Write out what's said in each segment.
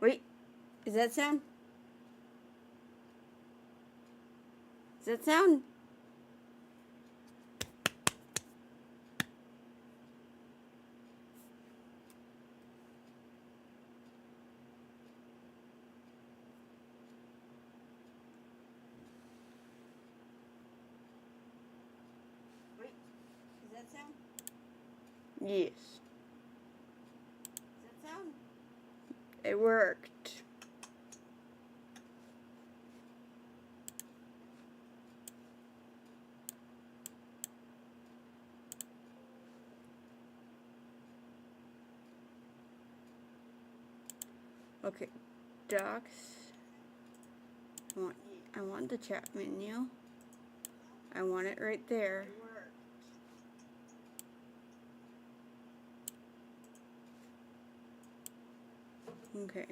Wait, is that sound? Is that sound? Wait, is that sound? Yes. Is that sound? It worked. Okay, docs. I want the chat menu. I want it right there. Okay.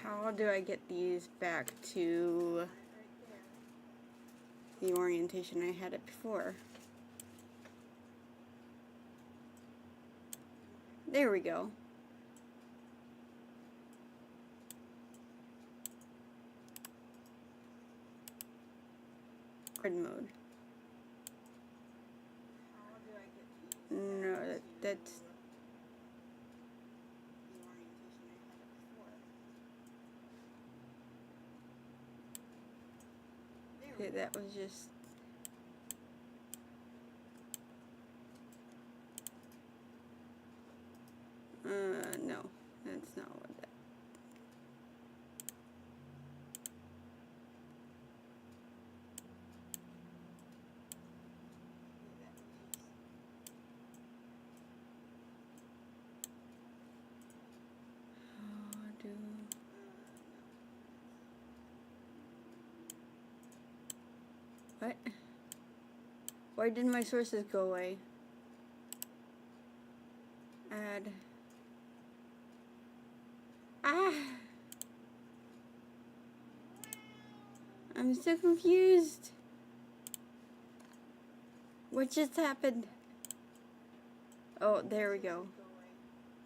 How do I get these back to the orientation I had it before? There we go. Grid mode. No, that's... Okay, that was just... no, that's not what that... What? Why didn't my sources go away? Add... Ah! I'm so confused. What just happened? Oh, there we go.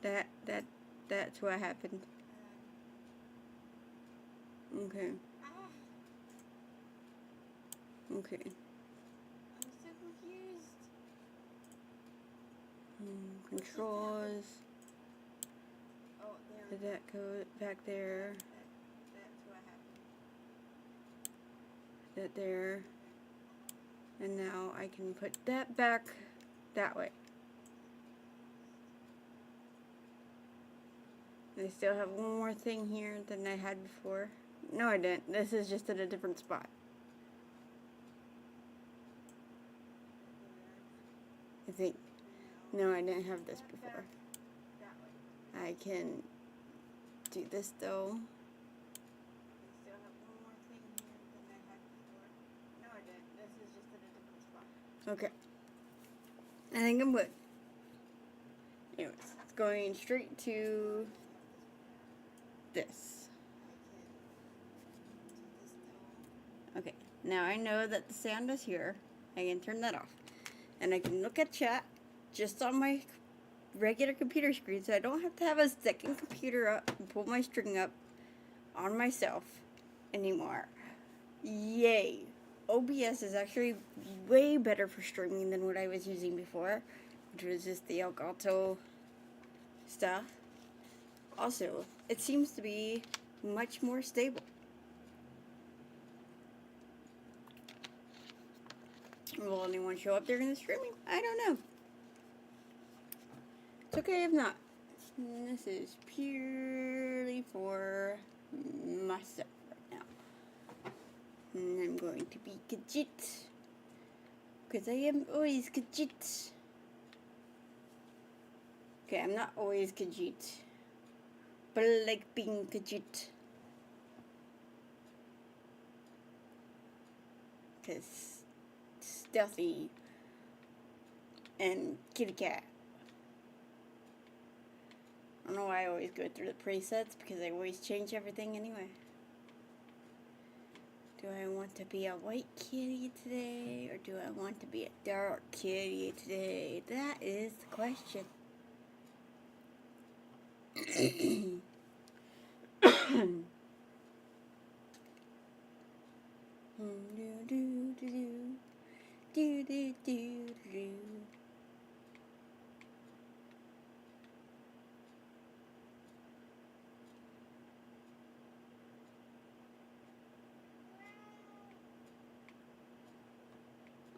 That's what happened. Okay. Okay. I'm so confused. Controls. Oh, did that go back there? That's what happened. That there. And now I can put that back that way. I still have one more thing here than I had before. No, I didn't. This is just at a different spot. I think. No, I didn't have this before. I can do this though. Okay. I think I'm good. Anyways, it's going straight to this. Okay, now I know that the sound is here. I can turn that off. And I can look at chat just on my regular computer screen, so I don't have to have a second computer up and pull my string up on myself anymore. Yay! OBS is actually way better for streaming than what I was using before, which was just the Elgato stuff. Also, it seems to be much more stable. Will anyone show up during the streaming? I don't know. It's okay if not. This is purely for myself right now. And I'm going to be Khajiit. Because I am always Khajiit. Okay, I'm not always Khajiit. But I like being Khajiit. Because stealthy and kitty cat. I don't know why I always go through the presets, because I always change everything anyway. Do I want to be a white kitty today, or do I want to be a dark kitty today? That is the question.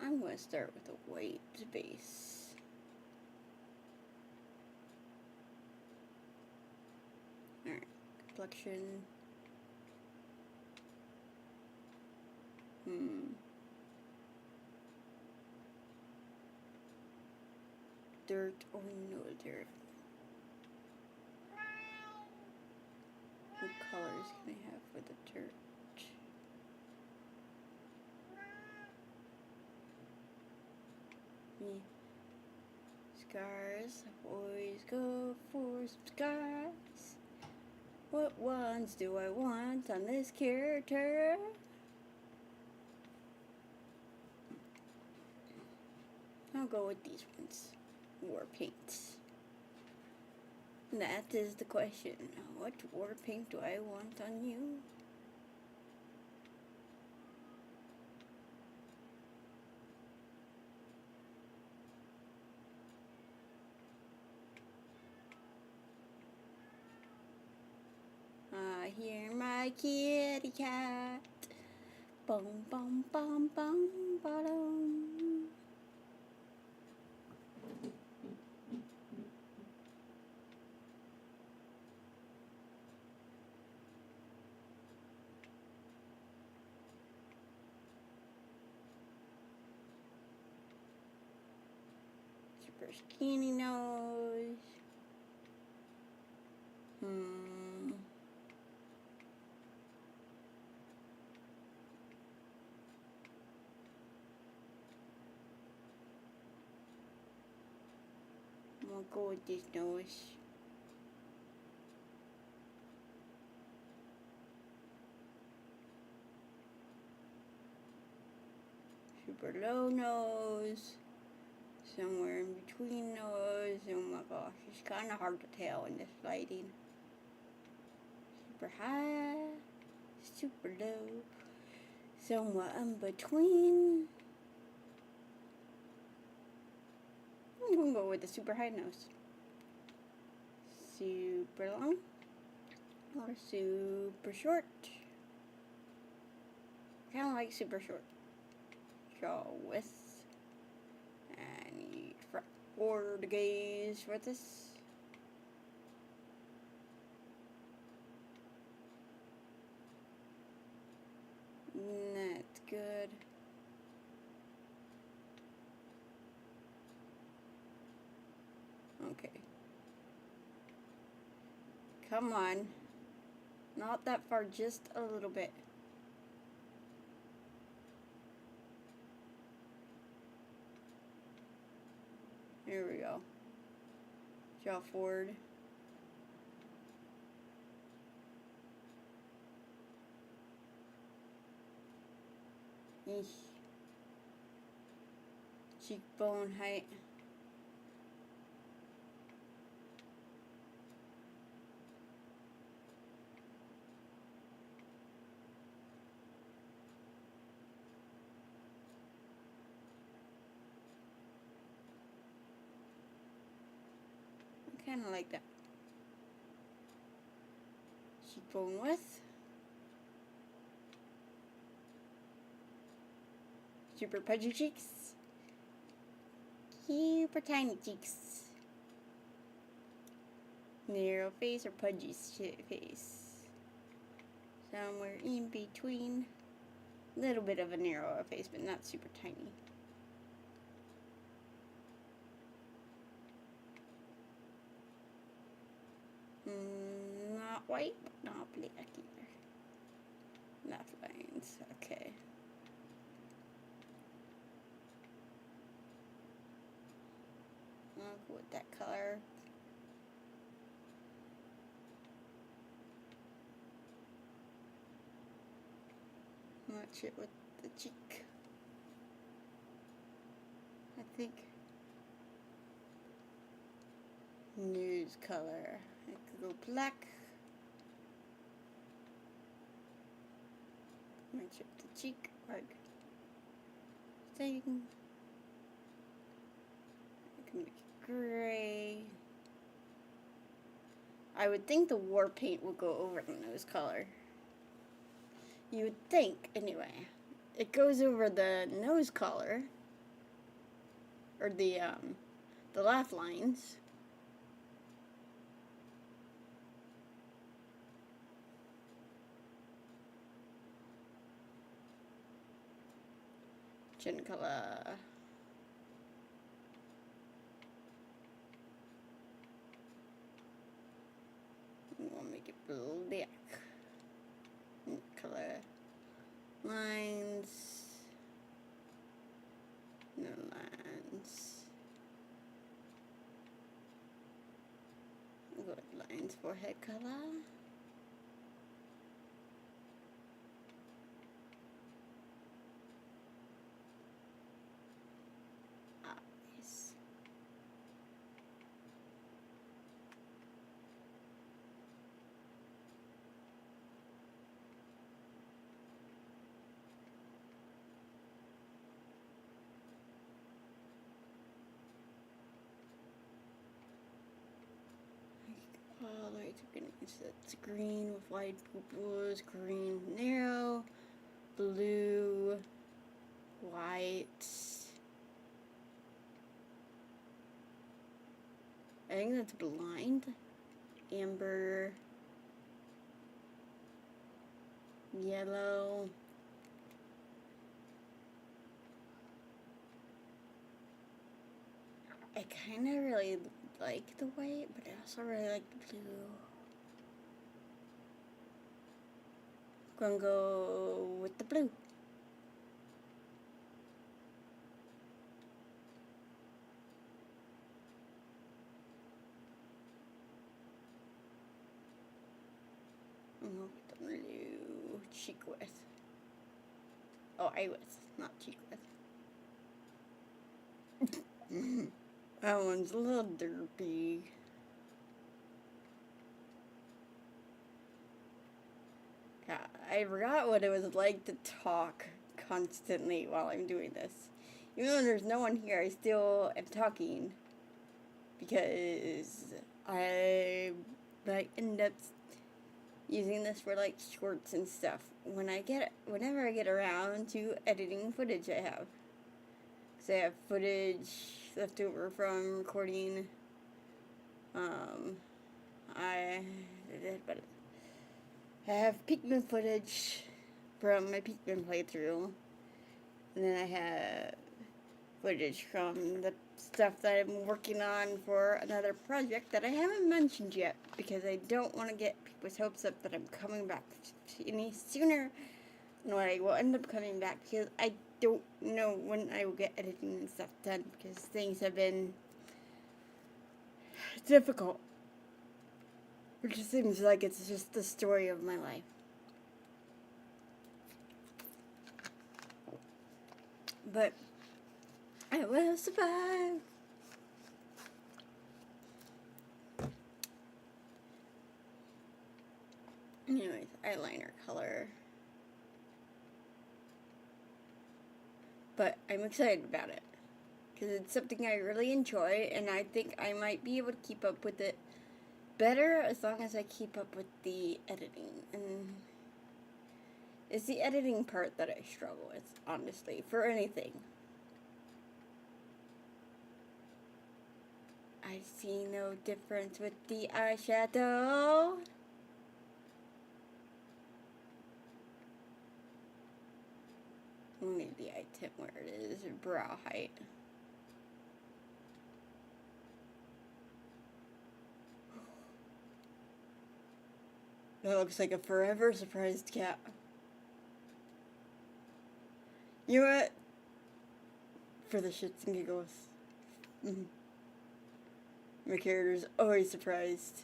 I'm going to start with a white base. Alright, complexion. Dirt or no dirt? What colors can I have for the dirt? Scars, I always go for some scars. What ones do I want on this character? I'll go with these ones. War paints. That is the question. What war paint do I want on you? I hear my kitty cat. Bum bum bum bum bottom. Super skinny nose. I'll go with this nose. Super low nose. Somewhere in between nose. Oh my gosh, it's kind of hard to tell in this lighting. Super high. Super low. Somewhere in between. I'm gonna go with the super high nose. Super long or super short. Kind of like super short. Jaw width. I need front forward gaze for this. That's good. Okay. Come on. Not that far, just a little bit. Here we go. Jaw forward. Eesh. Cheekbone height. Kind of like that. Cheekbone width. Super pudgy cheeks. Super tiny cheeks. Narrow face or pudgy face. Somewhere in between. A little bit of a narrow face, but not super tiny. Not white, but not black either. Left lines, okay. I'll go with that color. What match it with the cheek. I think. Nude color. I could go black. Match up the cheek. Or thing. I can make it gray. I would think the war paint would go over the nose color. You would think, anyway. It goes over the nose color. Or the laugh lines. Chin color. We'll make it black. Color. Lines. No lines. We'll go with lines. Forehead color. Light green, so that's green with wide pupils, green narrow, blue, white. I think that's blind, amber, yellow. I kind of really like the white, but I also really like the blue. Gonna go with the blue. I'm gonna put the blue cheek width. Oh, eye width, not cheek width. That one's a little derpy. Yeah, I forgot what it was like to talk constantly while I'm doing this. Even though there's no one here, I still am talking. Because I might end up using this for like shorts and stuff. Whenever I get around to editing footage I have. Because I have footage left over from recording. I have Pikmin footage from my Pikmin playthrough. And then I have footage from the stuff that I'm working on for another project that I haven't mentioned yet. Because I don't want to get people's hopes up that I'm coming back any sooner than what I will end up coming back. Because I don't know when I will get editing and stuff done. Because things have been difficult. Which seems like it's just the story of my life. But I will survive. Anyways, eyeliner color. But I'm excited about it. Because it's something I really enjoy. And I think I might be able to keep up with it better as long as I keep up with the editing. And it's the editing part that I struggle with, honestly, for anything. I see no difference with the eyeshadow. Maybe the eye tint where it is, brow height. That looks like a forever surprised cat. You know what? For the shits and giggles. My character's always surprised.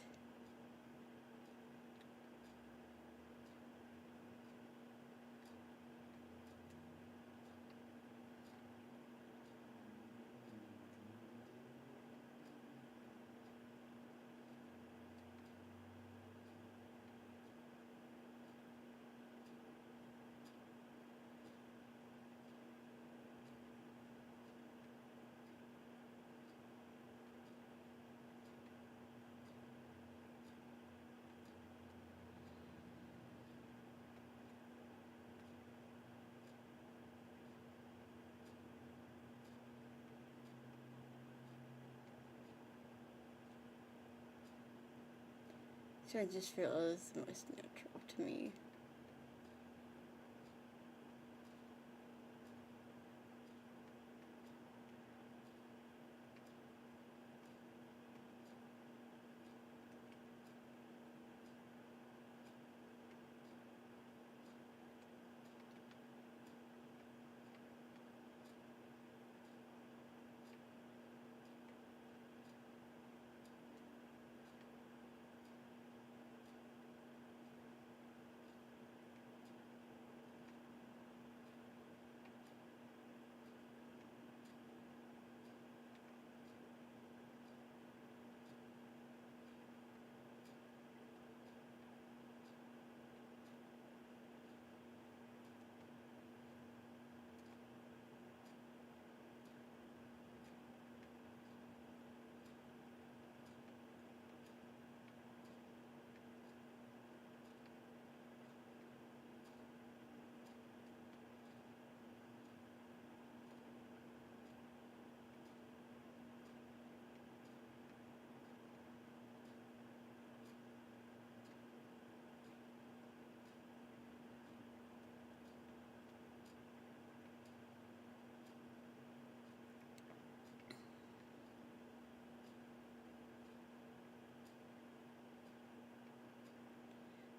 So I just feel it's the most natural to me.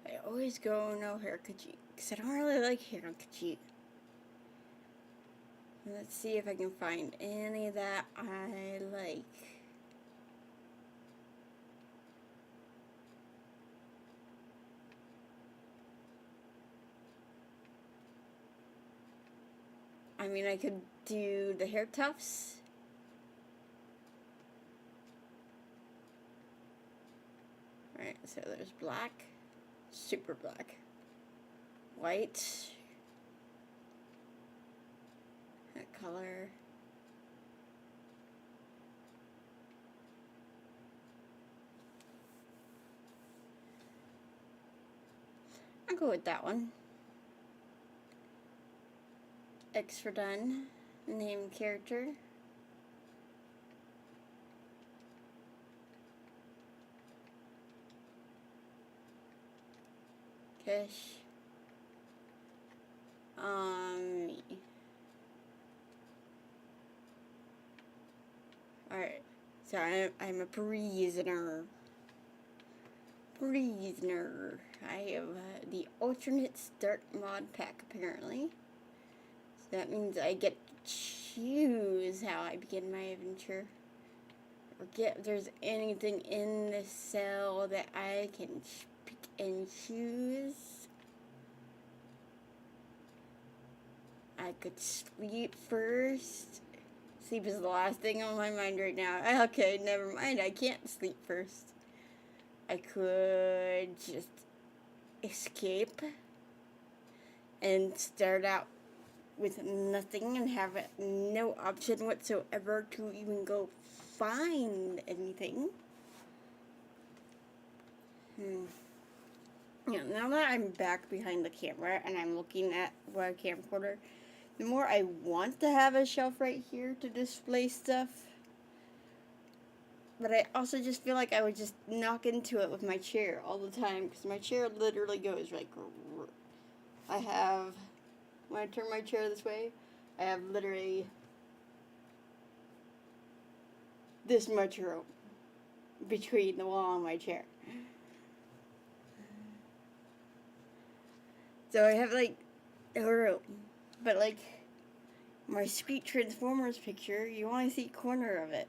I always go no hair Khajiit because I don't really like hair on Khajiit. Let's see if I can find any that I like. I mean, I could do the hair tufts. Alright, so there's black, super black, white, that color. I'll go with that one. X for done. Name character. Kish. Me. Alright. So I'm a prisoner. Prisoner. I have the alternate start mod pack apparently. So that means I get to choose how I begin my adventure. Or get if there's anything in the cell that I can pick and choose. I could sleep first. Sleep is the last thing on my mind right now. Okay, never mind. I can't sleep first. I could just escape and start out with nothing and have no option whatsoever to even go find anything. Yeah, now that I'm back behind the camera and I'm looking at my camcorder, the more I want to have a shelf right here to display stuff. But I also just feel like I would just knock into it with my chair all the time because my chair literally goes like, I have, when I turn my chair this way, I have literally this much room between the wall and my chair. So I have like a room, but like my sweet Transformers picture, you only see a corner of it.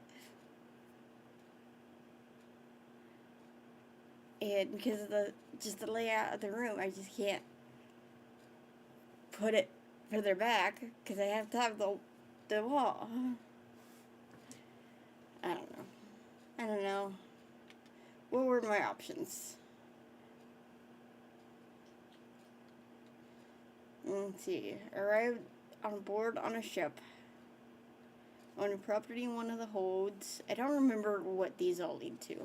And because of the layout of the room, I just can't put it further back because I have to have the wall. I don't know. What were my options? Let's see. Arrived on board on a ship. Own a property in one of the holds. I don't remember what these all lead to.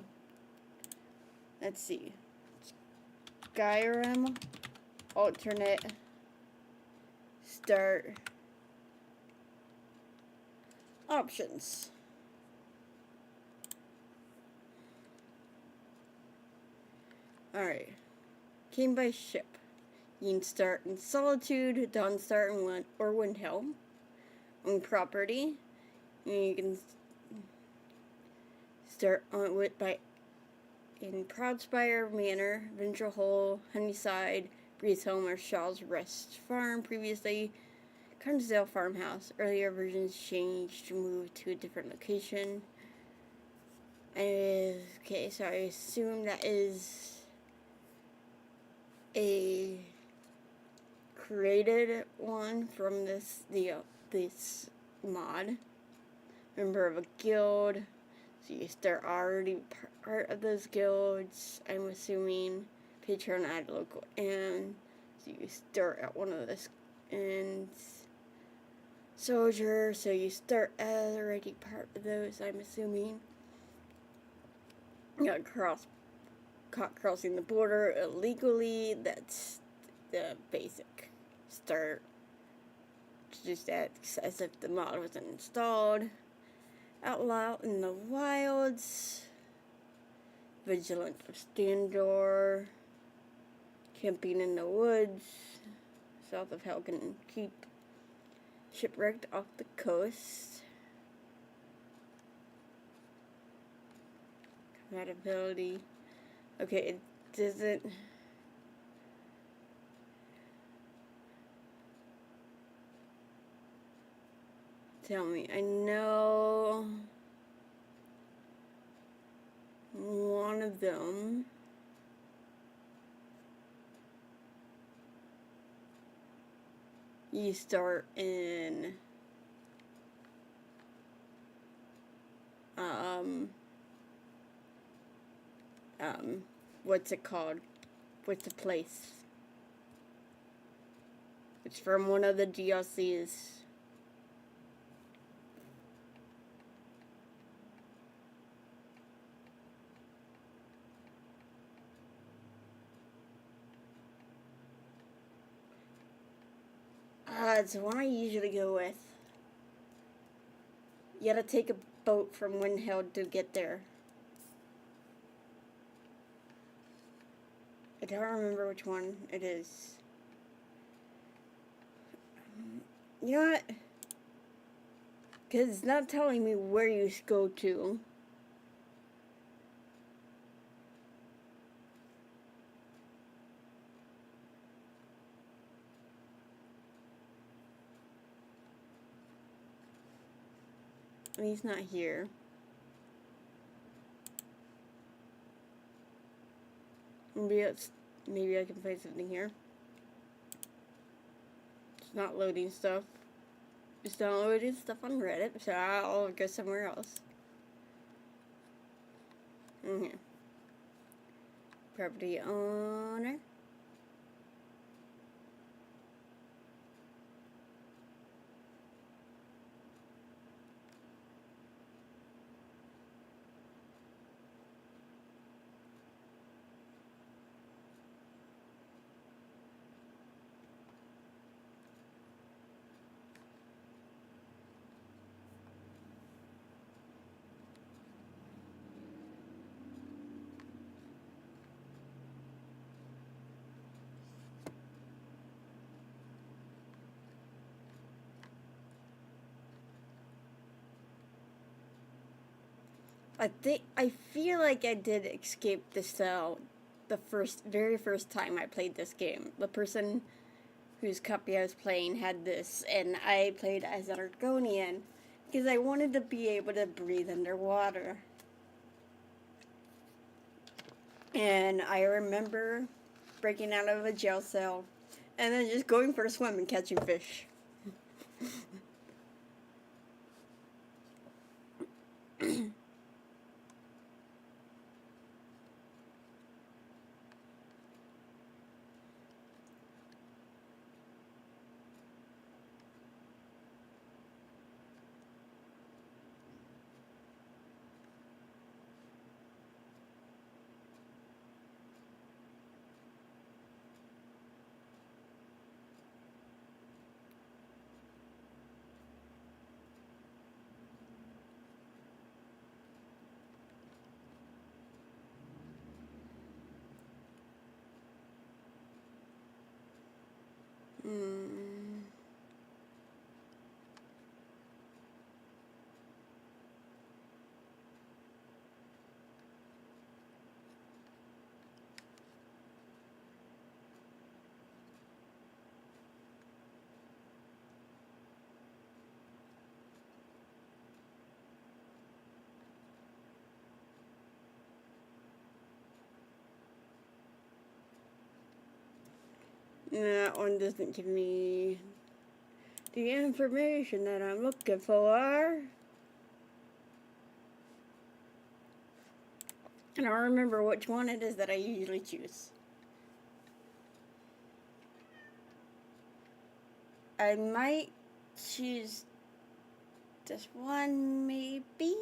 Let's see. Skyrim. Alternate. Start. Options. Alright. Came by ship. You can start in Solitude, Dawnstar, or Windhelm. On property. And you can start on with by in Proudspire Manor, Vengeful Hole, Honeyside, Breezeholm, or Shaw's Rest Farm. Previously, Carnsdale Farmhouse. Earlier versions changed to move to a different location. Okay, so I assume that is a created one from this mod. Member of a guild. So you start already part of those guilds, I'm assuming. Patron add local and so you start at one of those and soldier, so you start as already part of those, I'm assuming. You got caught crossing the border illegally, that's the basic start. Just as if the mod wasn't installed. Outlaw in the wilds. Vigilant of Standor. Camping in the woods. South of Helgen Keep. Shipwrecked off the coast. Compatibility. Okay, it doesn't. Tell me, I know one of them you start in what's it called? What's the place? It's from one of the DLCs. It's the one I usually go with. You gotta take a boat from Windhelm to get there. I don't remember which one it is. You know what? Because it's not telling me where you go to. And he's not here. Maybe I can find something here. It's not loading stuff. It's not loading stuff on Reddit, so I'll go somewhere else. Okay. Property owner. I feel like I did escape the cell the very first time I played this game. The person whose copy I was playing had this, and I played as an Argonian because I wanted to be able to breathe underwater. And I remember breaking out of a jail cell and then just going for a swim and catching fish. Mm. That one doesn't give me the information that I'm looking for. I don't remember which one it is that I usually choose. I might choose this one, maybe?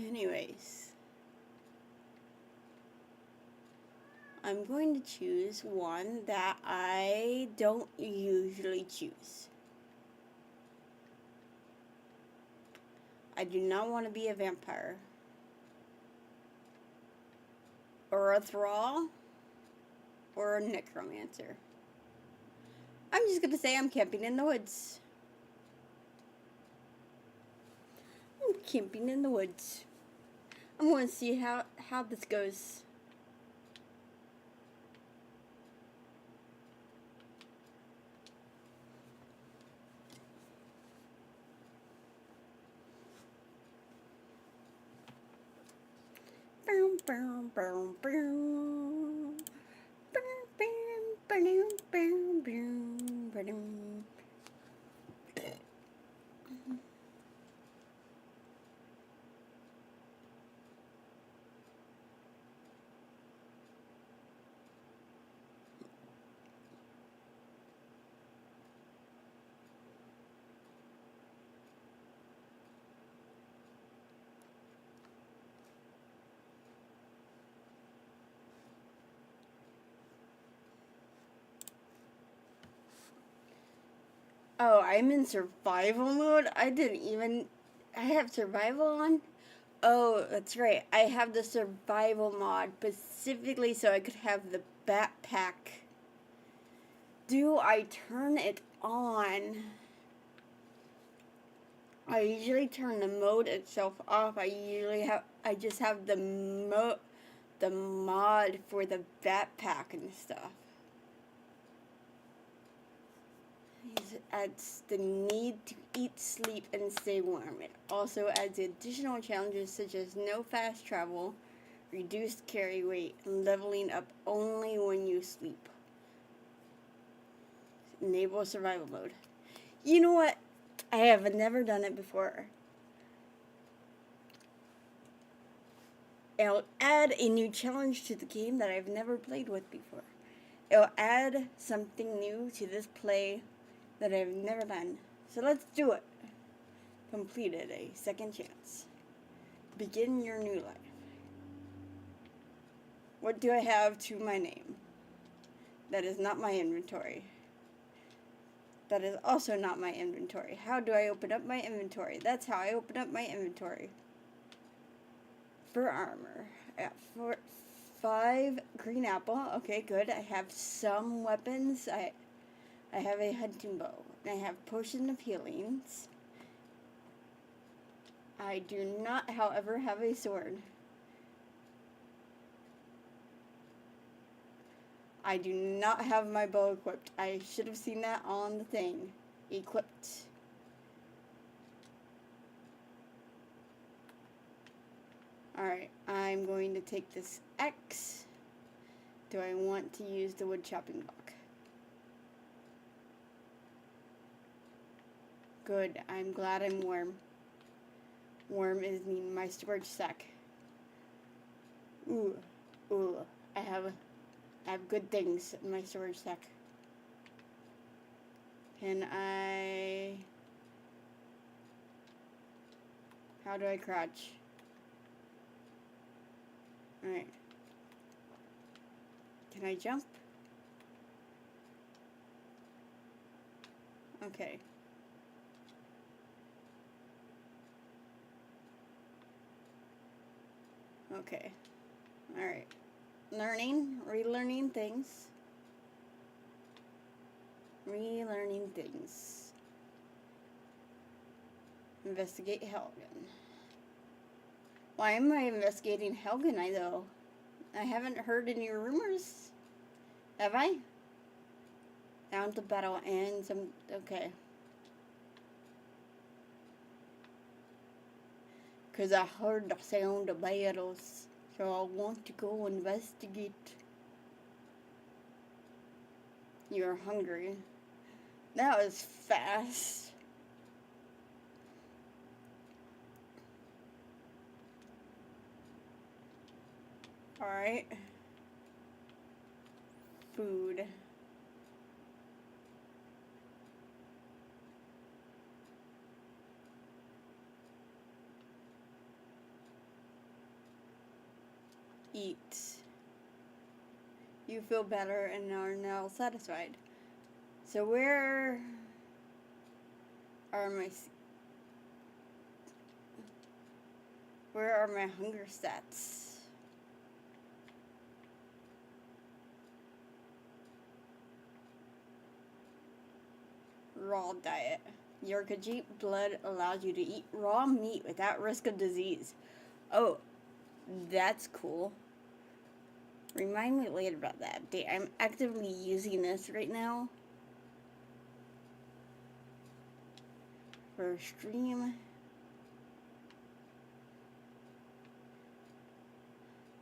Anyways. I'm going to choose one that I don't usually choose. I do not want to be a vampire. Or a thrall. Or a necromancer. I'm just going to say I'm camping in the woods. I'm camping in the woods. I'm going to see how this goes. Oh, I'm in survival mode? I have survival on? Oh, that's right. I have the survival mod specifically so I could have the backpack. Do I turn it on? I usually turn the mode itself off. I just have the mod for the backpack and stuff. It adds the need to eat, sleep, and stay warm. It also adds additional challenges such as no fast travel, reduced carry weight, and leveling up only when you sleep. Enable survival mode. You know what? I have never done it before. It'll add a new challenge to the game that I've never played with before. It'll add something new to this play that I've never done. So let's do it. Completed a second chance. Begin your new life. What do I have to my name? That is not my inventory. That is also not my inventory. How do I open up my inventory? That's how I open up my inventory. For armor. I got 5 green apple. Okay, good. I have some weapons. I have a hunting bow. I have potion of healings. I do not, however, have a sword. I do not have my bow equipped. I should have seen that on the thing. Equipped. Alright, I'm going to take this X. Do I want to use the wood chopping block? Good, I'm glad I'm warm. Warm is mean my storage sack. Ooh, I have good things in my storage sack. Can I... How do I crouch? Alright. Can I jump? Okay. Okay. Alright. relearning things. Relearning things. Investigate Helgen. Why am I investigating Helgen, though? I haven't heard any rumors. Have I? Down to battle and some... Okay. Because I heard the sound of battles. So I want to go investigate. You're hungry. That was fast. Alright. Food. Eat. You feel better and are now satisfied. So where are my hunger stats? Raw diet. Your Khajiit blood allows you to eat raw meat without risk of disease. Oh, that's cool. Remind me later about that update. I'm actively using this right now for stream.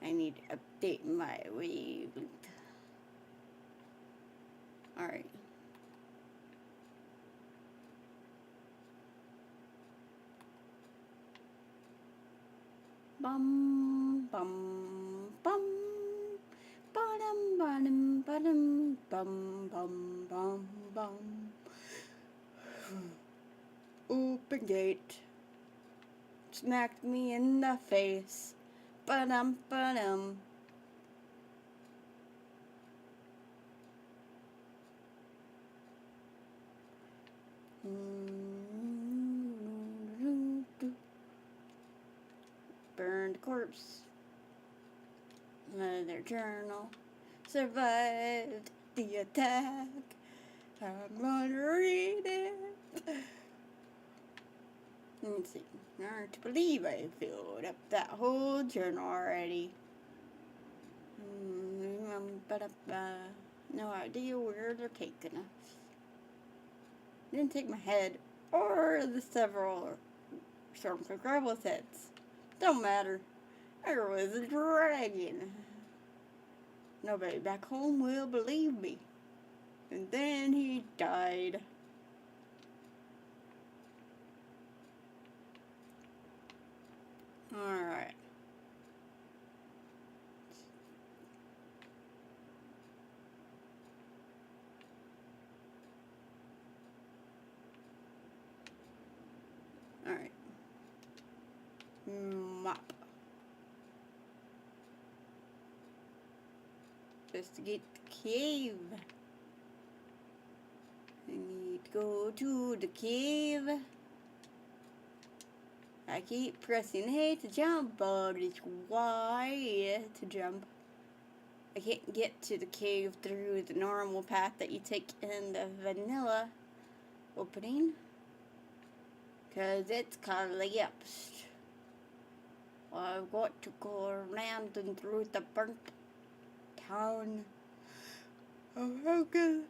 I need to update my wavelength. Alright. Bum bum bum bottom bottom bottom bum bum bum bum. Open gate. Smacked me in the face. Ba-dum ba-dum. Burned corpse. Another journal. Survived the attack. I'm gonna read it. Let's see. Hard to believe I filled up that whole journal already. No idea where they're taking us. Didn't take my head or the several Stormcloak Rebels heads. Don't matter. There was a dragon. Nobody back home will believe me. And then he died. Alright. Alright. Mop. Investigate the cave. I need to go to the cave. I keep pressing A to jump, but it's Y to jump. I can't get to the cave through the normal path that you take in the vanilla opening, because it's collapsed. I've got to go around and through the burnt town of Hogan.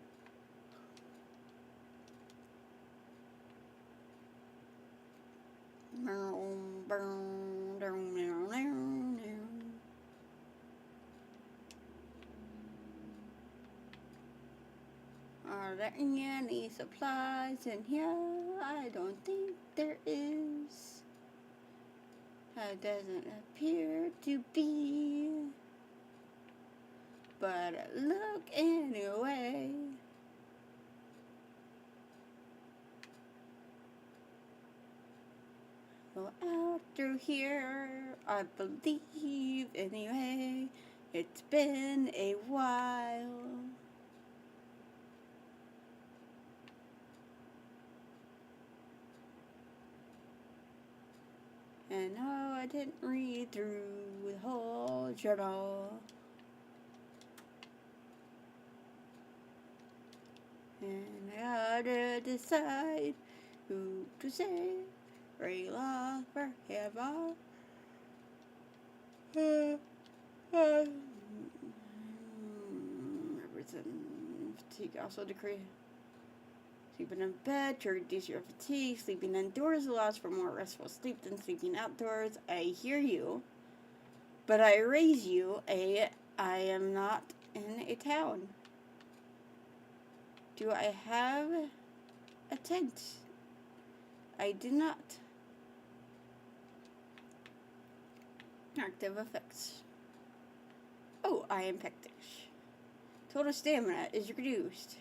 Are there any supplies in here? I don't think there is. It doesn't appear to be. But look anyway. Go out through here, I believe, anyway. It's been a while. And no, I didn't read through the whole journal. And I gotta decide who to say. Rayla forever. Fatigue also decrease. Sleeping in bed to reduce your fatigue. Sleeping indoors allows for more restful sleep than sleeping outdoors. I hear you, but I raise you. I am not in a town. Do I have a tent? I do not. Active effects. Oh, I am pectish. Total stamina is reduced.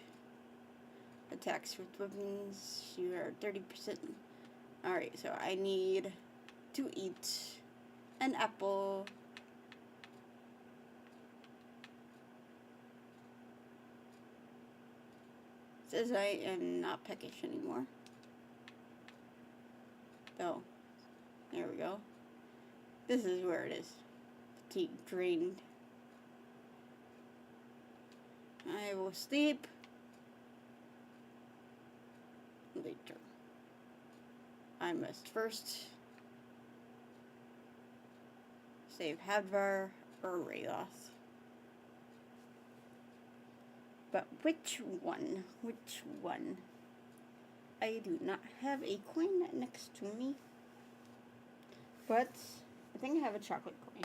Attacks with weapons, you are 30%. Alright, so I need to eat an apple. Says I am not peckish anymore. Oh, there we go. This is where it is. Fatigue drained. I will sleep later. I must first save Hadvar or Rayloth. But which one? Which one? I do not have a coin next to me. But I think I have a chocolate coin.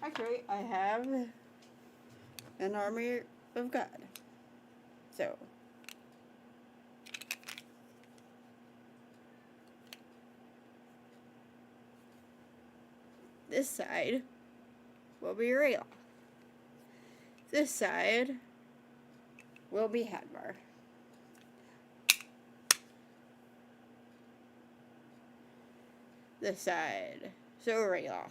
Actually, I have an army of God. So this side will be Rayla. This side will be Hadvar. This side. So Rayloth.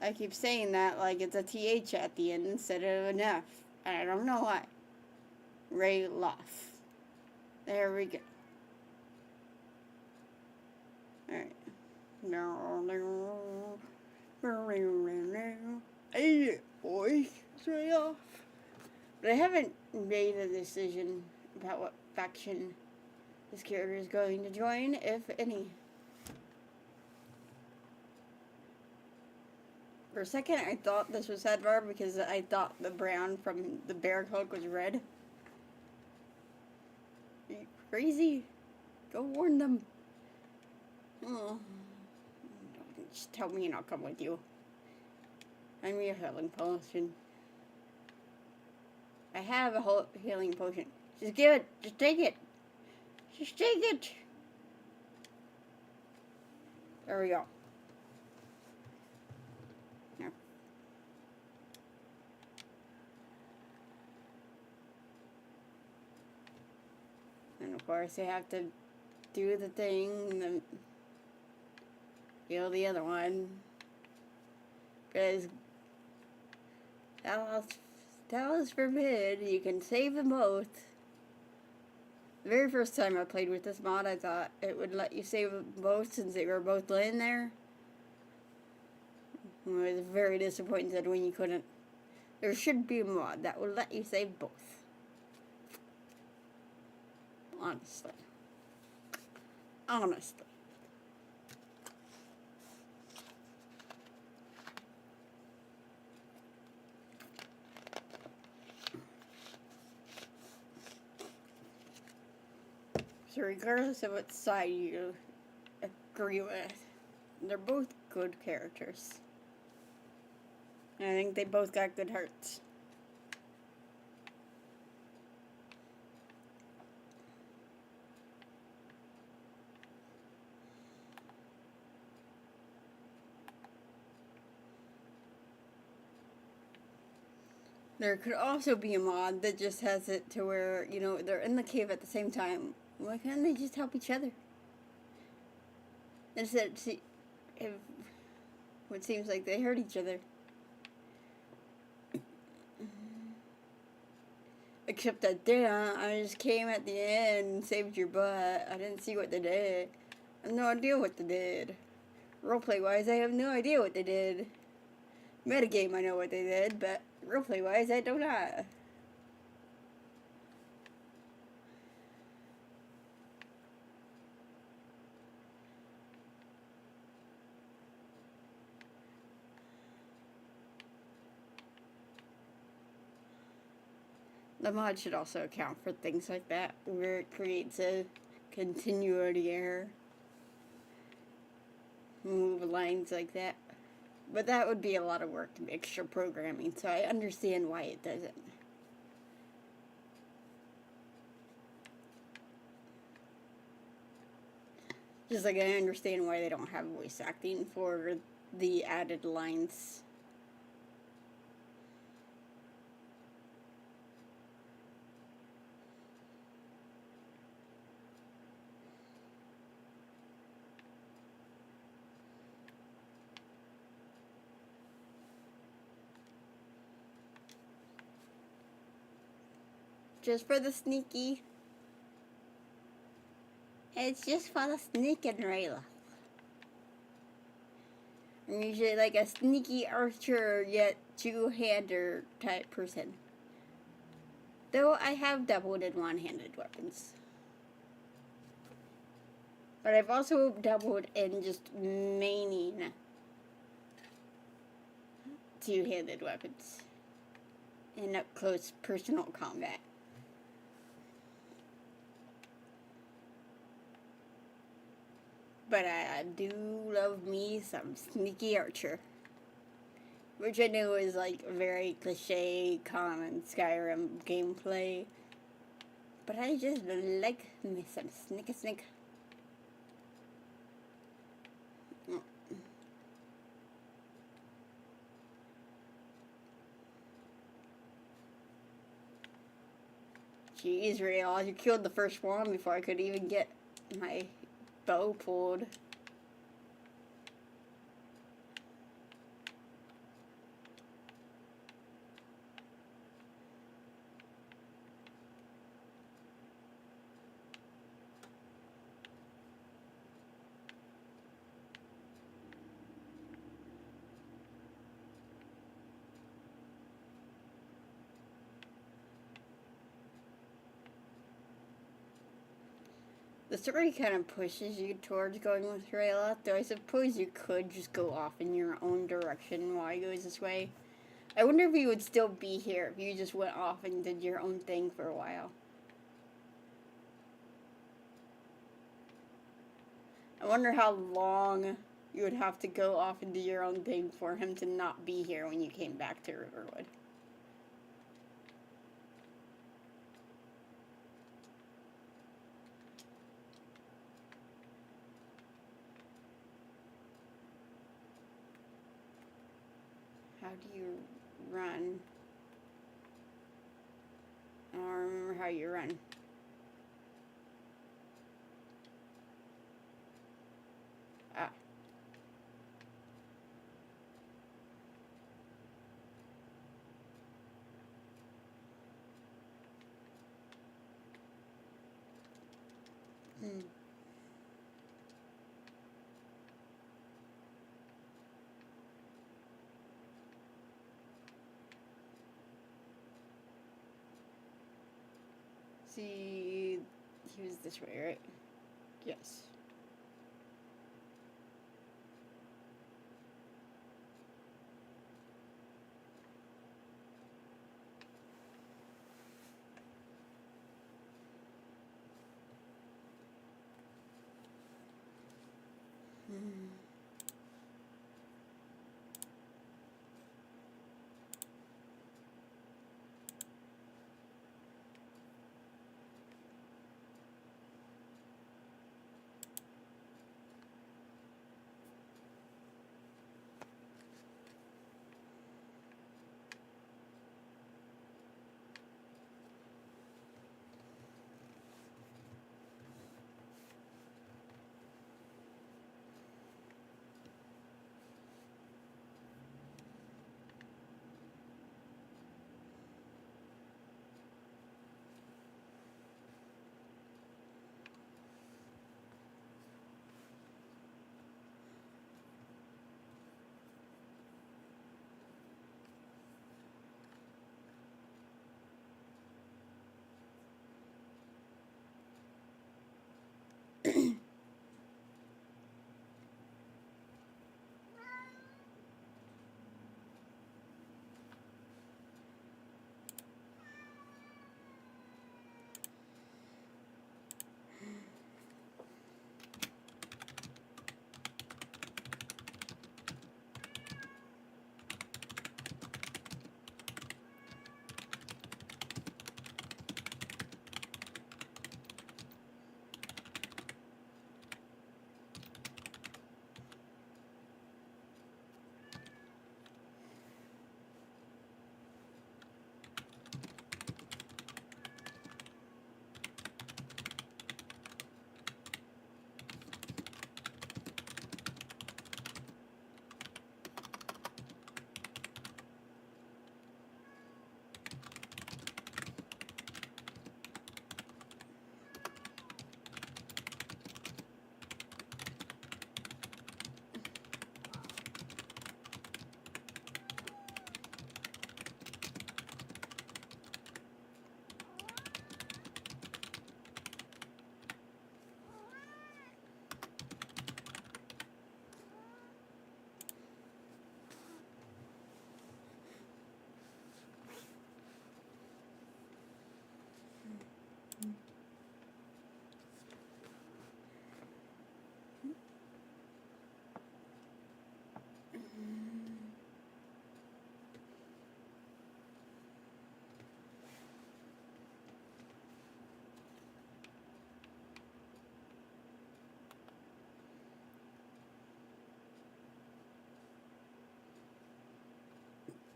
I keep saying that like it's a TH at the end instead of an F. And I don't know why. Rayloth. There we go. Alright. Hey, boy. It's Rayloth. But I haven't made a decision about what faction this character is going to join, if any. For a second, I thought this was Hadvar because I thought the brown from the bear cloak was red. Are you crazy? Go warn them. Oh. Just tell me and I'll come with you. I need a healing potion. I have a whole healing potion. Just give it. Just take it. Just take it. There we go. Now. And of course I have to do the thing and then kill the other one. Because Dallas forbid you can save them both. The very first time I played with this mod, I thought it would let you save them both since they were both laying there. I was very disappointed when you couldn't. There should be a mod that would let you save both. Honestly. Honestly. So regardless of what side you agree with, they're both good characters. And I think they both got good hearts. There could also be a mod that just has it to where, you know, they're in the cave at the same time. Why can't they just help each other? Instead, see, if it seems like they hurt each other. Except that damn, I just came at the end and saved your butt. I didn't see what they did. I have no idea what they did. Roleplay wise, I have no idea what they did. Metagame, I know what they did, but roleplay wise, I do not. The mod should also account for things like that, where it creates a continuity error. Move lines like that. But that would be a lot of work and extra programming, so I understand why it doesn't. Just like I understand why they don't have voice acting for the added lines. Just for the sneaky. It's just for the sneaking, Rayla. I'm usually like a sneaky archer yet two-hander type person. Though I have doubled in one-handed weapons. But I've also doubled in just maining two-handed weapons in up-close personal combat. But I do love me some sneaky archer. Which I know is like very cliche, common Skyrim gameplay. But I just like me some sneak. Jeez, Real, you killed the first one before I could even get my bow pulled. The story kind of pushes you towards going with Rayla, though I suppose you could just go off in your own direction while he goes this way. I wonder if you would still be here if you just went off and did your own thing for a while. I wonder how long you would have to go off and do your own thing for him to not be here when you came back to Riverwood. How do you run? I don't remember how you run. Ah. Hmm. See, he was this way, right? Yes. Hmm.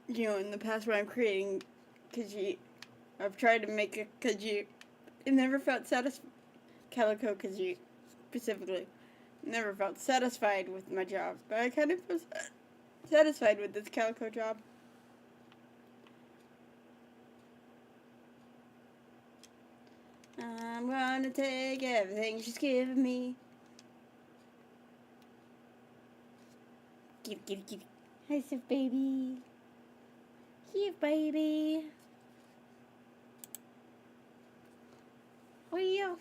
in the past when I'm creating Khajiit, I've tried to make a Khajiit. It never felt satisfied. Calico Khajiit, specifically. Never felt satisfied with my job, but I kind of was satisfied with this calico job. I'm gonna take everything she's giving me. Give it. Hi, Sif baby. Here, baby. Way off.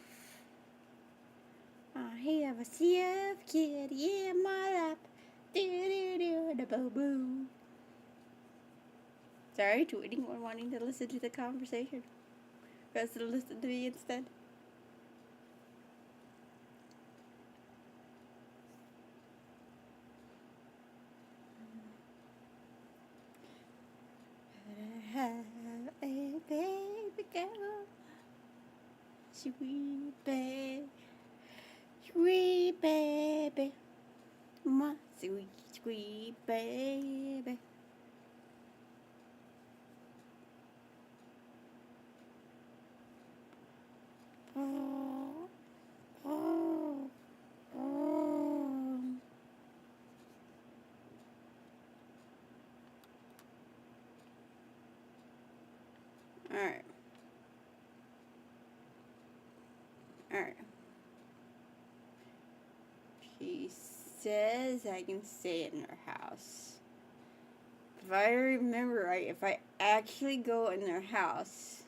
I have a Sif kitty in my lap. Do-do-do-da-boo-boo. Sorry, tweeting or wanting to listen to the conversation. Best to listen to me instead. I have a baby girl, sweet baby, my sweet baby. Oh, oh, oh. Alright. She says I can stay in her house. If I remember right, if I actually go in their house,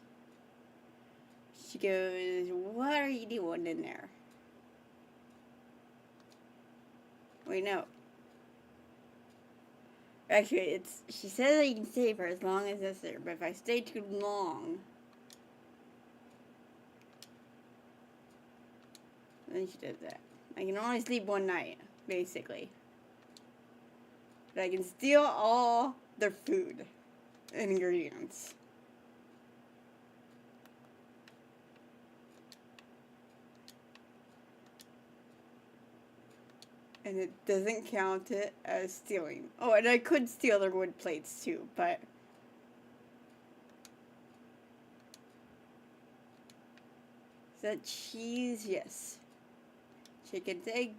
she goes, "What are you doing in there?" Wait, no. Actually, she says I can stay for as long as necessary, but if I stay too long, then she does that. I can only sleep one night, basically. But I can steal all their food and ingredients. And it doesn't count it as stealing. Oh, and I could steal their wood plates too, but... Is that cheese? Yes. Chicken's egg,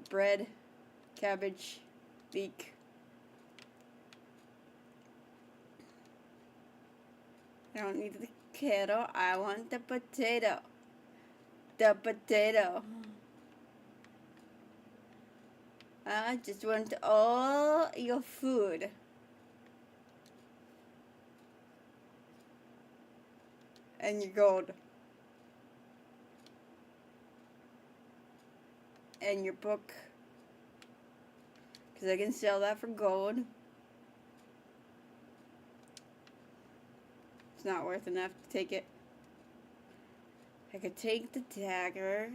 bread, cabbage, leek. I don't need the kettle, I want the potato. The potato. I just want all your food. And your gold. And your book. Because I can sell that for gold. It's not worth enough to take it. I could take the dagger.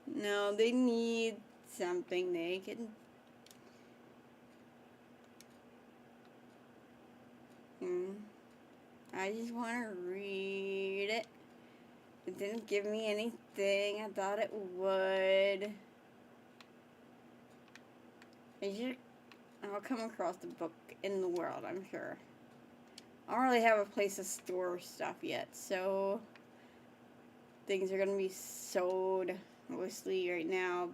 No, they need something they can... I just want to read it. It didn't give me anything I thought it would. I'll come across the book in the world, I'm sure. I don't really have a place to store stuff yet, so things are gonna be sold mostly right now.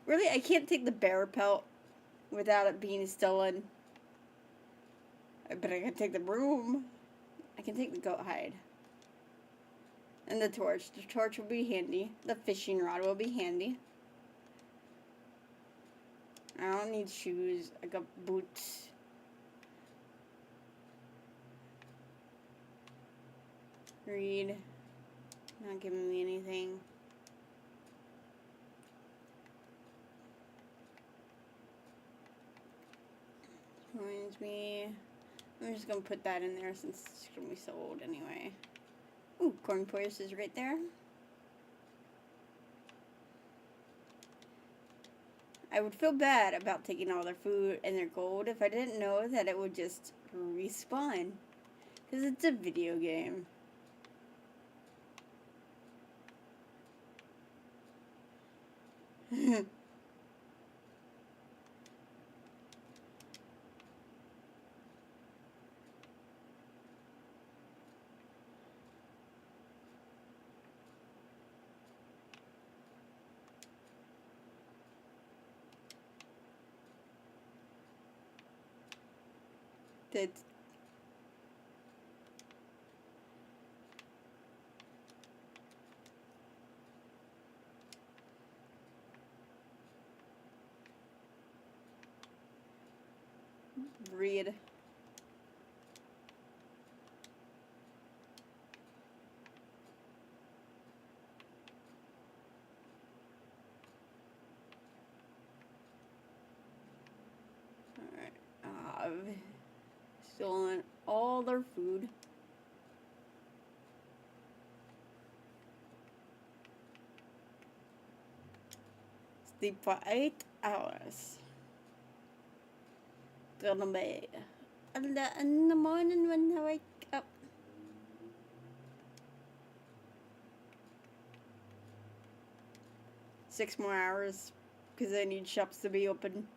Really, I can't take the bear pelt without it being stolen. But I can take the broom. I can take the goat hide. And the torch. The torch will be handy. The fishing rod will be handy. I don't need shoes. I got boots. Read. Not giving me anything. Reminds me. I'm just gonna put that in there since it's gonna be sold anyway. Ooh, corn porous is right there. I would feel bad about taking all their food and their gold if I didn't know that it would just respawn. Because it's a video game. Did read. Alright. I've stolen all their food. Sleep for 8 hours. Gonna be in the morning when I wake up. Six more hours because I need shops to be open.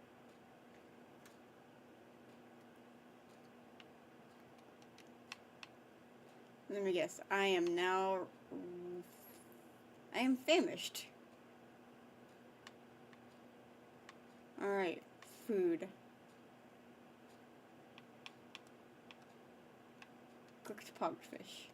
Let me guess. I am famished. Alright, food. Cooked pogged fish.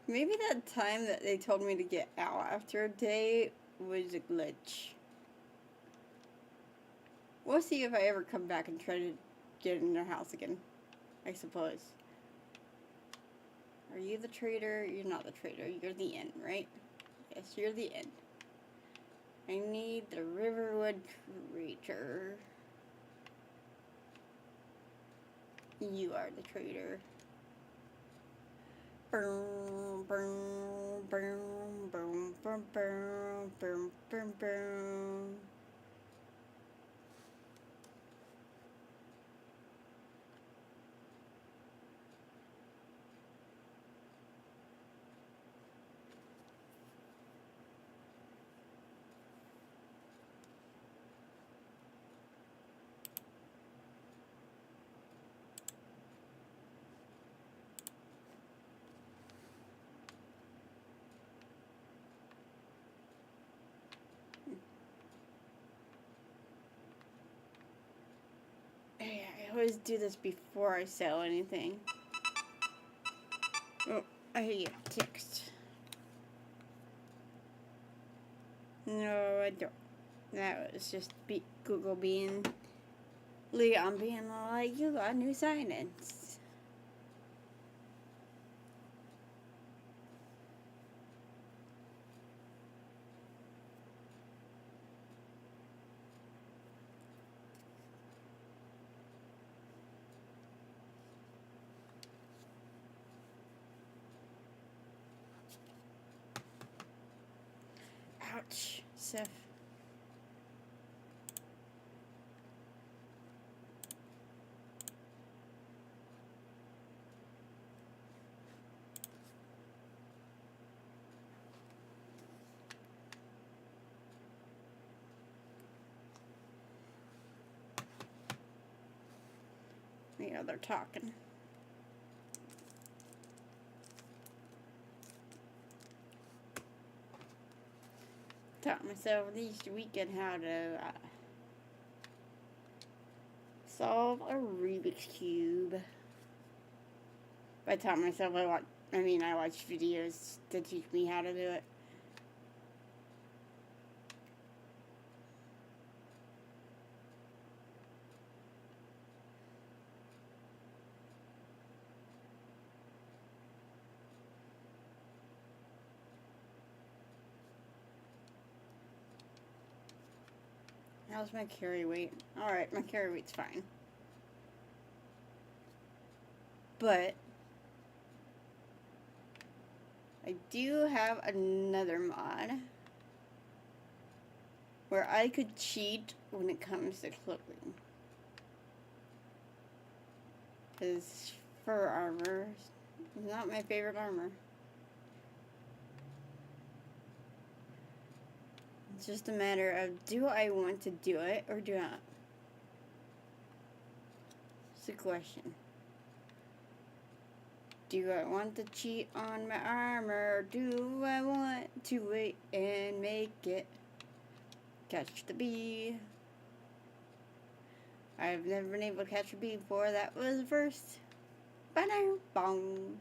Maybe that time that they told me to get out after a day was a glitch. We'll see if I ever come back and try to get in their house again, I suppose. Are you the traitor? You're not the traitor. You're the inn, right? Yes, you're the inn. I need the Riverwood traitor. You are the traitor. Boom, boom, boom, boom, boom, boom, boom, boom, boom. I always do this before I sell anything. Oh, I get a text. No, I don't. That was just Google being Leon being like, you got new sign-ins. Ouch, Seth. Yeah, they're talking. Taught myself this weekend how to solve a Rubik's Cube. I taught myself I watched videos to teach me how to do it. How's my carry weight? Alright, my carry weight's fine. But do have another mod where I could cheat when it comes to clothing. Because fur armor is not my favorite armor. It's just a matter of, do I want to do it or do not? It's a question. Do I want to cheat on my armor, or do I want to wait and make it catch the bee? I've never been able to catch a bee before. That was the first. Ba-dum, bong.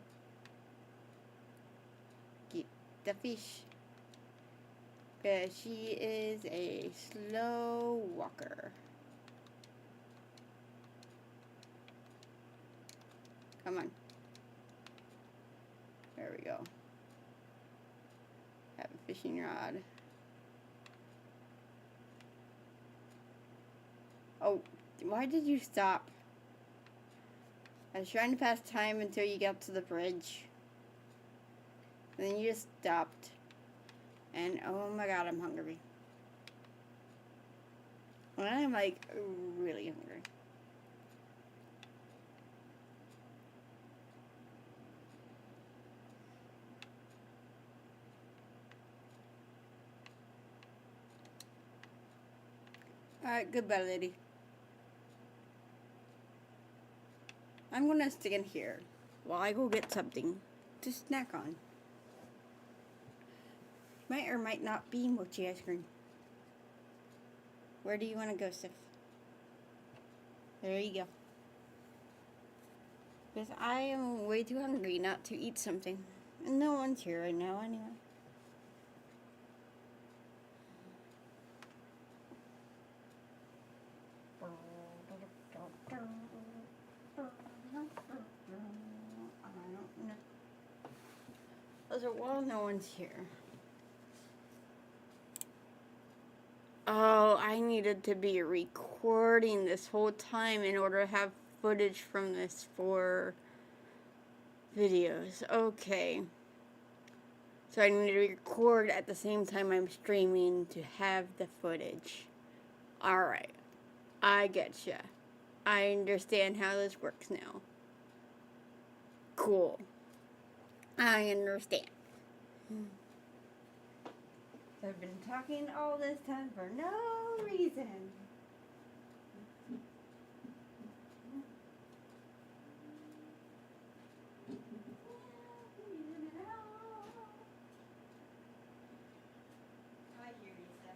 Get the fish. Because she is a slow walker. Come on. There we go. Have a fishing rod. Oh, why did you stop? I was trying to pass time until you got to the bridge. And then you just stopped. And oh my god, I'm hungry. And I'm like really hungry. Alright, goodbye, lady. I'm gonna stick in here while I go get something to snack on. Might or might not be mochi ice cream. Where do you want to go, Sif? There you go. Because I am way too hungry not to eat something. And no one's here right now anyway. Well, no one's here. Oh, I needed to be recording this whole time in order to have footage from this for videos. Okay. So I need to record at the same time I'm streaming to have the footage. Alright. I getcha. I understand how this works now. Cool. I understand. I've been talking all this time for no reason. I hear you, Seth.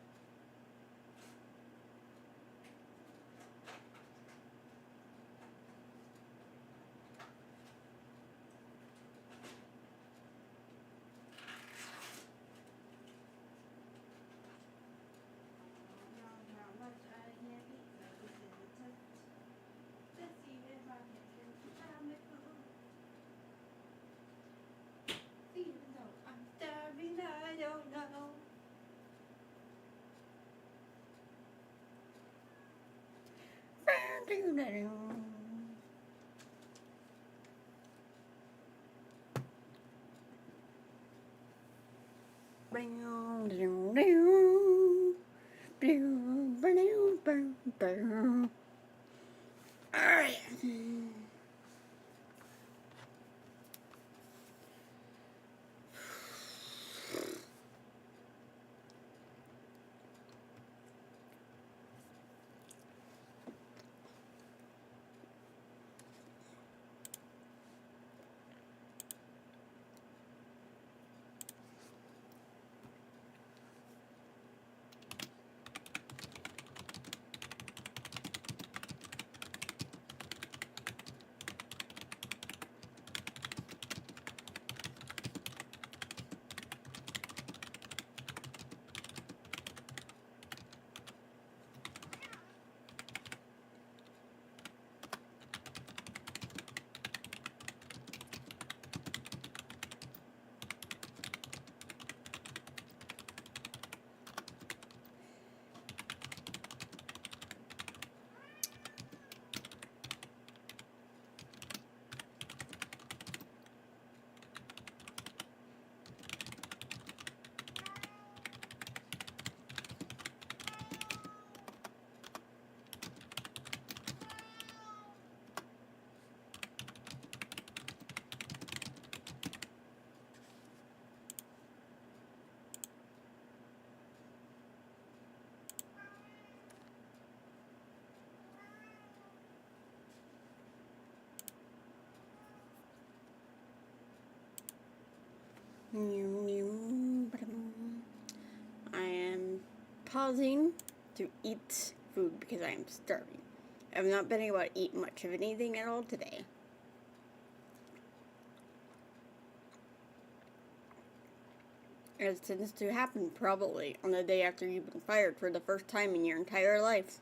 Alright. I am pausing to eat food because I am starving. I've not been able to eat much of anything at all today. It tends to happen probably on the day after you've been fired for the first time in your entire life.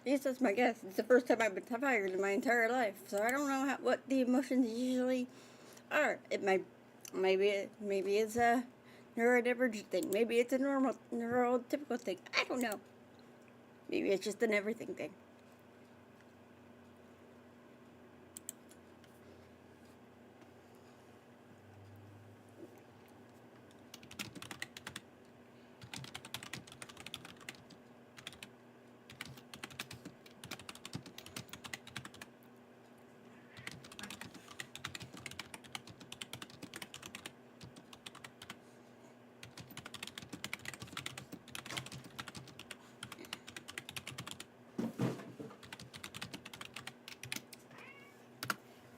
At least that's my guess. It's the first time I've been fired in my entire life, so I don't know what the emotions usually are. Maybe it's a neurodivergent thing. Maybe it's a neurotypical thing. I don't know. Maybe it's just an everything thing.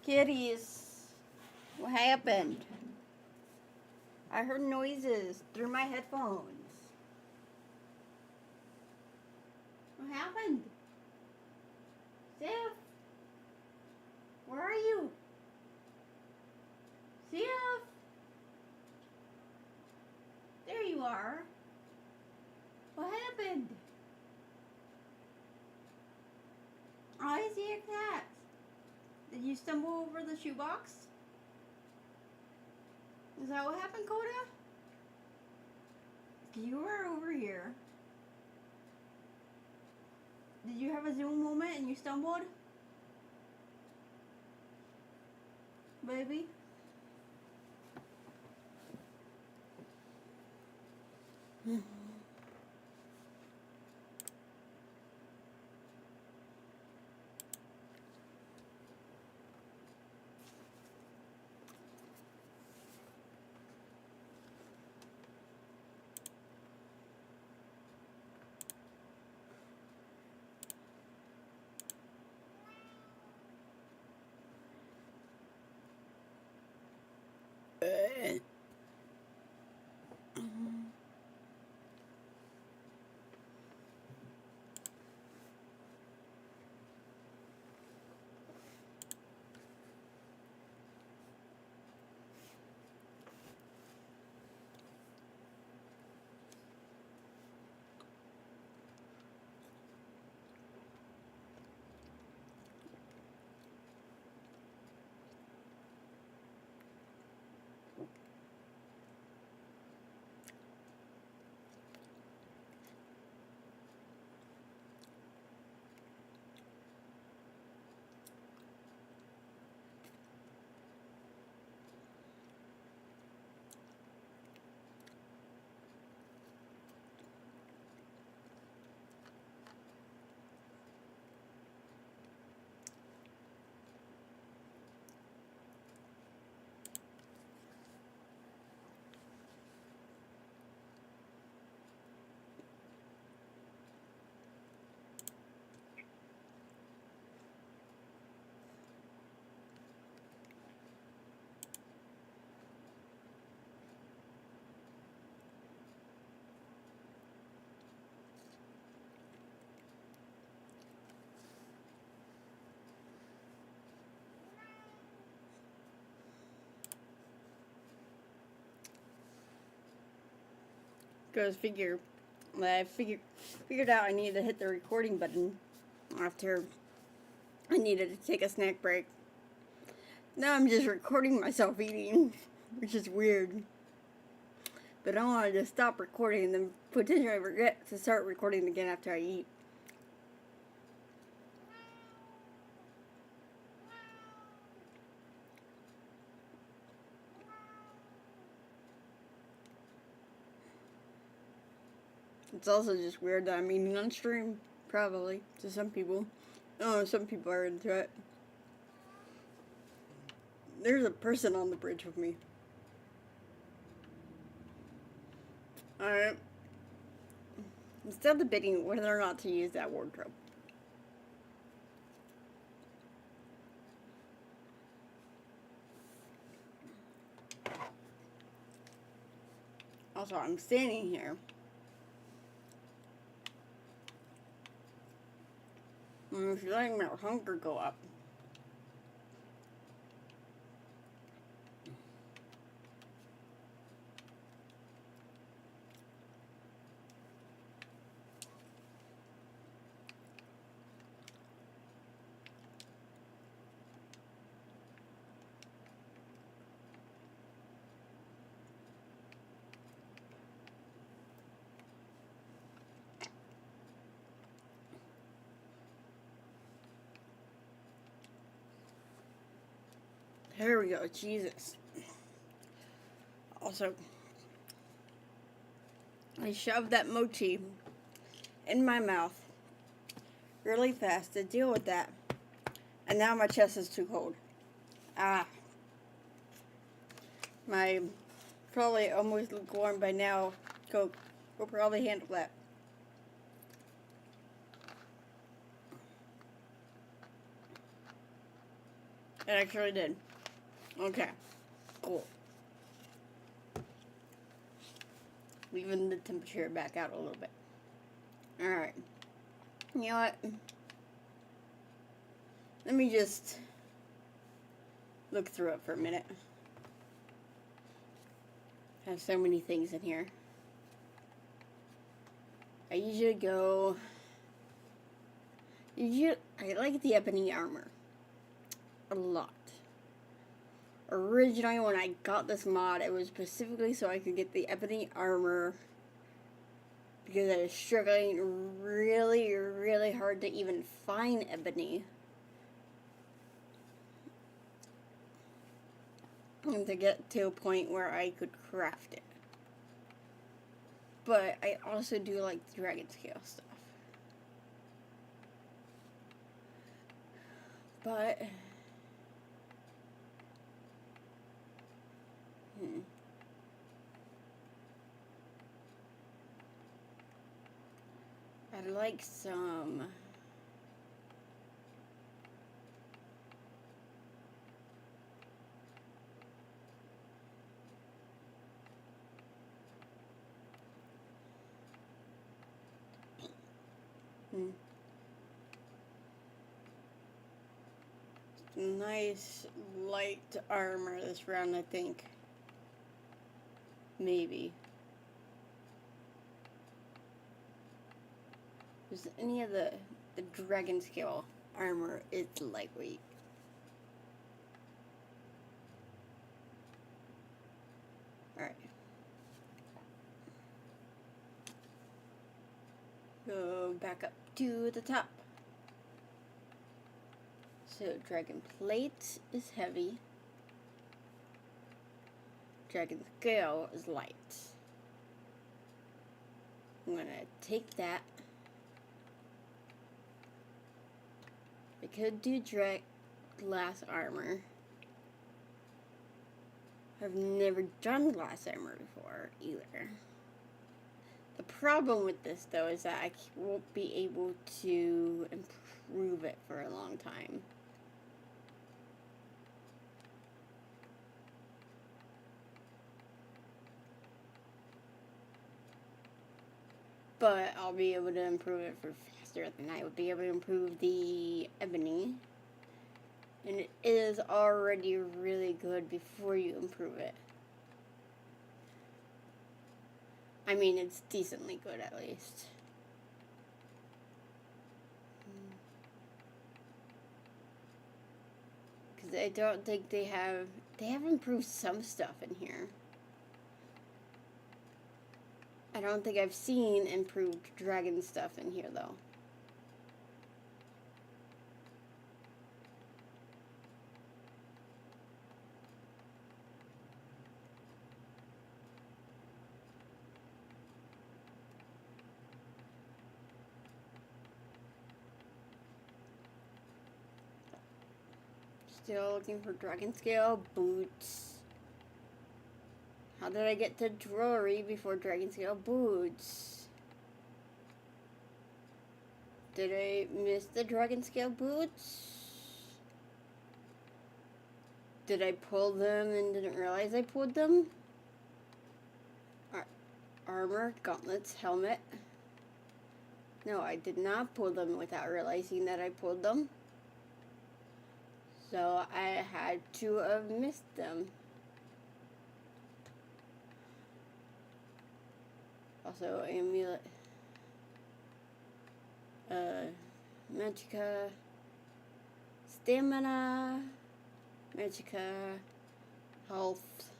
Kitties, what happened? I heard noises through my headphones. What happened? Sif? Where are you? Sif? There you are. What happened? Oh, I see a cat. Did you stumble over the shoebox? Is that what happened, Coda? You were over here. Did you have a Zoom moment and you stumbled? Baby? Because I figured out I needed to hit the recording button after I needed to take a snack break. Now I'm just recording myself eating, which is weird. But I wanted to stop recording and then potentially regret to start recording again after I eat. It's also just weird that I'm eating on stream, probably, to some people. Oh, some people are into it. There's a person on the bridge with me. Alright. I'm still debating whether or not to use that wardrobe. Also, I'm standing here. I'm just letting my hunger go up. There we go, Jesus. Also, I shoved that mochi in my mouth really fast to deal with that. And now my chest is too cold. Ah. My probably almost lukewarm by now Coke will probably handle that. It actually did. Okay. Cool. Leaving the temperature back out a little bit. Alright. You know what? Let me just look through it for a minute. I have so many things in here. I usually go... I like the ebony armor. A lot. Originally, when I got this mod, it was specifically so I could get the ebony armor because I was struggling really, really hard to even find ebony. And to get to a point where I could craft it. But I also do like the dragon scale stuff. But... I'd like some... Nice light armor this round, I think. Maybe. Because any of the dragon scale armor is lightweight. Alright. Go back up to the top. So dragon plate is heavy. Dragon scale is light. I'm gonna take that. I could do glass armor. I've never done glass armor before either. The problem with this though is that I won't be able to improve it for a long time. But I'll be able to improve it for faster than I would be able to improve the ebony. And it is already really good before you improve it. I mean, it's decently good at least. Because I don't think they have improved some stuff in here. I don't think I've seen improved dragon stuff in here, though. Still looking for dragon scale boots. How did I get to jewelry before dragon scale boots? Did I miss the dragon scale boots? Did I pull them and didn't realize I pulled them? Alright. armor, gauntlets, helmet. No, I did not pull them without realizing that I pulled them. So I had to have missed them. Also, amulet. Magica. Stamina. Magica. Health.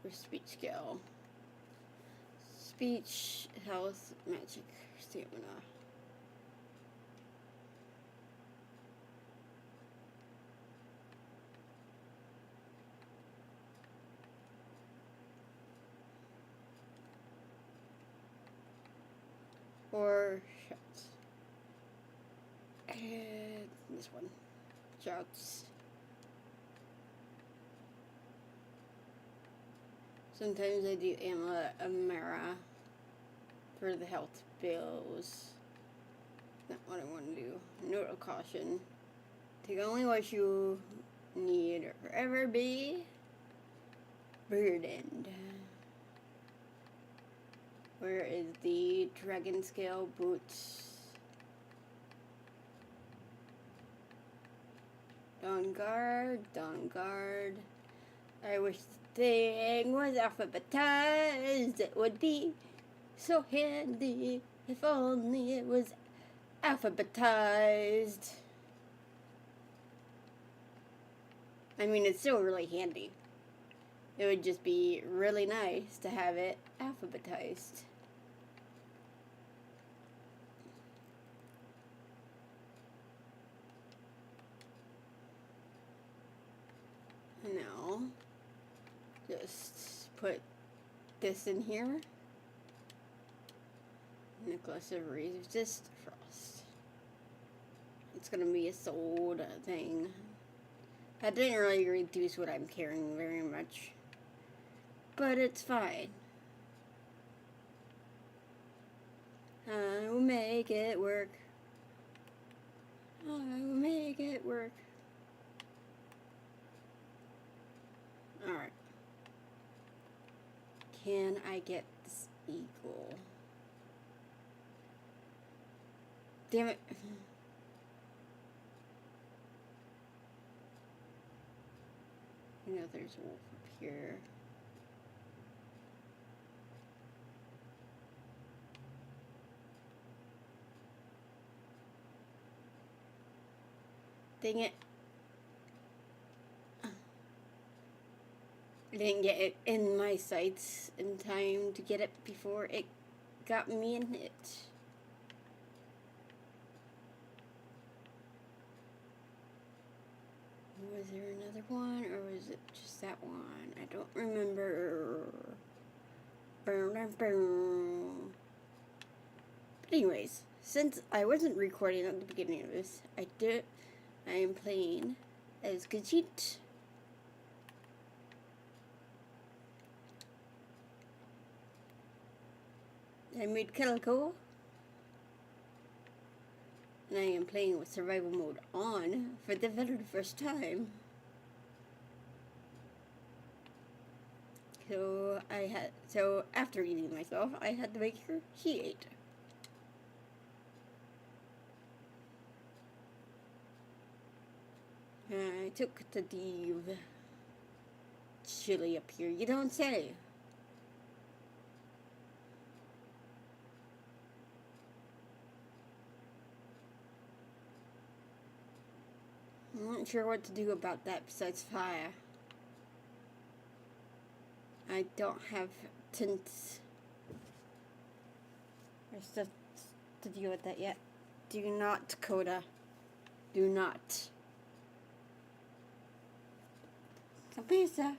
Or speech skill. Speech, health, magic, stamina. Or shouts. And this one. Shouts. Sometimes I do amulet of Mara for the health bills. Not what I want to do. Note of caution. Take only what you need or forever be burdened. Where is the dragon scale boots? Dawn guard, dawn guard. I wish the thing was alphabetized. It would be so handy if only it was alphabetized. I mean, it's still really handy. It would just be really nice to have it alphabetized. Now, just put this in here. Necklace of resist frost. It's gonna be a sold thing. That didn't really reduce what I'm carrying very much, but it's fine. I will make it work. I will make it work. Alright. Can I get this eagle? Damn it. I know there's a wolf up here. Dang it. I didn't get it in my sights in time to get it before it got me in it. Was there another one, or was it just that one? I don't remember. But anyways, since I wasn't recording at the beginning of this, I am playing as Gajit. I made Calico. And I am playing with survival mode on for the very first time. So after eating myself, I had to make sure she ate. I took the div chili up here. You don't say. I'm not sure what to do about that besides fire. I don't have tints or stuff to deal with that yet. Do not, Coda. Do not. Come here, sir.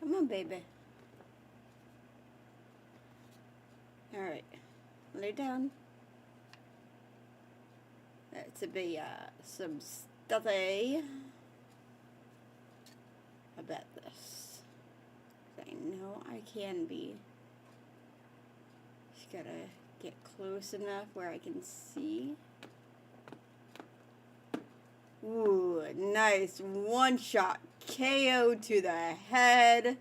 Come on, baby. Alright. Lay down. To be some study about this. I know I can be. Just gotta get close enough where I can see. Ooh, nice one shot KO to the head.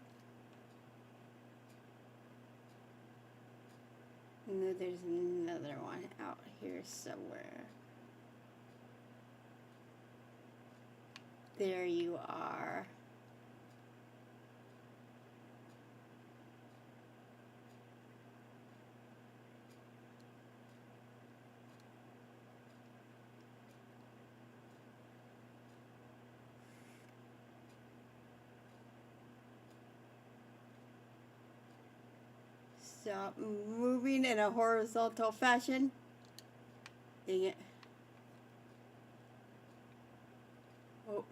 No, there's another one out here somewhere. There you are. Stop moving in a horizontal fashion. Dang it. Oh.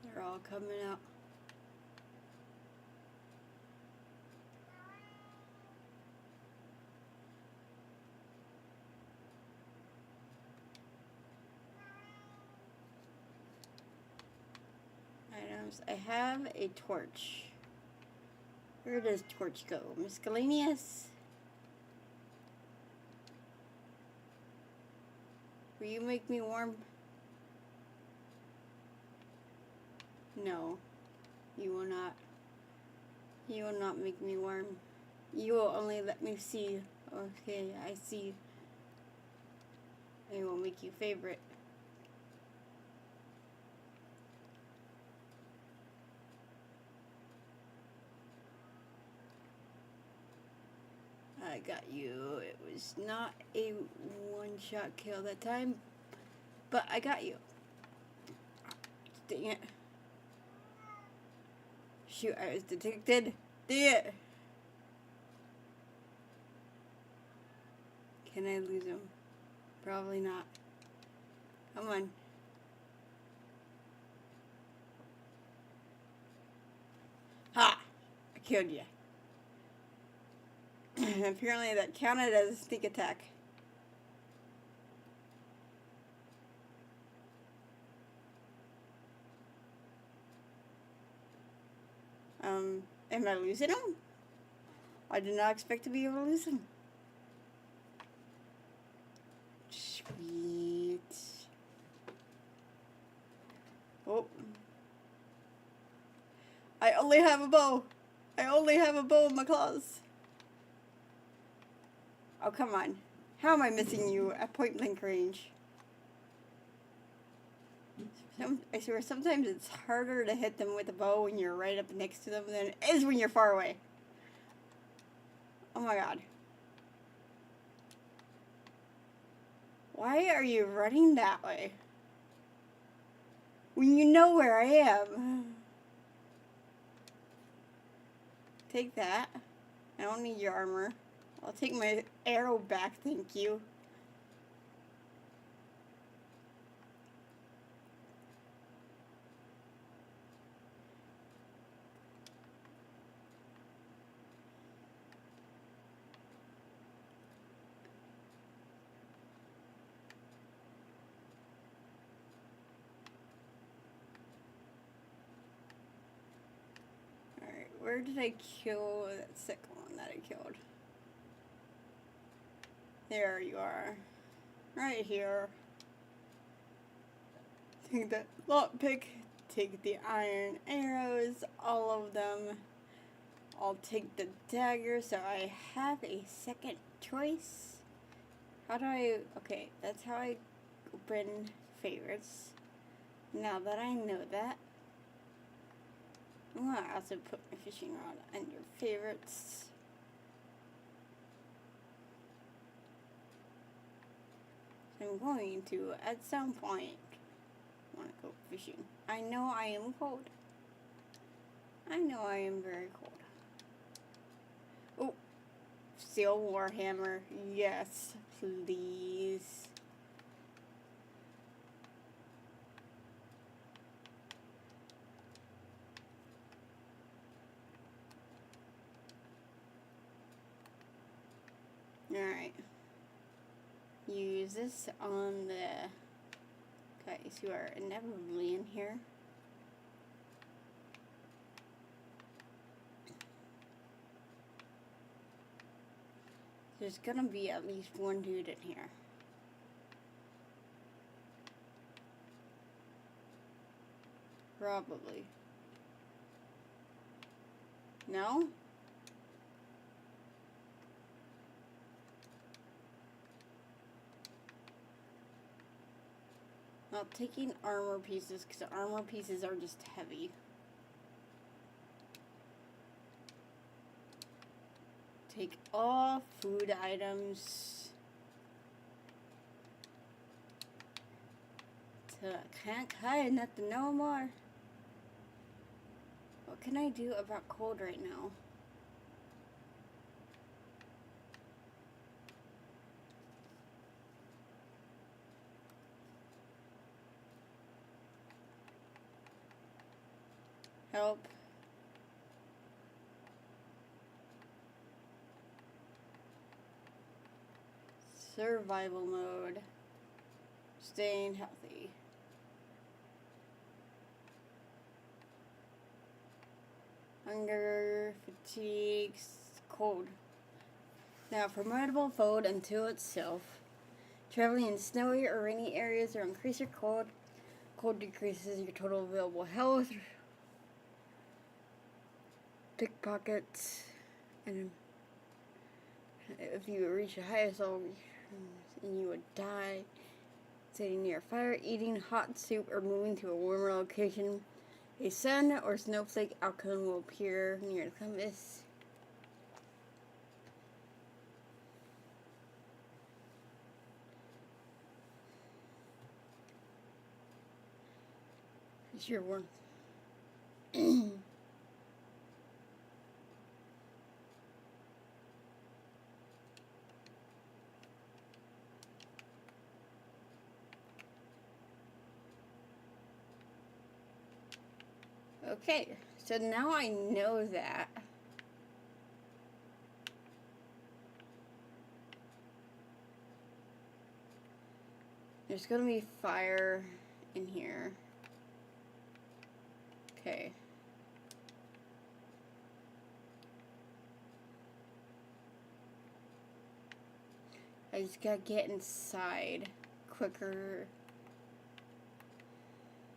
They're all coming out. Items. I have a torch. Where does torch go? Miscellaneous? Will you make me warm? No. You will not. You will not make me warm. You will only let me see. Okay, I see. I will make you favorite. I got you. It was not a one-shot kill that time, but I got you. Dang it. Shoot, I was detected. Dang it. Can I lose him? Probably not. Come on. Ha! I killed you. Apparently that counted as a sneak attack. Am I losing him? I did not expect to be able to lose him. Sweet. Oh. I only have a bow. I only have a bow in my claws. Oh, come on. How am I missing you at point blank range? I swear, sometimes it's harder to hit them with a bow when you're right up next to them than it is when you're far away. Oh my god. Why are you running that way? When you know where I am. Take that. I don't need your armor. I'll take my arrow back, thank you. Alright, where did I kill that second one that I killed? There you are. Right here. Take that lockpick. Take the iron arrows. All of them. I'll take the dagger so I have a second choice. How do I... Okay, that's how I open favorites. Now that I know that, I'm going to also put my fishing rod under favorites. I'm going to, at some point, want to go fishing. I know I am cold. I know I am very cold. Oh, steel warhammer. Yes, please. Alright. Use this on the guys who are inevitably in here. There's gonna be at least one dude in here. Probably. No? Not taking armor pieces, because armor pieces are just heavy. Take all food items. Till I can't hide nothing no more. What can I do about cold right now? Help. Survival mode. Staying healthy. Hunger, fatigue, cold. Now, formidable foe unto itself. Traveling in snowy or rainy areas will increase your cold. Cold decreases your total available health. Pickpockets. And if you reach the highest level, and you would die. Sitting near a fire, eating hot soup, or moving to a warmer location. A sun or snowflake outcome will appear near the compass. It's your warmth. Okay, so now I know that. There's gonna be fire in here. Okay. I just gotta get inside quicker.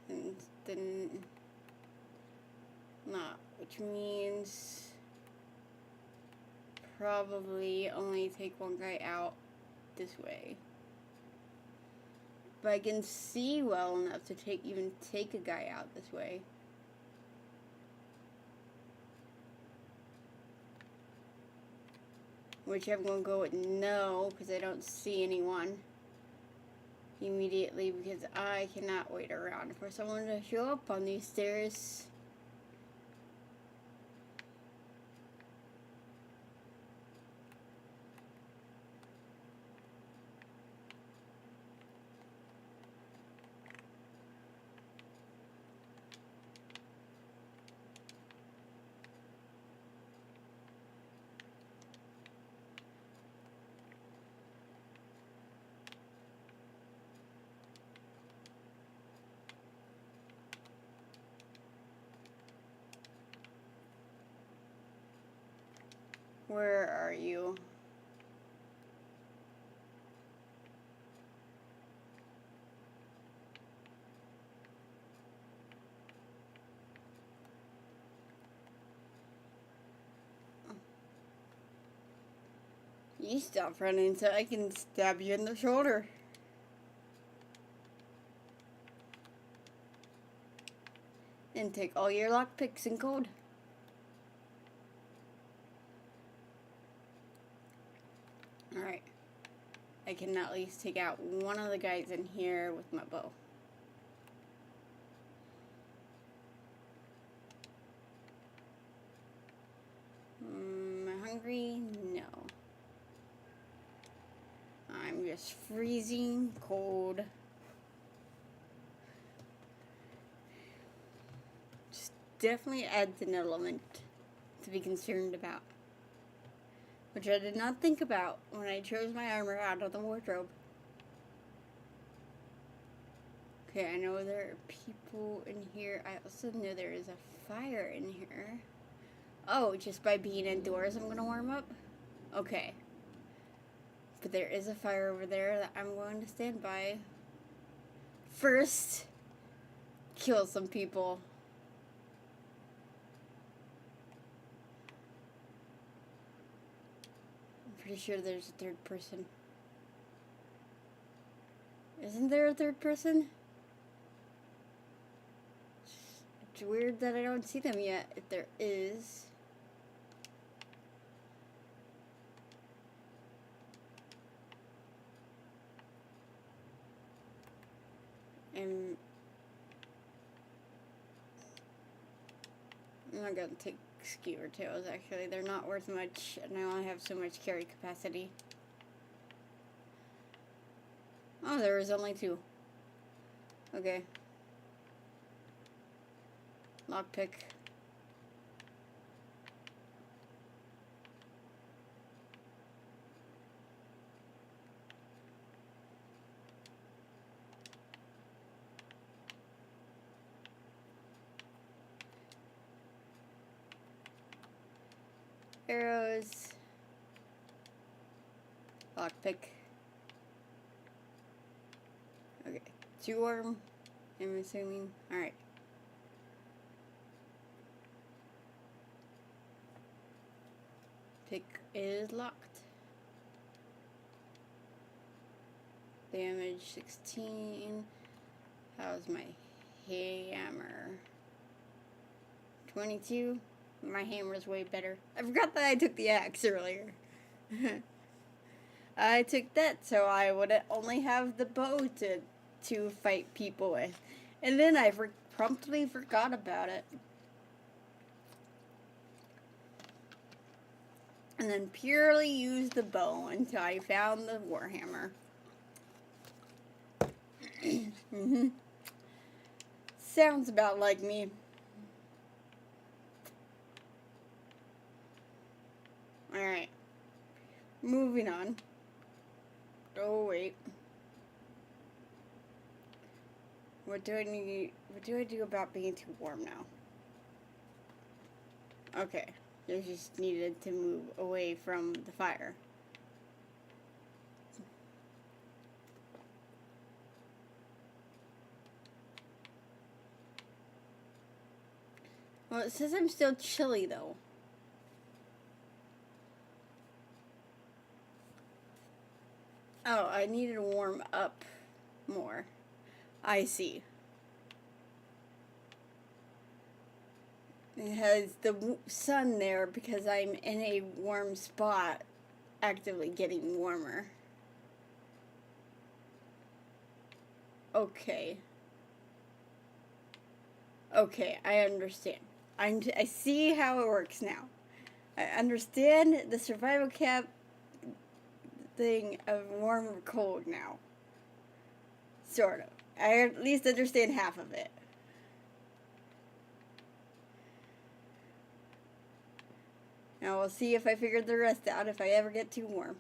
And then not, which means probably only take one guy out this way. But I can see well enough to even take a guy out this way. Which I'm going to go with no, because I don't see anyone immediately, because I cannot wait around for someone to show up on these stairs. Where are you? You stop running so I can stab you in the shoulder. And take all your lockpicks and gold. Alright. I can at least take out one of the guys in here with my bow. Am I hungry? No. I'm just freezing cold. Just definitely adds an element to be concerned about. Which I did not think about when I chose my armor out of the wardrobe. Okay, I know there are people in here. I also know there is a fire in here. Oh, just by being indoors I'm gonna warm up? Okay. But there is a fire over there that I'm going to stand by. First, kill some people. Pretty sure there's a third person. Isn't there a third person? It's weird that I don't see them yet, if there is. And I'm not gonna take skewer tails, actually. They're not worth much, and I only have so much carry capacity. Oh, there was only 2. Okay. Lockpick. Arrows. Lockpick. Okay. 2 worm, I'm assuming. Alright. Pick is locked. Damage 16. How's my hammer? 22. My hammer's way better. I forgot that I took the axe earlier. I took that so I would only have the bow to fight people with. And then I promptly forgot about it. And then purely used the bow until I found the warhammer. Sounds about like me. Alright. Moving on. Oh, wait. What do I do about being too warm now? Okay. I just needed to move away from the fire. Well, it says I'm still chilly, though. Oh, I needed to warm up more. I see. It has the sun there because I'm in a warm spot, actively getting warmer. Okay. Okay, I understand. I see how it works now. I understand the survival cap thing of warm or cold now. Sort of. I at least understand half of it. Now we'll see if I figured the rest out if I ever get too warm.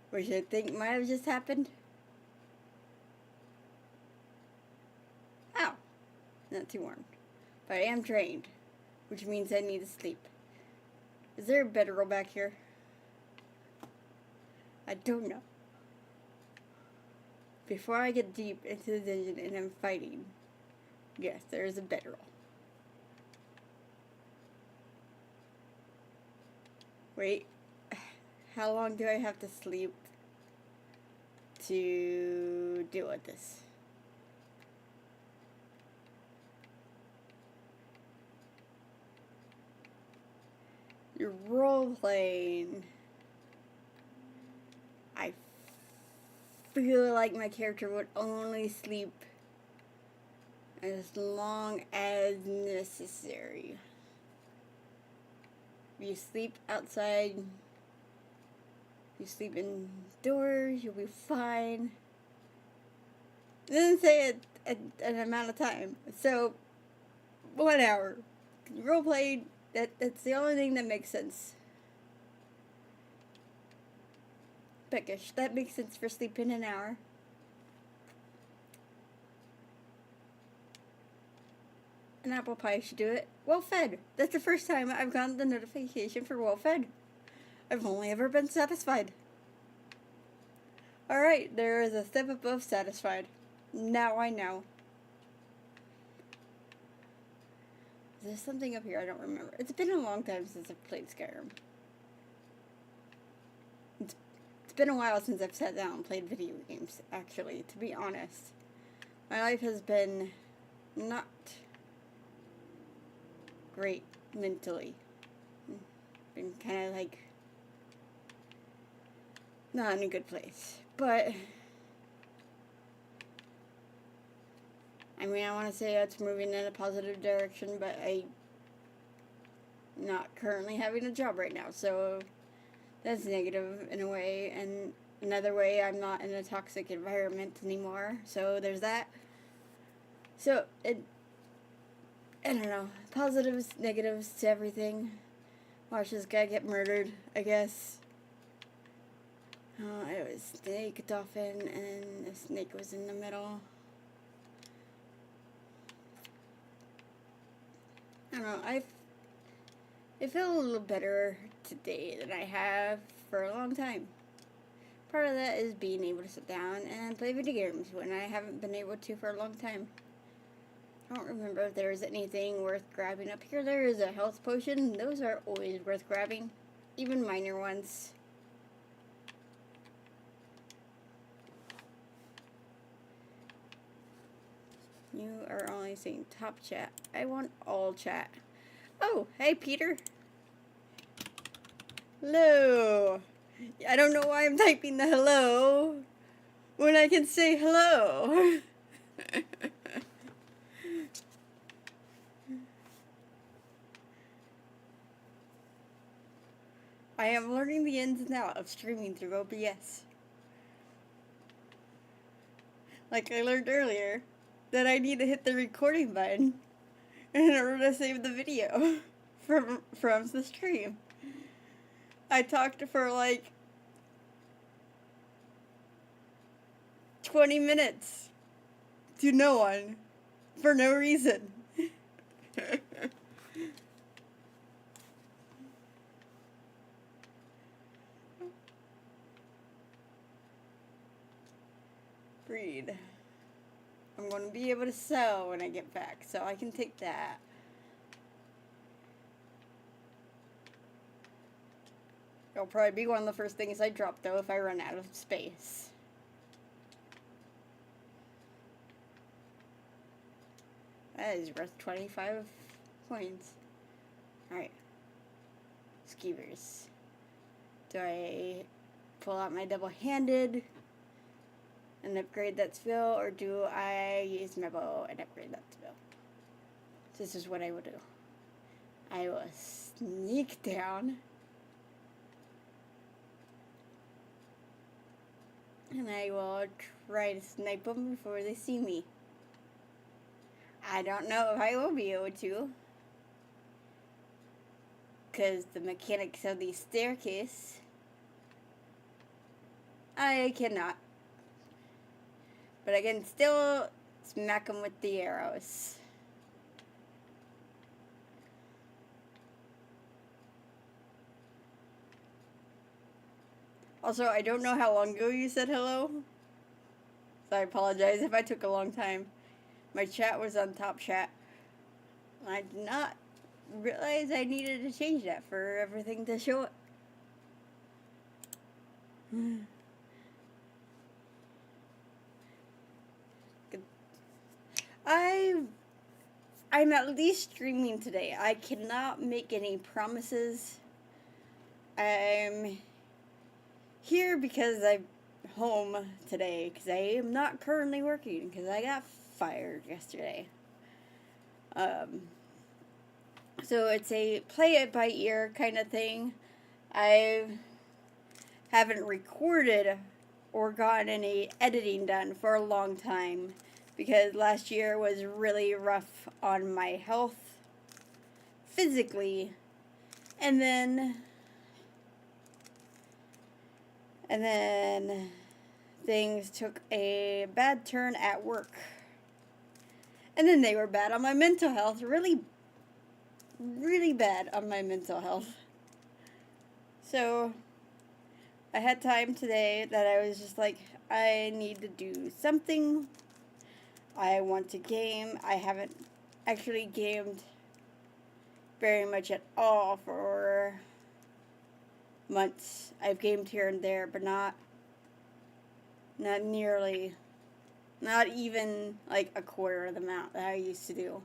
Which I think might have just happened. Ow. Not too warm. But I am drained, which means I need to sleep. Is there a bedroll back here? I don't know. Before I get deep into the dungeon and I'm fighting, yes, there is a bedroll. Wait, how long do I have to sleep to deal with this? You're role-playing. I feel like my character would only sleep as long as necessary. If you sleep outside, you sleep indoors, you'll be fine. It doesn't say an amount of time. So, 1 hour. Roleplay, that's the only thing that makes sense. Peckish, that makes sense for sleeping an hour. An apple pie should do it. Well fed. That's the first time I've gotten the notification for well fed. I've only ever been satisfied. Alright, there is a step above satisfied. Now I know. Is there something up here? I don't remember. It's been a long time since I've played Skyrim. It's been a while since I've sat down and played video games, actually, to be honest. My life has been not great mentally. Been kind of like not in a good place. But I mean, I want to say it's moving in a positive direction, but I'm not currently having a job right now, so that's negative in a way. And another way, I'm not in a toxic environment anymore, so there's that. So I don't know, positives, negatives to everything. Watch this guy get murdered, I guess. It was snake, dolphin, and the snake was in the middle. I don't know, I feel a little better today than I have for a long time. Part of that is being able to sit down and play video games when I haven't been able to for a long time. I don't remember if there was anything worth grabbing up here. There is a health potion. Those are always worth grabbing, even minor ones. You are only seeing top chat. I want all chat. Oh, hey Peter. Hello. I don't know why I'm typing the hello when I can say hello. I am learning the ins and outs of streaming through OBS. Like I learned earlier that I need to hit the recording button in order to save the video from the stream. I talked for like 20 minutes to no one for no reason. Breed. I'm going to be able to sell when I get back, so I can take that. It'll probably be one of the first things I drop, though, if I run out of space. That is worth 25 coins. Alright. Skeevers. Do I pull out my double-handed and upgrade that skill, or do I use my bow and upgrade that skill? This is what I will do. I will sneak down, and I will try to snipe them before they see me. I don't know if I will be able to, because the mechanics of the staircase, I cannot. But I can still smack them with the arrows. Also, I don't know how long ago you said hello, so I apologize if I took a long time. My chat was on top chat. I did not realize I needed to change that for everything to show up. I'm at least streaming today. I cannot make any promises. I'm here because I'm home today, because I am not currently working, because I got fired yesterday. So it's a play it by ear kind of thing. I haven't recorded or gotten any editing done for a long time, because last year was really rough on my health physically, and then things took a bad turn at work, and then they were bad on my mental health, really bad on my mental health. So I had time today that I was just like, I need to do something. I want to game. I haven't actually gamed very much at all for months. I've gamed here and there, but not nearly Not even like a quarter of the amount that I used to do.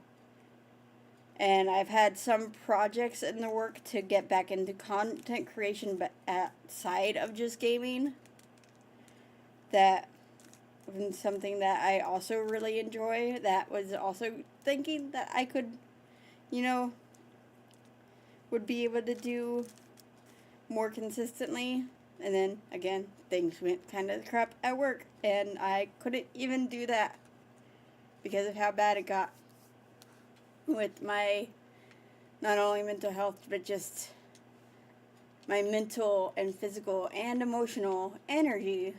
And I've had some projects in the work to get back into content creation, but outside of just gaming. That was something that I also really enjoy. That was also thinking that I could, you know, would be able to do more consistently. And then again, things went kind of crap at work, and I couldn't even do that because of how bad it got with my not only mental health, but just my mental and physical and emotional energy.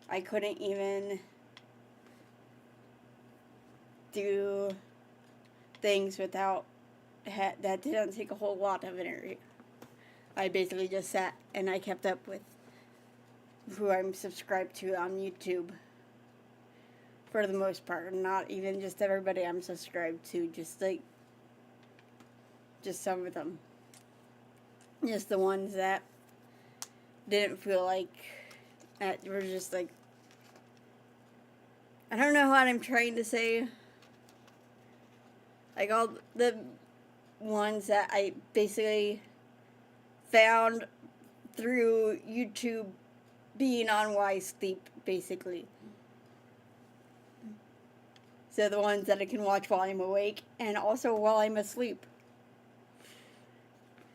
I couldn't even do things without that didn't take a whole lot of energy. I basically just sat and I kept up with who I'm subscribed to on YouTube for the most part. Not even just everybody I'm subscribed to, just some of them. Just the ones that didn't feel like that were just like, I don't know what I'm trying to say. Like all the ones that I basically found through YouTube being on Y Sleep, basically. So the ones that I can watch while I'm awake and also while I'm asleep.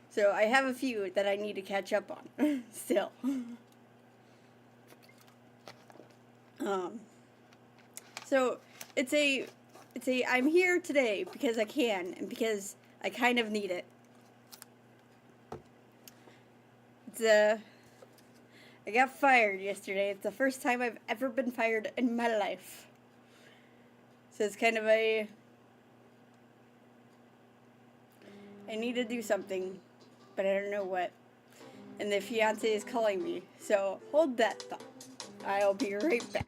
So I have a few that I need to catch up on still. So it's a I'm here today because I can and because I kind of need it. I got fired yesterday. It's the first time I've ever been fired in my life. So it's kind of I need to do something, but I don't know what. And the fiance is calling me. So hold that thought. I'll be right back.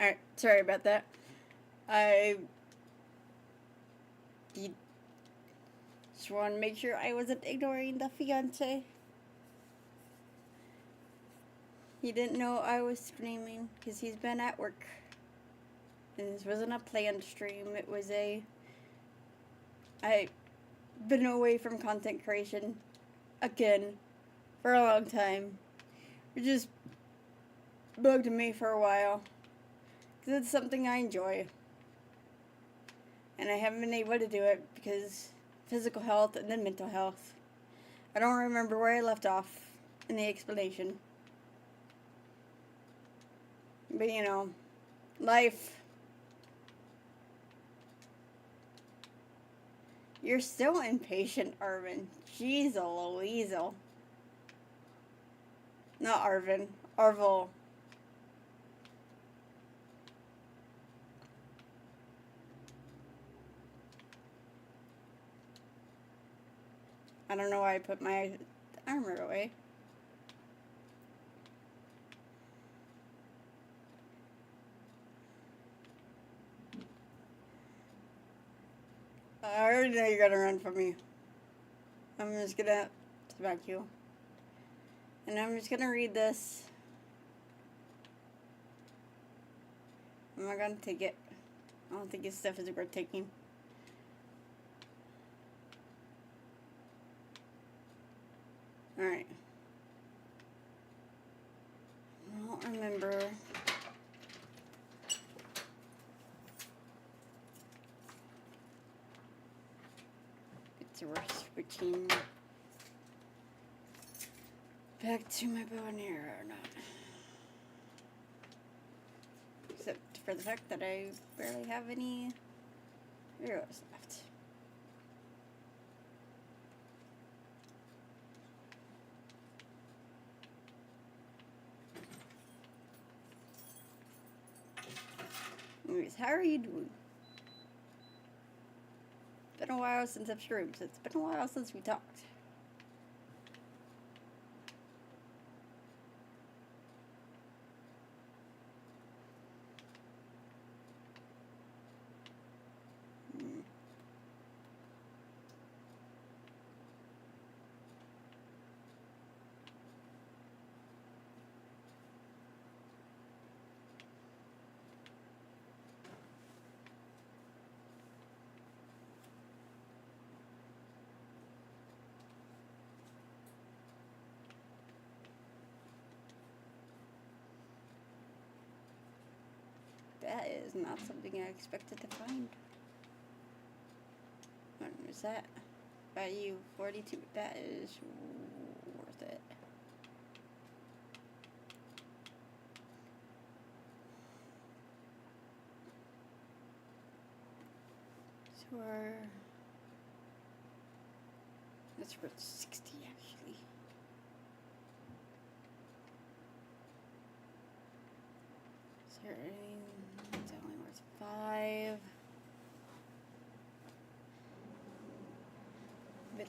Alright, sorry about that. I just want to make sure I wasn't ignoring the fiance. He didn't know I was streaming because he's been at work. And this wasn't a planned stream. It was I've been away from content creation again for a long time. It just bugged me for a while. Because it's something I enjoy. And I haven't been able to do it because physical health and then mental health. I don't remember where I left off in the explanation. But you know, life. You're still impatient, Arvin. Jeez Louise. Not Arvin. Arvel. I don't know why I put my armor away. I already know you're gonna run from me. I'm just gonna smack you. And I'm just gonna read this. I'm not gonna take it. I don't think his stuff is worth taking. Alright. I don't remember. It's worth switching back to my bow and arrow or not. Except for the fact that I barely have any arrows left. Anyways, how are you doing? It's been a while since I've streamed. It's been a while since we talked. That is not something I expected to find. What was that? Value 42. That is worth it. So that's worth 60 actually. Is there any? It's only worth 5. But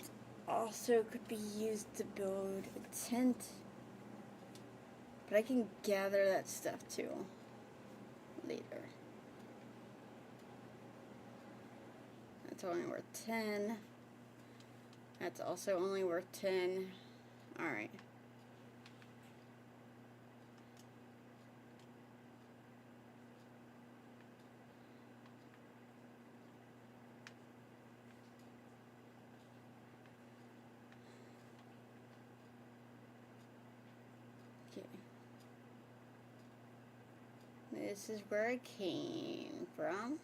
also could be used to build a tent. But I can gather that stuff too later. That's only worth 10. That's also only worth 10. Alright. Okay. This is where I came from.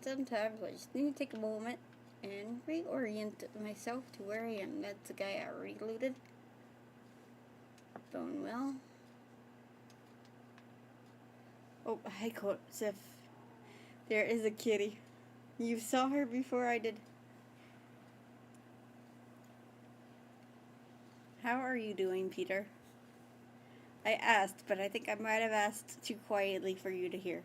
Sometimes I just need to take a moment and reorient myself to where I am. That's the guy I already looted. Bone well. Oh, hi, Sif. There is a kitty. You saw her before I did. How are you doing, Peter? I asked, but I think I might have asked too quietly for you to hear.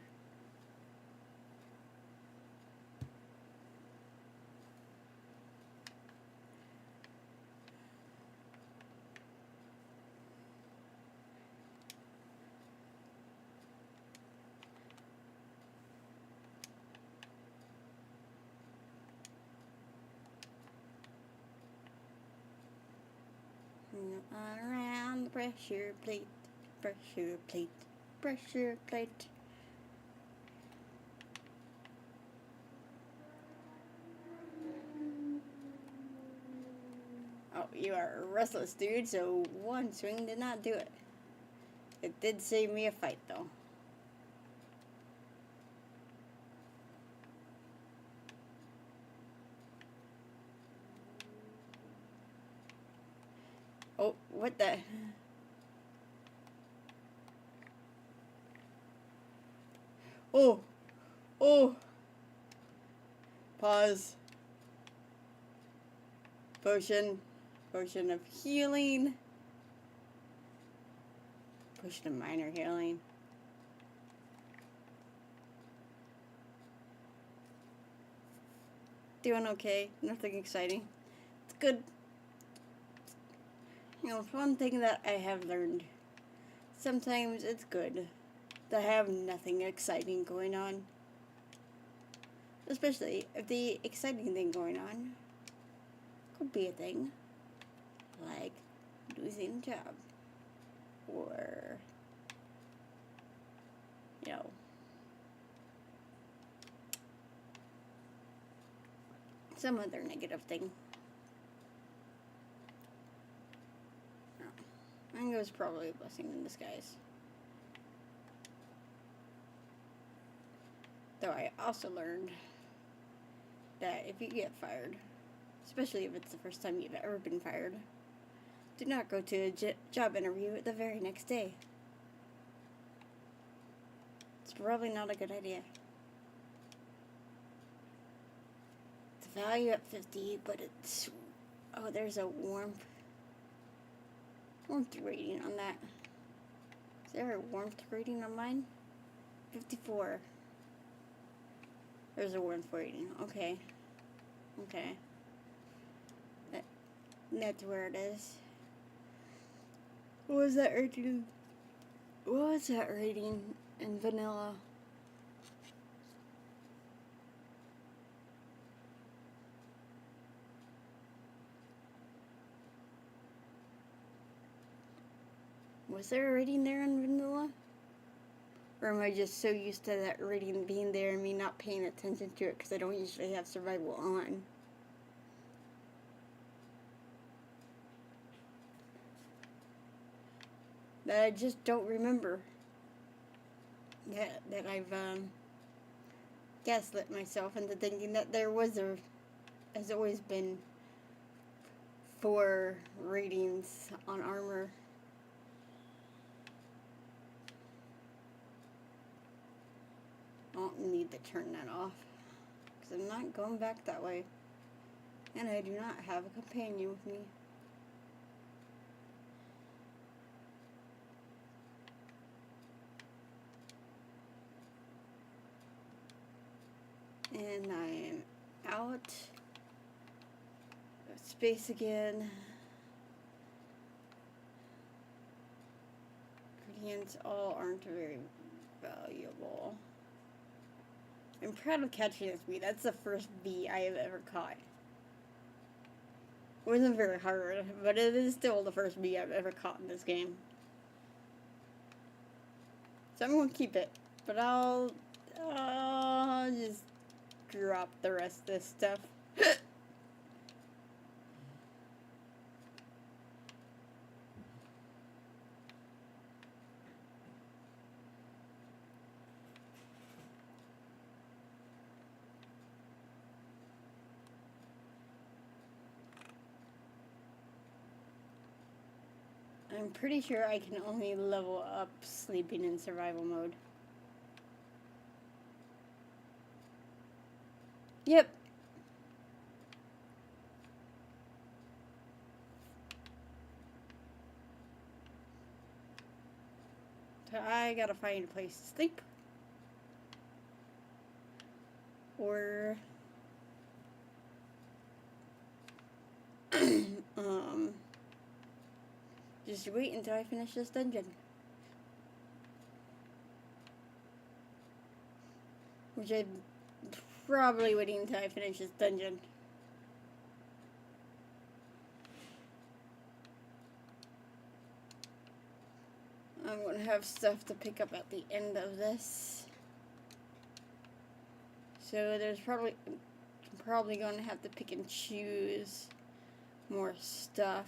around the pressure plate, pressure plate, pressure plate. Oh, you are a restless dude, so one swing did not do it. It did save me a fight, though. Oh, what the? Oh, oh. Pause. Potion. Potion of healing. Potion of minor healing. Doing okay. Nothing exciting. It's good. You know, it's one thing that I have learned. Sometimes it's good to have nothing exciting going on. Especially if the exciting thing going on could be a thing like losing a job or, you know, some other negative thing. I think it was probably a blessing in disguise. Though I also learned that if you get fired, especially if it's the first time you've ever been fired, do not go to a job interview the very next day. It's probably not a good idea. It's value at 50, but it's... Oh, there's a warmth rating on that. Is there a warmth rating on mine? 54. There's a warmth rating. Okay. Okay. That's where it is. What was that rating? What was that rating in vanilla? Was there a rating there in vanilla? Or am I just so used to that rating being there and me not paying attention to it because I don't usually have survival on? That I just don't remember. That I've gaslit myself into thinking that there has always been 4 ratings on armor. I'll need to turn that off because I'm not going back that way, and I do not have a companion with me. And I am out of space again. Ingredients all aren't very valuable. I'm proud of catching this bee. That's the first bee I have ever caught. It wasn't very hard, but it is still the first bee I've ever caught in this game. So I'm going to keep it, but I'll just drop the rest of this stuff. I'm pretty sure I can only level up sleeping in survival mode. Yep. So I gotta find a place to sleep. Or just wait until I finish this dungeon. Which I'm probably waiting until I finish this dungeon. have stuff to pick up at the end of this. So there's probably going to have to pick and choose more stuff.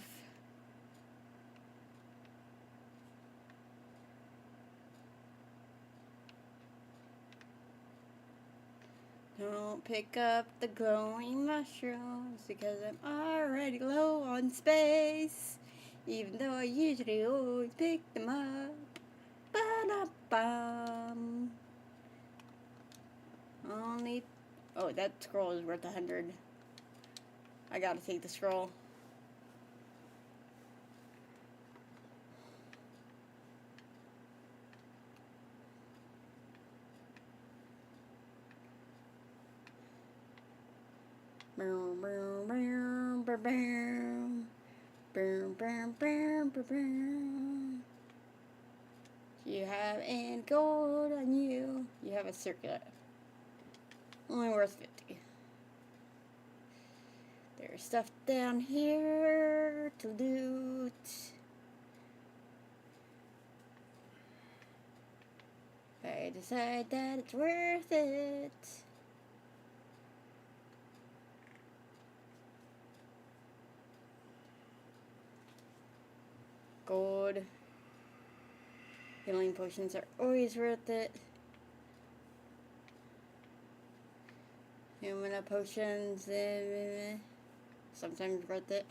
Don't pick up the glowing mushrooms because I'm already low on space. Even though I usually always pick them up. Ba-da-bum. Only... Oh, that scroll is worth 100. I gotta take the scroll. Boom, boom, boom, boom, boom. Boom, boom, boom, boom, boom. You have any gold on you? You have a circular. Only worth 50. There's stuff down here to loot. I decide that it's worth it. Gold. Healing potions are always worth it. Humana potions, sometimes worth it.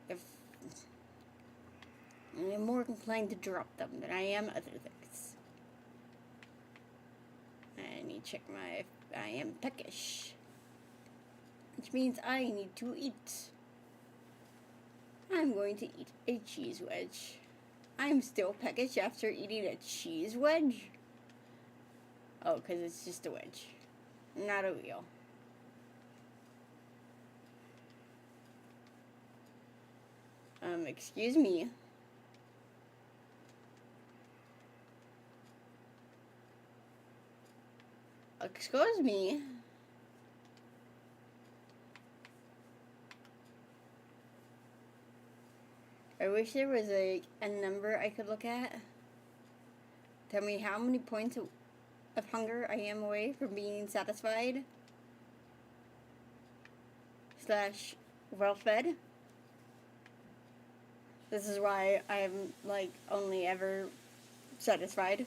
If I'm more inclined to drop them than I am other things. I need to check I am peckish, which means I need to eat. I'm going to eat a cheese wedge. I'm still peckish after eating a cheese wedge. Oh, because it's just a wedge, not a wheel. Excuse me. Excuse me. I wish there was a number I could look at. Tell me how many points of hunger I am away from being satisfied / well fed. This is why I'm like only ever satisfied.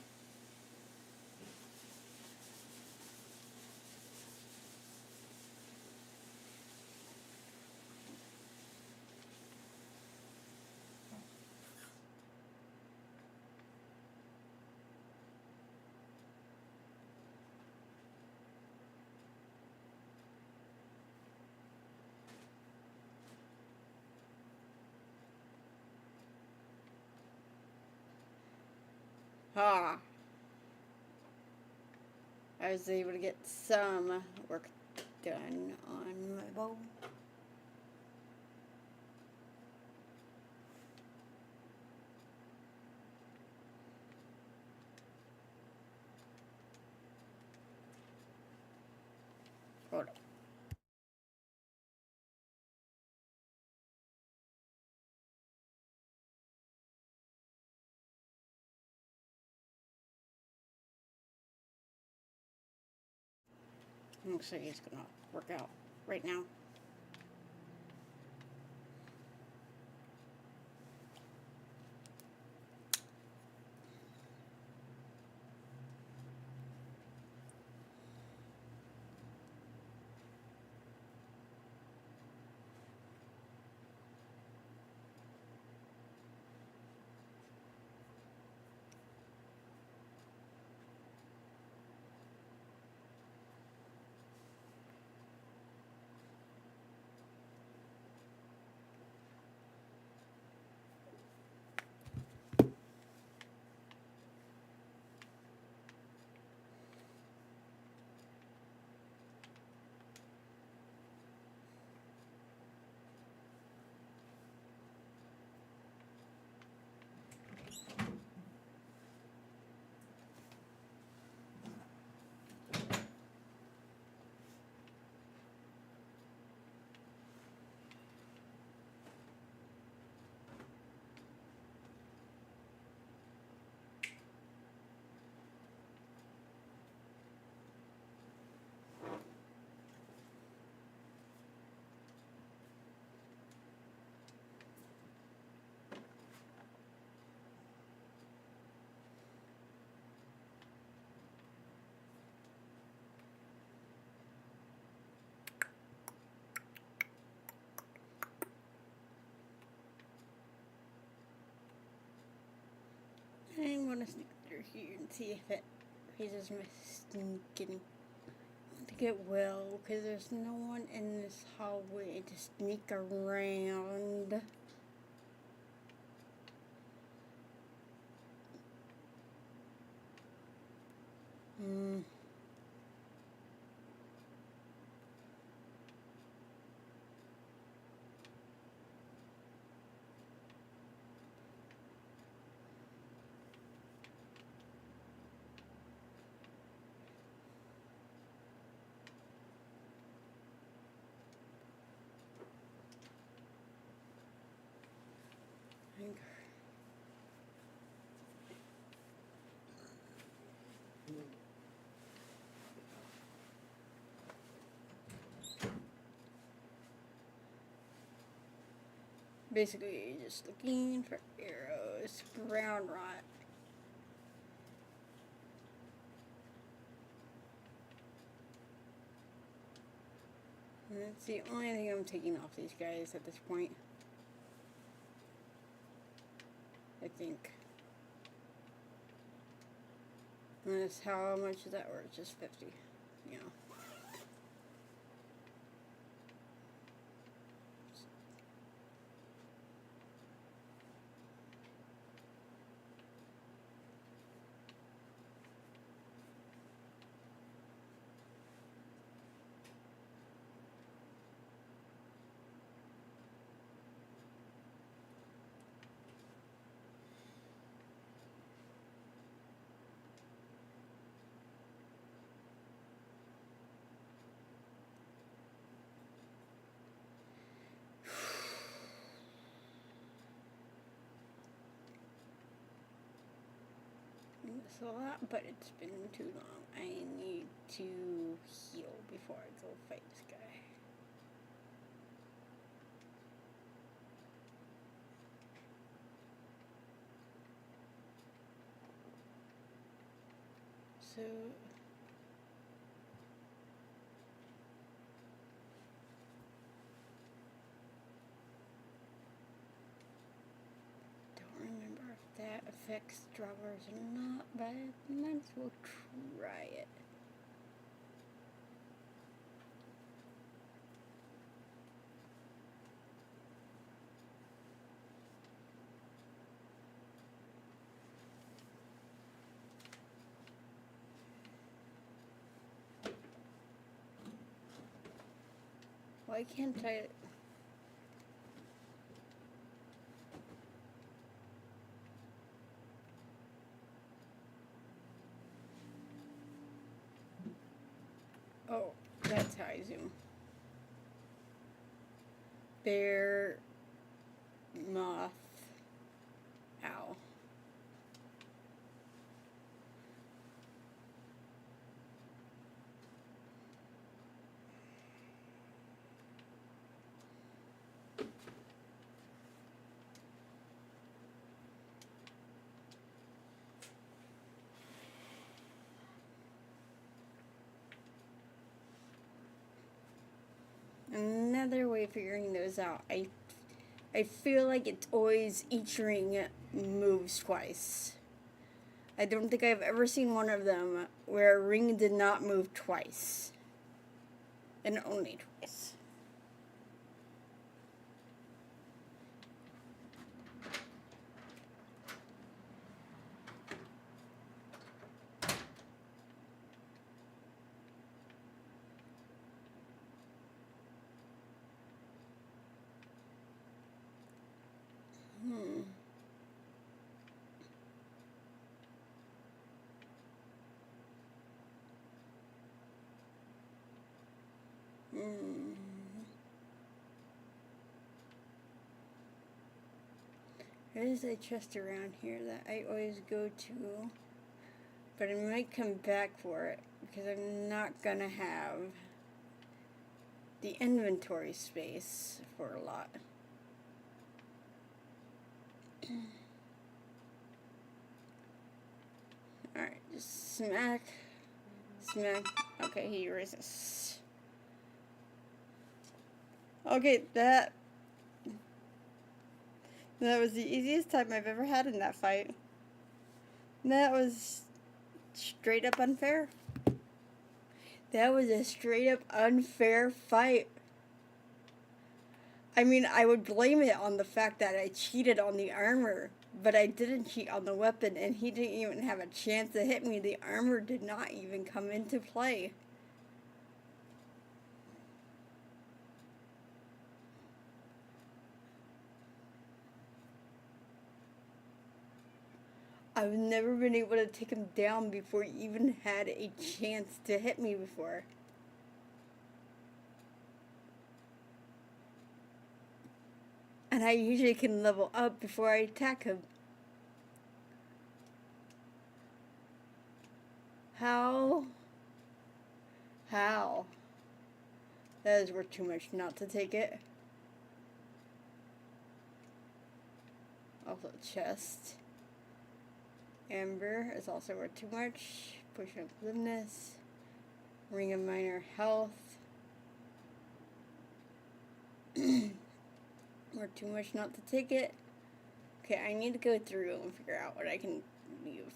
Ah. I was able to get some work done on my bow. Hold up. Looks like it's gonna work out right now. I'm gonna sneak through here and see if it raises my sneaking. I don't think it will, because there's no one in this hallway to sneak around. Basically, just looking for arrows, brown rot. And that's the only thing I'm taking off these guys at this point. I think. And that's how much is that worth? Just 50. You know. A lot, but it's been too long. I need to heal before I go fight this guy. So don't remember if that affects droppers or not, but I might as well try it. Why can't I? Oh, that's how I zoom. Bear, moth, owl. Another way of figuring those out. I feel like it's always each ring moves twice. I don't think I've ever seen one of them where a ring did not move twice. And only twice. There's a chest around here that I always go to, but I might come back for it because I'm not gonna have the inventory space for a lot. Alright, just smack, smack. Okay, he resists. Okay, that was the easiest time I've ever had in that fight. That was straight up unfair. That was a straight up unfair fight. I mean, I would blame it on the fact that I cheated on the armor, but I didn't cheat on the weapon, and he didn't even have a chance to hit me. The armor did not even come into play. I've never been able to take him down before he even had a chance to hit me before. And I usually can level up before I attack him. How? How? That is worth too much not to take it. Also chest. Amber is also worth too much. Potion of Glibness. Ring of Minor Health. Worth too much not to take it. Okay, I need to go through and figure out what I can leave.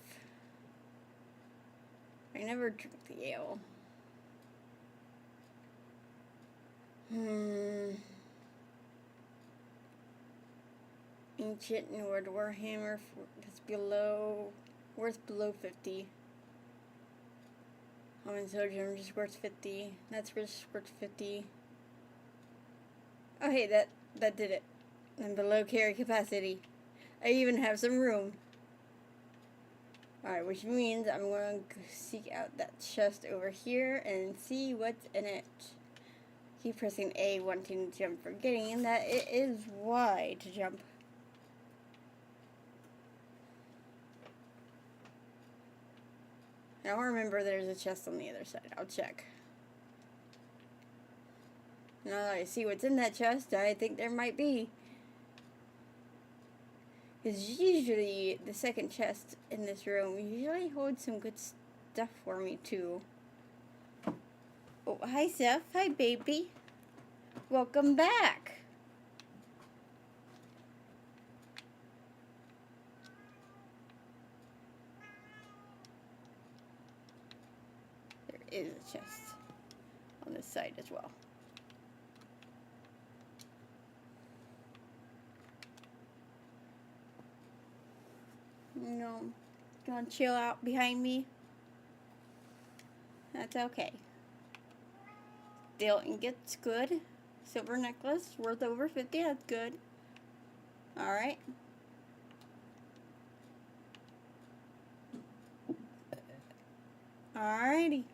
I never drink the ale. Ancient Nord Warhammer is below, worth below 50. Common Soldier just worth 50. That's just worth 50. Oh hey, that did it. I'm below carry capacity. I even have some room. Alright, which means I'm going to seek out that chest over here and see what's in it. Keep pressing A, wanting to jump, forgetting that it is Y to jump. Now remember there's a chest on the other side. I'll check. Now that I see what's in that chest, I think there might be. Because usually the second chest in this room usually holds some good stuff for me too. Oh, hi Seth. Hi baby. Welcome back. There is a chest on this side as well. No, you want to chill out behind me? That's okay. Steel ingots, good. Silver necklace, worth over 50, that's good. Alright. Alrighty.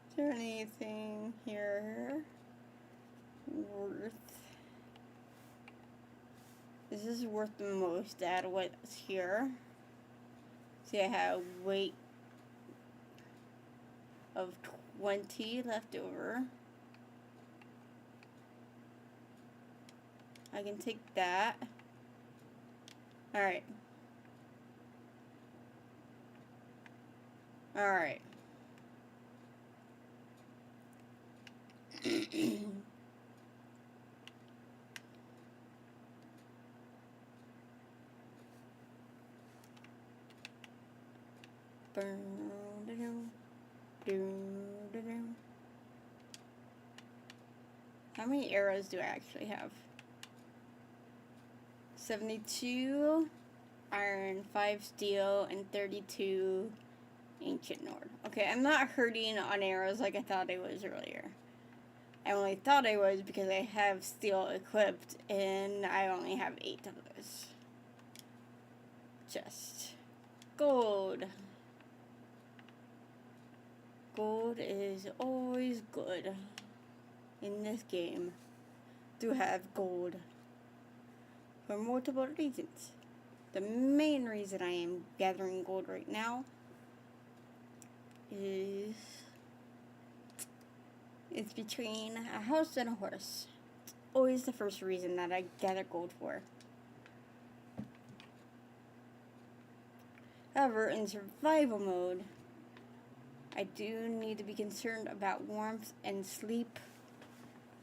Is there anything here worth? This is worth the most out of what's here. See, I have weight of 20 left over. I can take that. Alright. Alright. How many arrows do I actually have? 72 iron, 5 steel, and 32 ancient Nord. Okay, I'm not hurting on arrows like I thought I was earlier. I only thought I was because I have steel equipped and I only have 8 of those. Just gold. Gold is always good in this game to have gold for multiple reasons. The main reason I am gathering gold right now is it's between a house and a horse. Always the first reason that I gather gold for. However, in survival mode, I do need to be concerned about warmth and sleep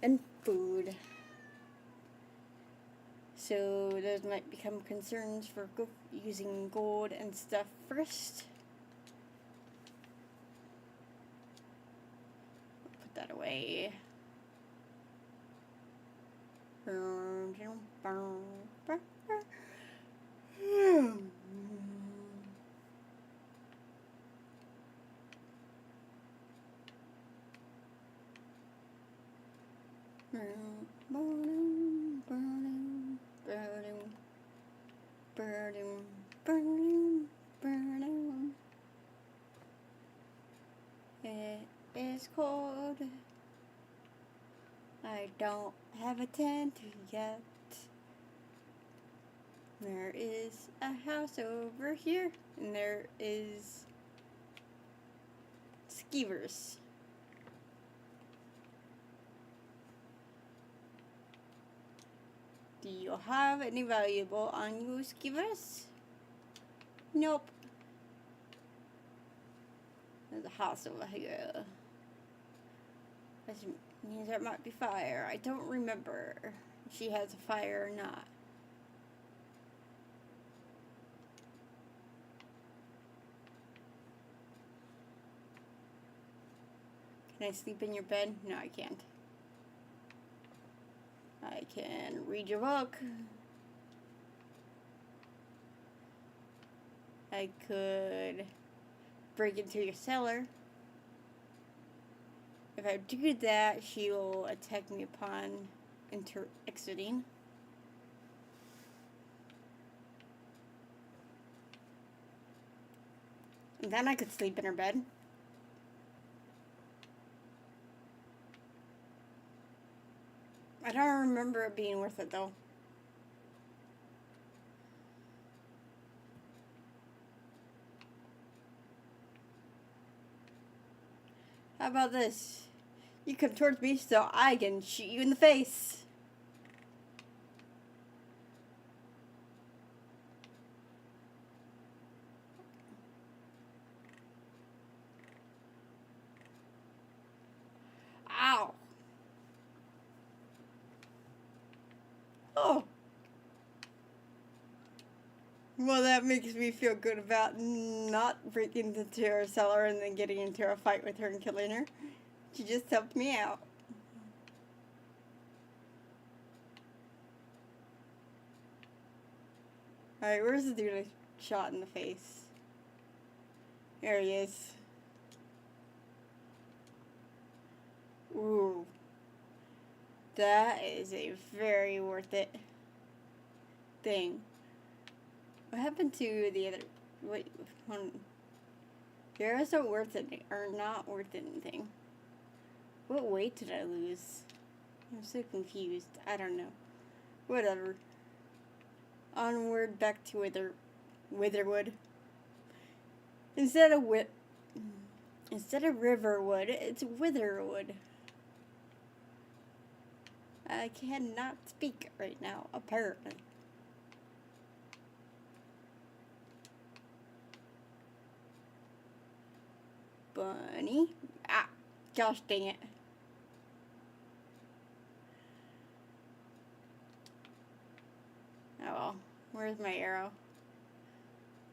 and food. So those might become concerns for using gold and stuff first. Put that away. It is cold. I don't have a tent yet. There is a house over here, and there is skeevers. Do you have any valuable on you, skeevers? Nope. There's a house over here. That means there might be fire. I don't remember if she has a fire or not. Can I sleep in your bed? No, I can't. I can read your book. I could break into your cellar. If I do that, she will attack me upon exiting. And then I could sleep in her bed. I don't remember it being worth it though. How about this? You come towards me so I can shoot you in the face. Ow. Oh. Well, that makes me feel good about not breaking into her cellar and then getting into a fight with her and killing her. She just helped me out. Alright, where's the dude I shot in the face? There he is. Ooh. That is a very worth it thing. What happened to the other... Wait, one... The arrows don't worth it, are not worth anything. What weight did I lose? I'm so confused. I don't know. Whatever. Onward back to Witherwood. Instead of Riverwood, it's Witherwood. I cannot speak right now, apparently. Bunny. Ah, gosh dang it. Oh well, where's my arrow?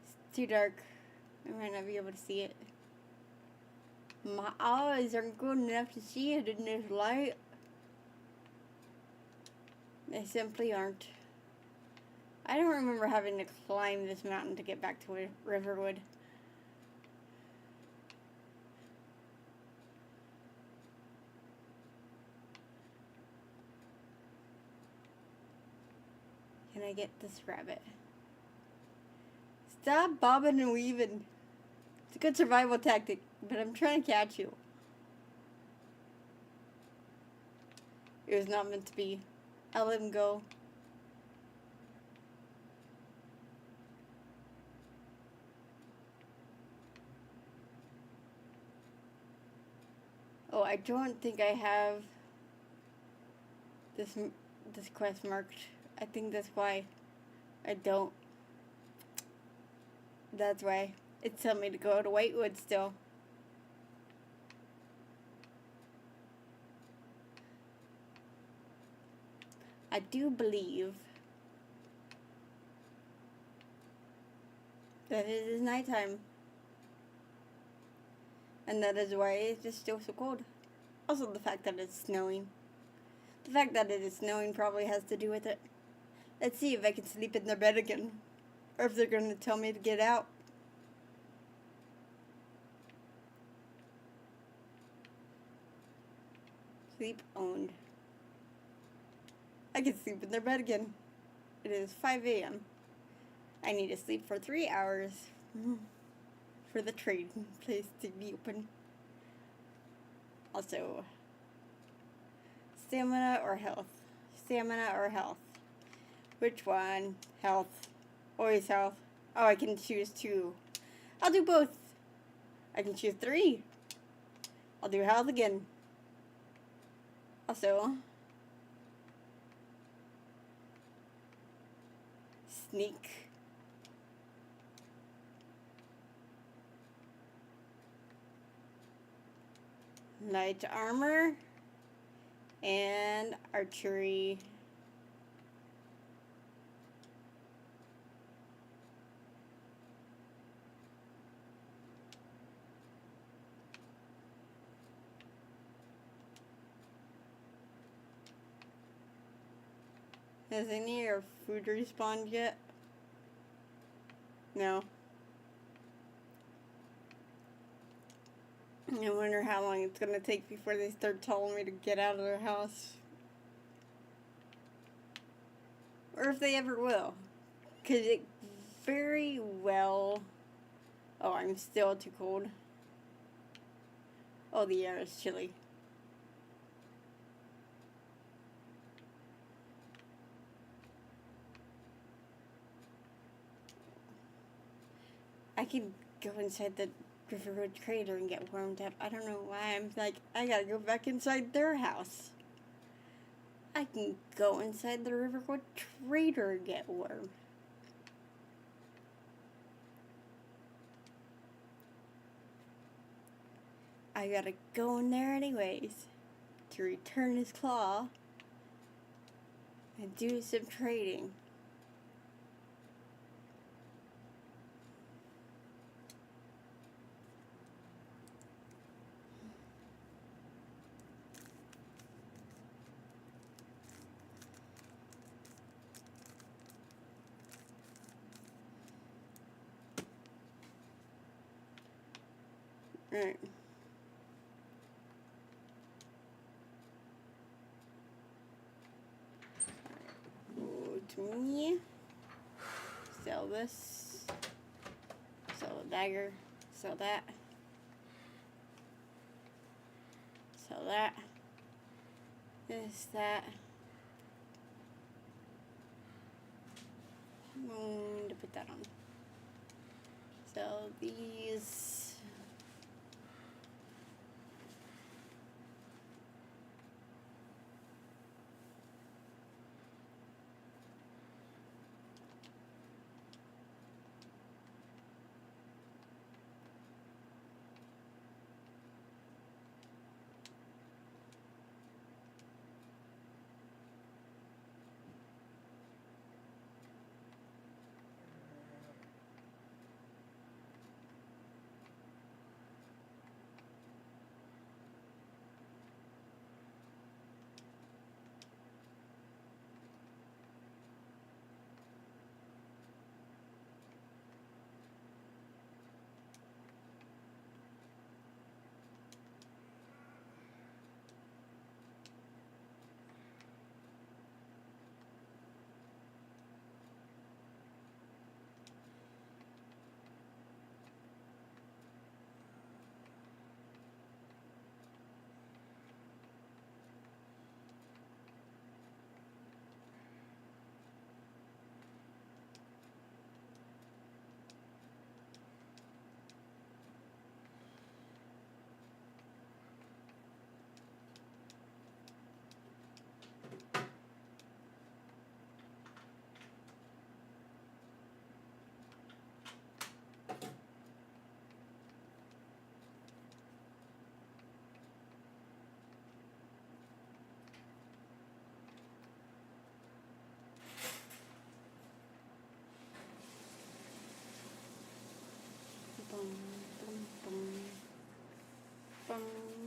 It's too dark. I might not be able to see it. My eyes aren't good enough to see it in this light. They simply aren't. I don't remember having to climb this mountain to get back to Riverwood. Can I get this rabbit? Stop bobbing and weaving. It's a good survival tactic, but I'm trying to catch you. It was not meant to be. I'll let him go. Oh, I don't think I have this quest marked. I think that's why I don't. That's why it's telling me to go to Whitewood still. I do believe But it is nighttime. And that is why it is still so cold. Also, the fact that it's snowing. The fact that it is snowing probably has to do with it. Let's see if I can sleep in their bed again. Or if they're going to tell me to get out. Sleep owned. I can sleep in their bed again. It is 5 a.m. I need to sleep for 3 hours for the trade place to be open. Also, stamina or health? Stamina or health? Which one? Health. Always health. Oh, I can choose 2. I'll do both. I can choose 3. I'll do health again. Also, sneak. Light armor. And archery. Has any of your food respawned yet? No. I wonder how long it's gonna take before they start telling me to get out of their house. Or if they ever will. Cause it very well... Oh, I'm still too cold. Oh, the air is chilly. I can go inside the River Road Crater and get warmed up. I don't know why I'm like, I gotta go back inside their house. I can go inside the River Road Crater and get warm. I gotta go in there anyways to return his claw and do some trading. Alright. Go to me. Sell this. Sell a dagger. Sell that. Sell that. This, that. I'm going to put that on. Sell these.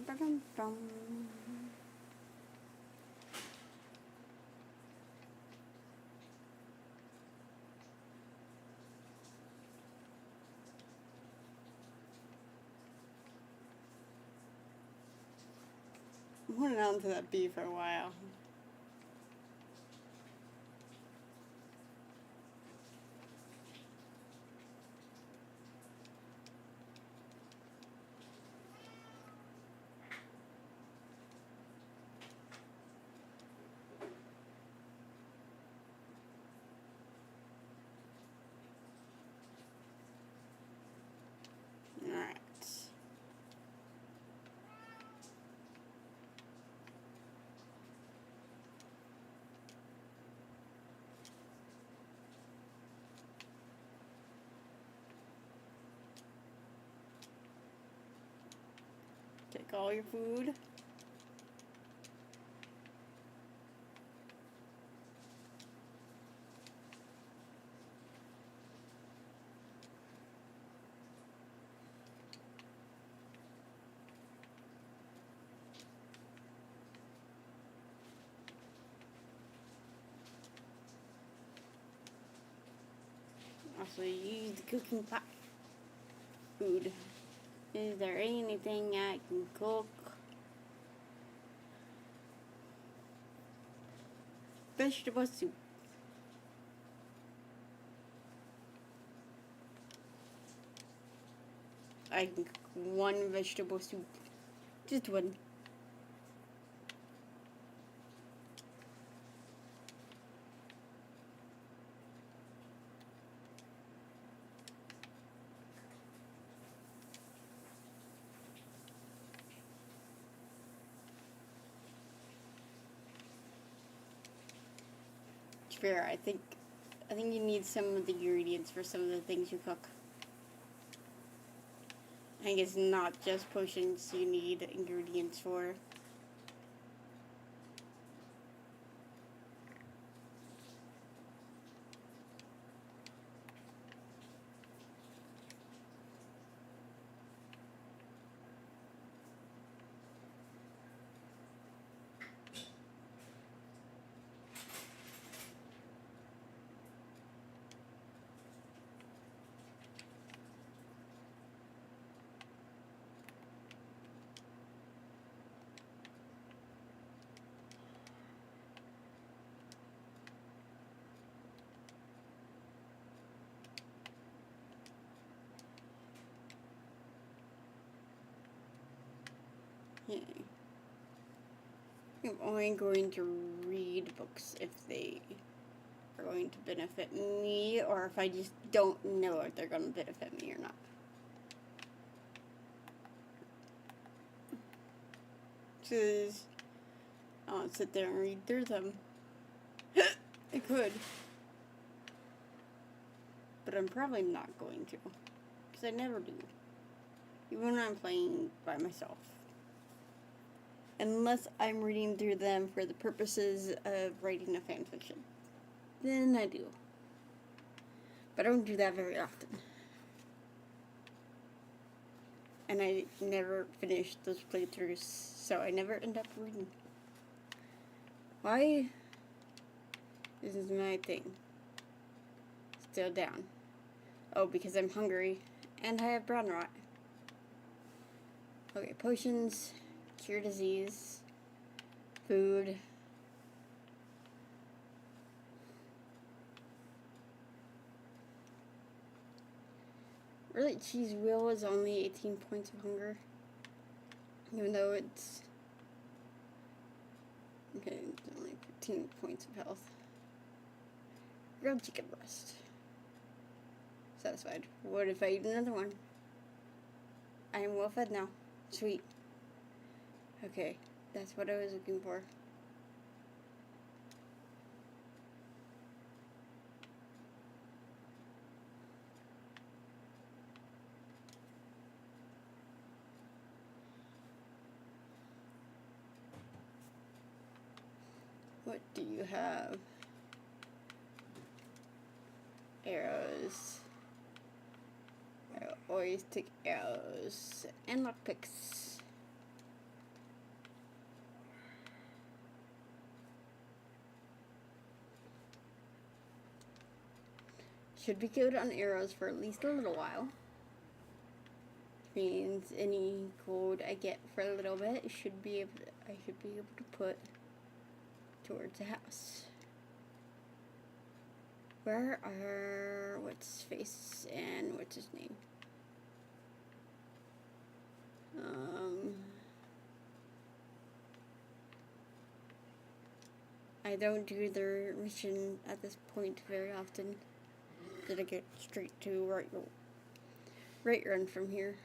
Ba-dum-bum. I'm holding on to that bee for a while. Alright. Take all your food. Also, use the cooking pot. Food. Is there anything I can cook? Vegetable soup. I can cook one vegetable soup. Just one. Fair, I think you need some of the ingredients for some of the things you cook. I think it's not just potions you need ingredients for. Yeah. I'm only going to read books if they are going to benefit me, or if I just don't know if they're going to benefit me or not. Because I won't sit there and read through them. I could. But I'm probably not going to. Because I never do. Even when I'm playing by myself. Unless I'm reading through them for the purposes of writing a fan fiction. Then I do. But I don't do that very often. And I never finish those playthroughs, so I never end up reading. Why? This is my thing. Still down. Oh, because I'm hungry. And I have brown rot. Okay, potions, cure disease, food. Really, cheese wheel is only 18 points of hunger. Even though it's... Okay, it's only 15 points of health. Grilled chicken breast. Satisfied. What if I eat another one? I am well fed now. Sweet. Okay, that's what I was looking for. What do you have? Arrows. I always take arrows and lockpicks. should be good on arrows for at least a little while. Means any gold I get for a little bit I should be able to put towards the house. Where are what's his face and what's his name? I don't do their mission at this point very often. Did I get straight to right run from here?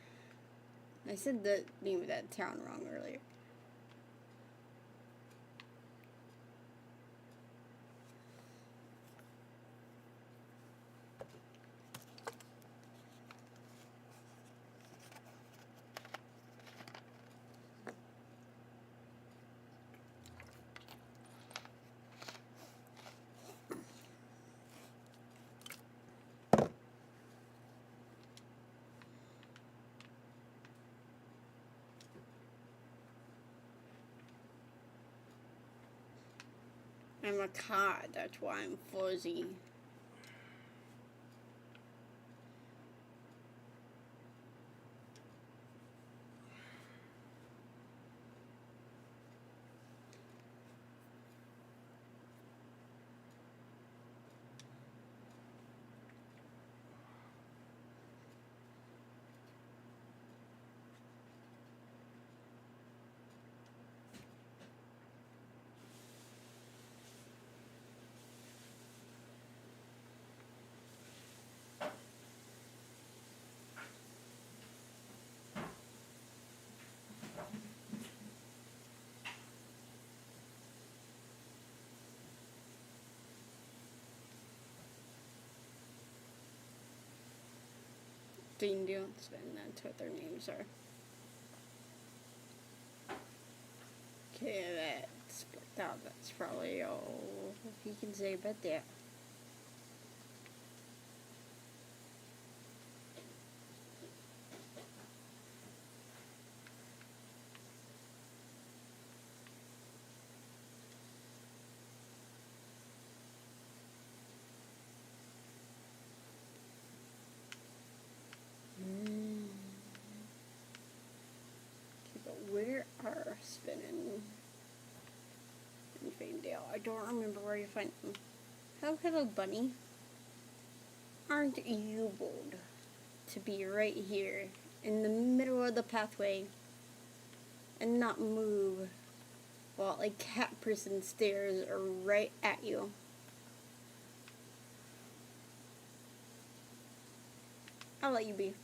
I said the name of that town wrong earlier. I'm a cod, that's why I'm fuzzy. Dean Donsman, that's what their names are. Okay, that's probably all he can say about that. Where are spinning in Fanedale? I don't remember where you find them. Oh, hello, bunny. Aren't you bold to be right here in the middle of the pathway and not move while a cat person stares right at you? I'll let you be.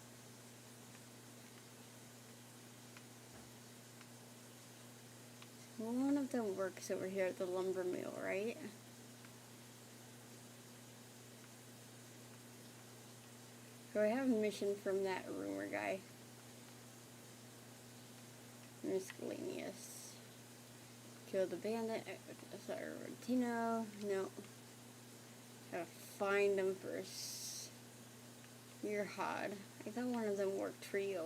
One of them works over here at the lumber mill, right? So I have a mission from that rumor guy. Miscellaneous. Kill the bandit. Sorrentino. No. Gotta find them first. You're hot. I thought one of them worked for you.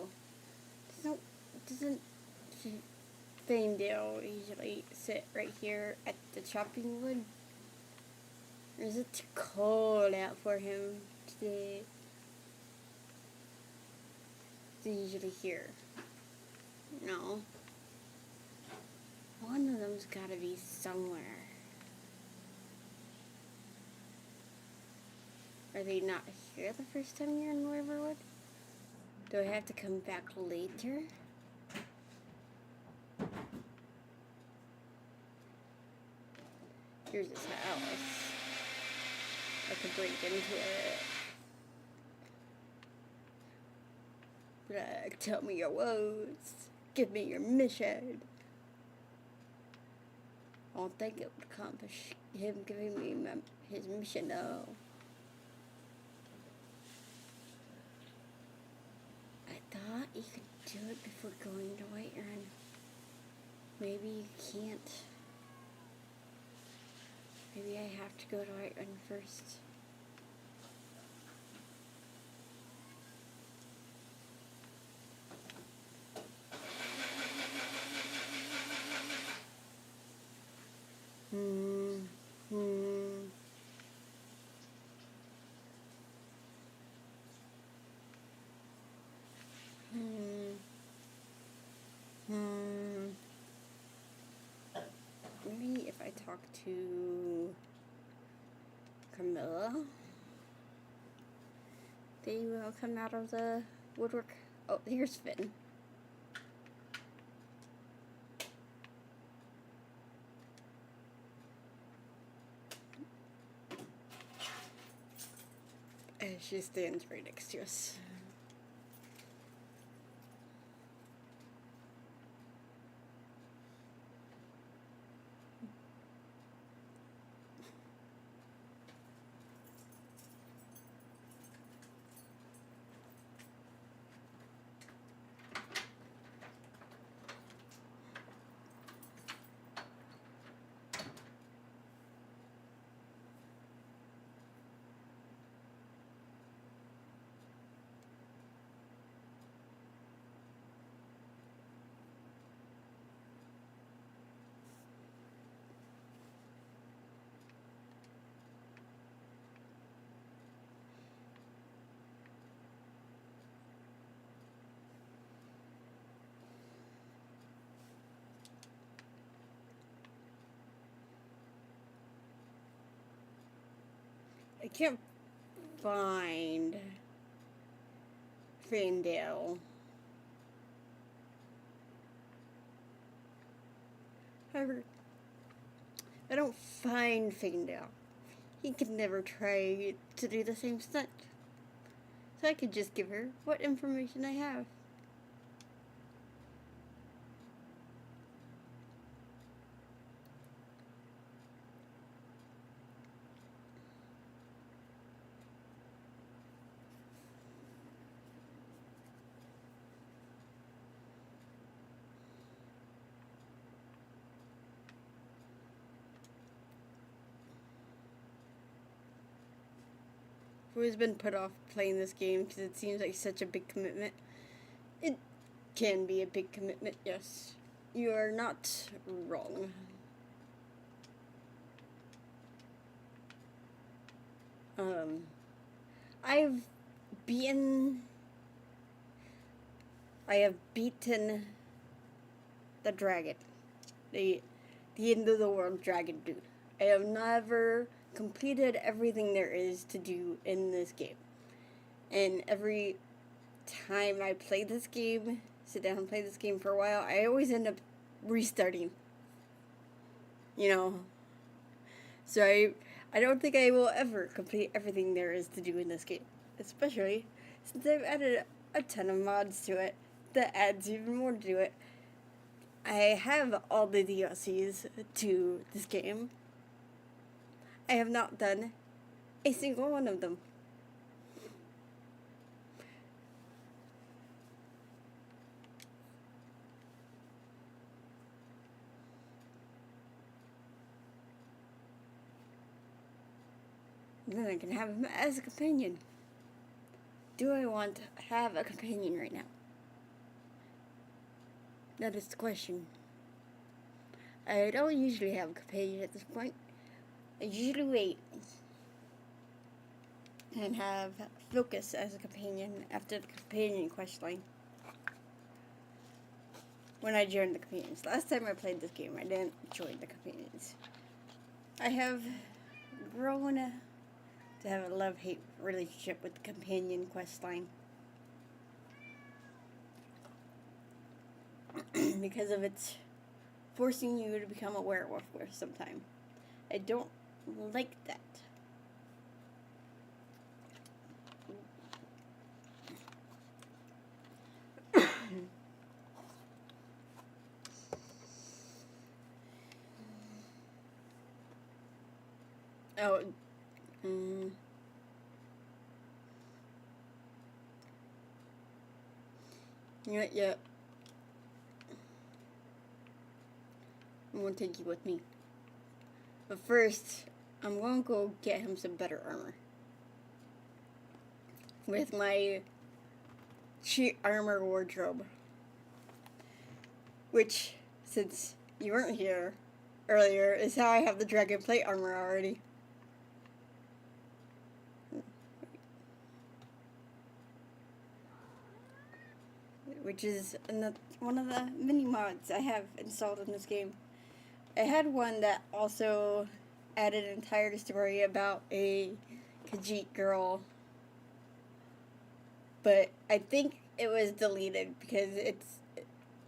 Doesn't Fanedale usually sit right here at the chopping wood? Or is it too cold out for him today? He's usually here. No. One of them's gotta be somewhere. Are they not here the first time you're in Riverwood? Do I have to come back later? Here's his house. I could break into it. Like, tell me your woes. Give me your mission. I don't think it would accomplish him giving me his mission, though. I thought you could do it before going to Whiterun. Maybe you can't. Maybe I have to go to Whiterun first. talk to Camilla. They will come out of the woodwork. Oh, here's Finn. And she stands right next to us. I can't find Fandale. However, I don't find Fandale. He could never try to do the same stunt. So I could just give her what information I have. I've always been put off playing this game because it seems like such a big commitment. It can be a big commitment, yes. You are not wrong. I've beaten... I have beaten the dragon. The end of the world dragon dude. I have never completed everything there is to do in this game. And every time I play this game, sit down and play this game for a while, I always end up restarting. You know. So I don't think I will ever complete everything there is to do in this game. Especially since I've added a ton of mods to it that adds even more to it. I have all the DLCs to this game. I have not done a single one of them. Then I can have him as a companion. Do I want to have a companion right now? That is the question. I don't usually have a companion at this point. I usually wait and have Focus as a companion after the companion quest line. When I joined the companions. Last time I played this game, I didn't join the companions. I have grown to have a love-hate relationship with the companion quest line. Because of its forcing you to become a werewolf for some time. I don't like that. Oh, yeah. I'm gonna take you with me. But first, I'm gonna go get him some better armor. With my cheat armor wardrobe. Which, since you weren't here earlier, is how I have the dragon plate armor already. Which is one of the mini mods I have installed in this game. I had one that also added an entire story about a Khajiit girl, but I think it was deleted because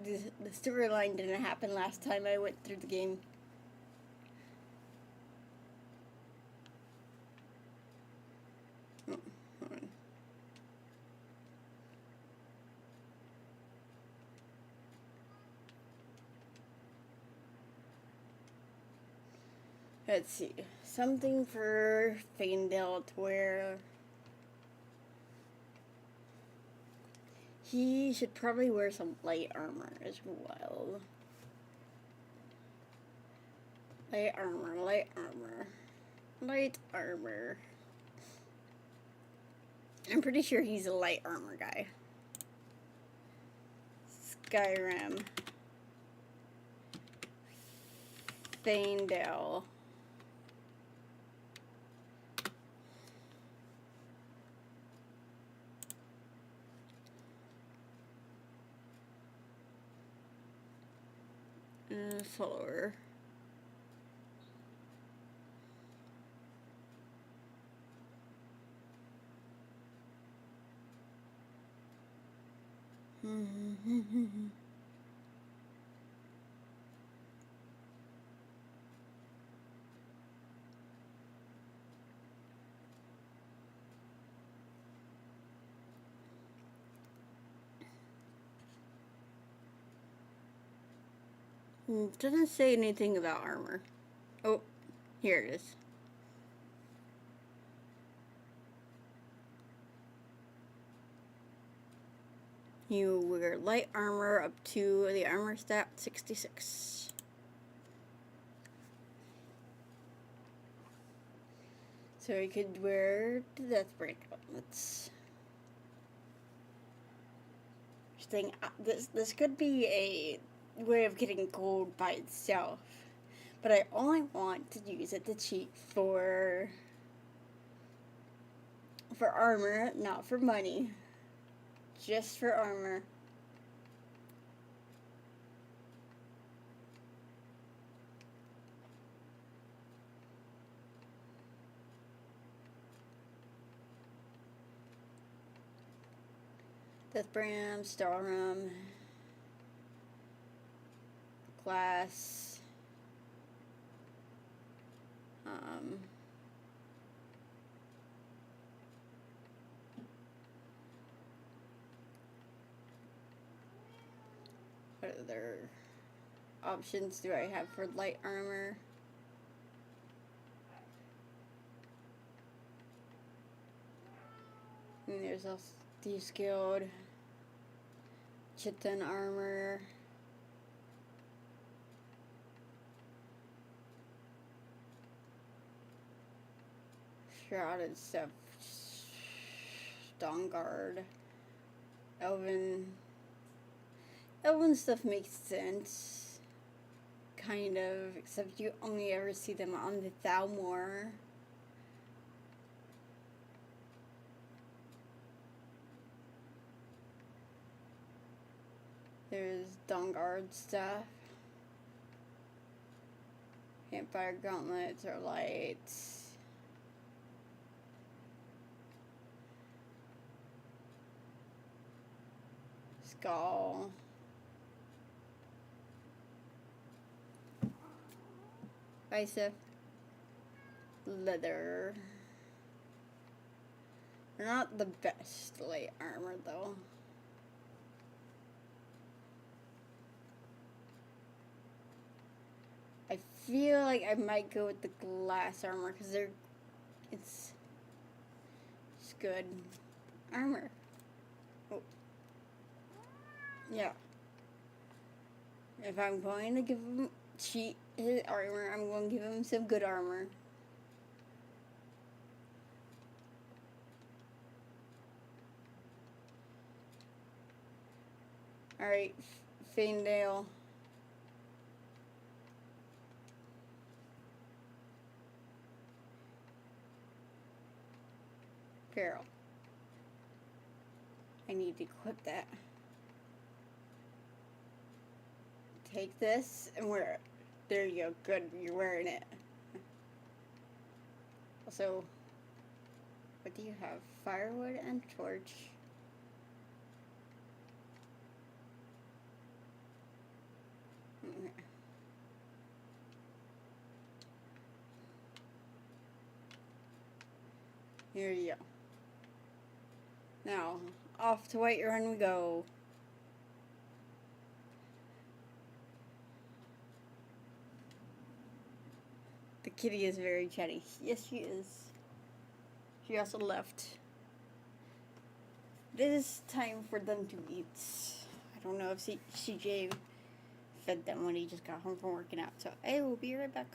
the storyline didn't happen last time I went through the game. Let's see. Something for Faendale to wear. He should probably wear some light armor as well. Light armor, light armor, light armor. I'm pretty sure he's a light armor guy. Skyrim. Faendale. Follower. Doesn't say anything about armor. Oh, here it is. You wear light armor up to the armor stat 66. So you could wear the Deathbreak gauntlets. This could be a way of getting gold by itself, but I only want to use it to cheat for armor, not for money. Just for armor. Deathbram, Starum, Glass, what other options do I have for light armor? And there's also de-skilled chitin armor. Shrouded stuff. Dawnguard. Elven stuff makes sense. Kind of, except you only ever see them on the Thalmor. There's Dawnguard stuff. Campfire gauntlets are lights. Skull. Bicep. Leather. They're not the best light armor though. I feel like I might go with the glass armor because it's good armor. Oh. Yeah. If I'm going to give him cheat his armor, I'm going to give him some good armor. Alright, Faendale. Apparel. I need to equip that. Take this and wear it. There you go. Good. You're wearing it. Also, what do you have? Firewood and torch. Here you go. Now, off to Whiterun we go. The kitty is very chatty. Yes, she is. She also left. It is time for them to eat. I don't know if CJ fed them when he just got home from working out, so I will be right back.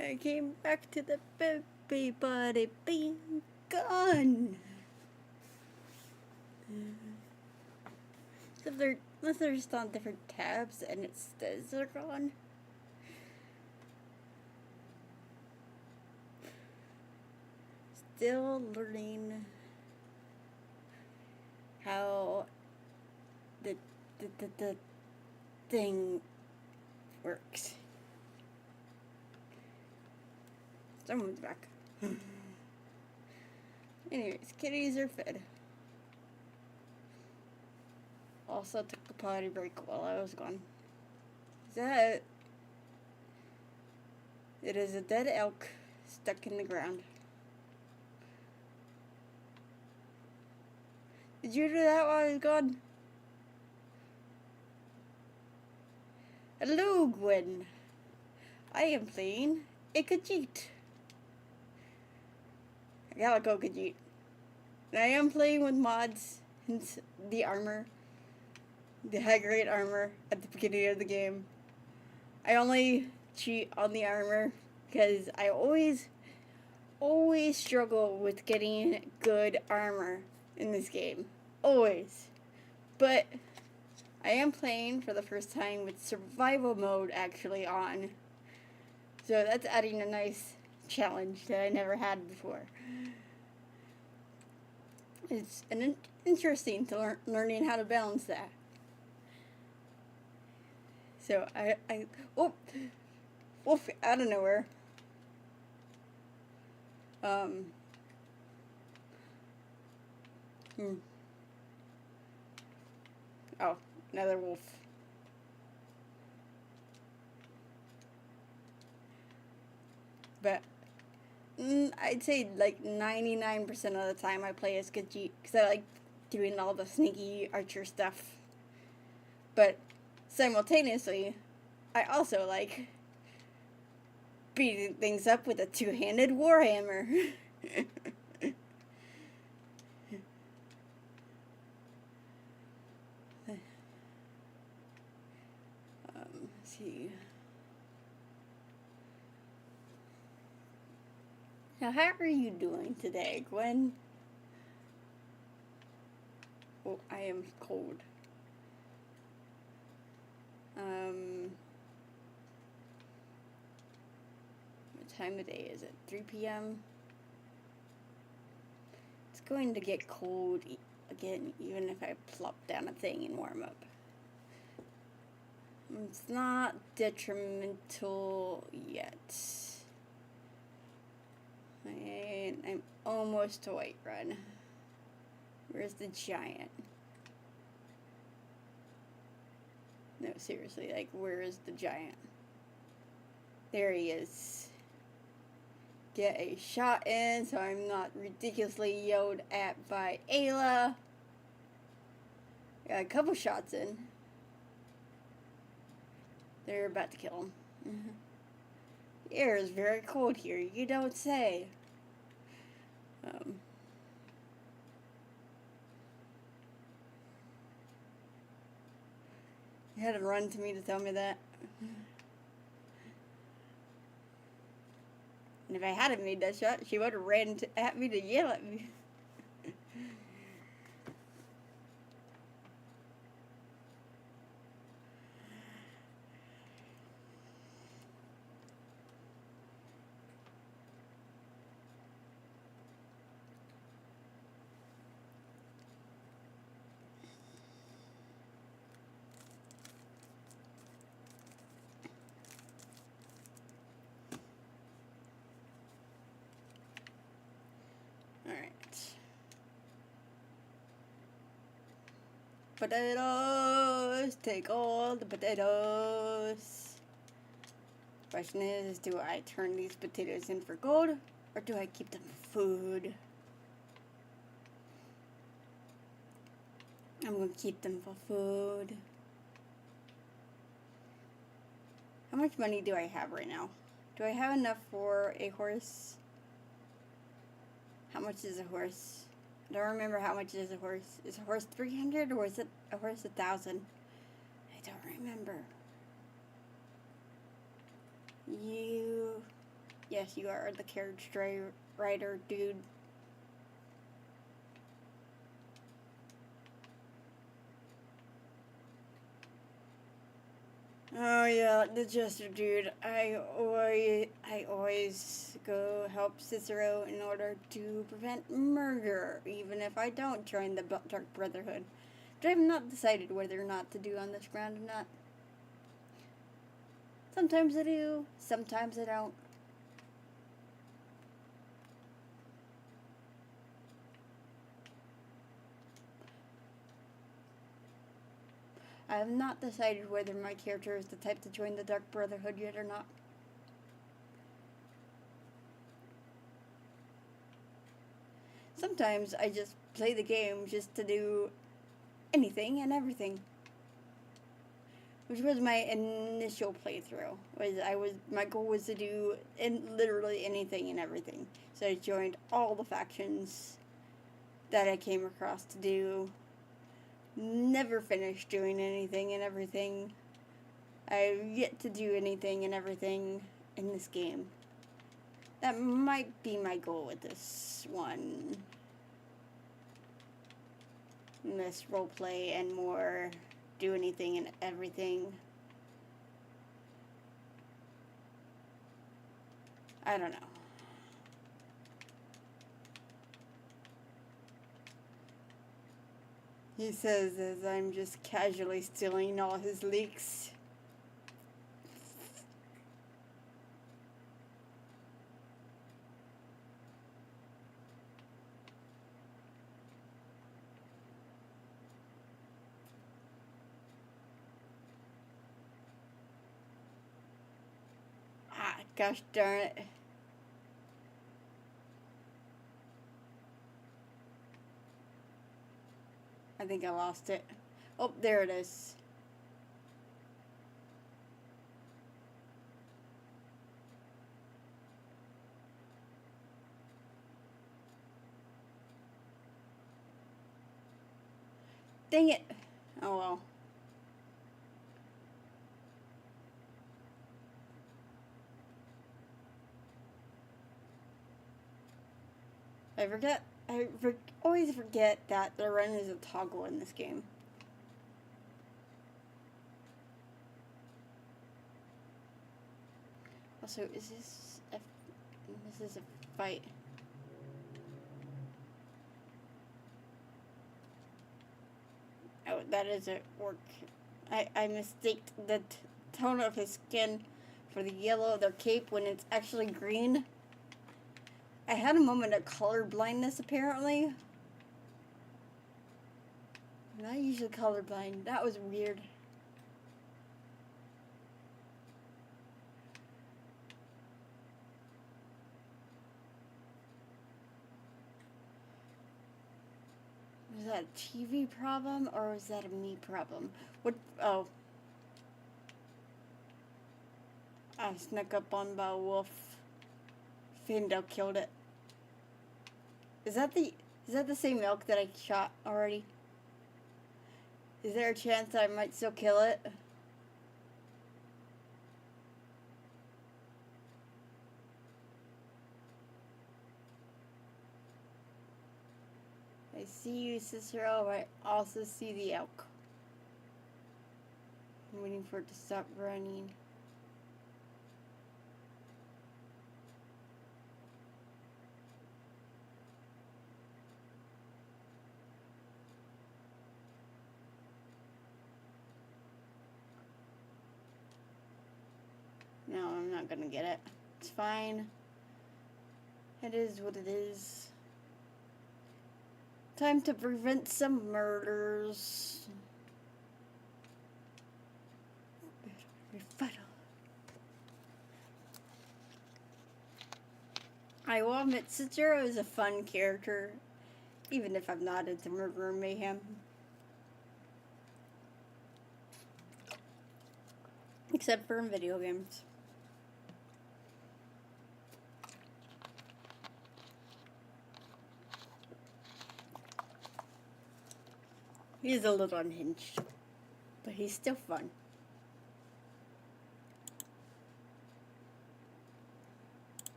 I came back to the baby, but it been gone. Unless they're just on different tabs and it says they're gone. Still learning how the thing works. Someone's back. Anyways, kitties are fed. Also took a potty break while I was gone. Is that It is a dead elk stuck in the ground. Did you do that while I was gone? Hello, Gwen. I am playing a Khajiit. I gotta go Khajiit. And I am playing with mods and the armor. The high grade armor at the beginning of the game. I only cheat on the armor because I always struggle with getting good armor in this game. Always. But I am playing for the first time with survival mode actually on. So that's adding a nice challenge that I never had before. It's interesting to learning how to balance that. So wolf out of nowhere. Oh, another wolf. But I'd say like 99% of the time I play as Khajiit because I like doing all the sneaky archer stuff. But simultaneously, I also like beating things up with a two-handed warhammer. Let's see. Now, how are you doing today, Gwen? Oh, I am cold. What time of day is it? 3 p.m.? It's going to get cold again, even if I plop down a thing and warm up. It's not detrimental yet. And I'm almost to Whiterun. Where's the giant? No, seriously, like, where is the giant? There he is. Get a shot in so I'm not ridiculously yelled at by Ayla. Got a couple shots in. They're about to kill him. The air is very cold here, you don't say. You had to run to me to tell me that. And if I hadn't made that shot, she would have ran at me to yell at me. Potatoes! Take all the potatoes! Question is, do I turn these potatoes in for gold, or do I keep them for food? I'm gonna keep them for food. How much money do I have right now? Do I have enough for a horse? How much is a horse? I don't remember how much is a horse. Is a horse 300 or is it a horse 1,000? I don't remember. Yes, you are the carriage rider dude. Oh yeah, the jester dude. I always go help Cicero in order to prevent murder, even if I don't join the Dark Brotherhood. But I've not decided whether or not to do on this ground or not. Sometimes I do, sometimes I don't. I have not decided whether my character is the type to join the Dark Brotherhood yet or not. sometimes I just play the game just to do anything and everything. Which was my initial playthrough. My goal was to do literally anything and everything. So I joined all the factions that I came across to do. Never finished doing anything and everything. I've yet to do anything and everything in this game. That might be my goal with this one. This roleplay and more do anything and everything. I don't know. He says as I'm just casually stealing all his leaks. Ah, gosh darn it. I think I lost it. Oh, there it is. Dang it. Oh well. I always forget that the run is a toggle in this game. Also, this is a fight. Oh, that is a orc. I mistaked the tone of his skin for the yellow of their cape when it's actually green. I had a moment of color blindness apparently. I'm not usually colorblind. That was weird. Was that a TV problem or was that a me problem? What? Oh. I snuck up on by a wolf. Findo killed it. Is that the same elk that I shot already? Is there a chance I might still kill it? I see you, Cicero, but I also see the elk. I'm waiting for it to stop running. No, I'm not gonna get it. It's fine. It is what it is. Time to prevent some murders. I will admit, Cicero is a fun character, even if I'm not into murder and mayhem. Except for in video games. He's a little unhinged, but he's still fun.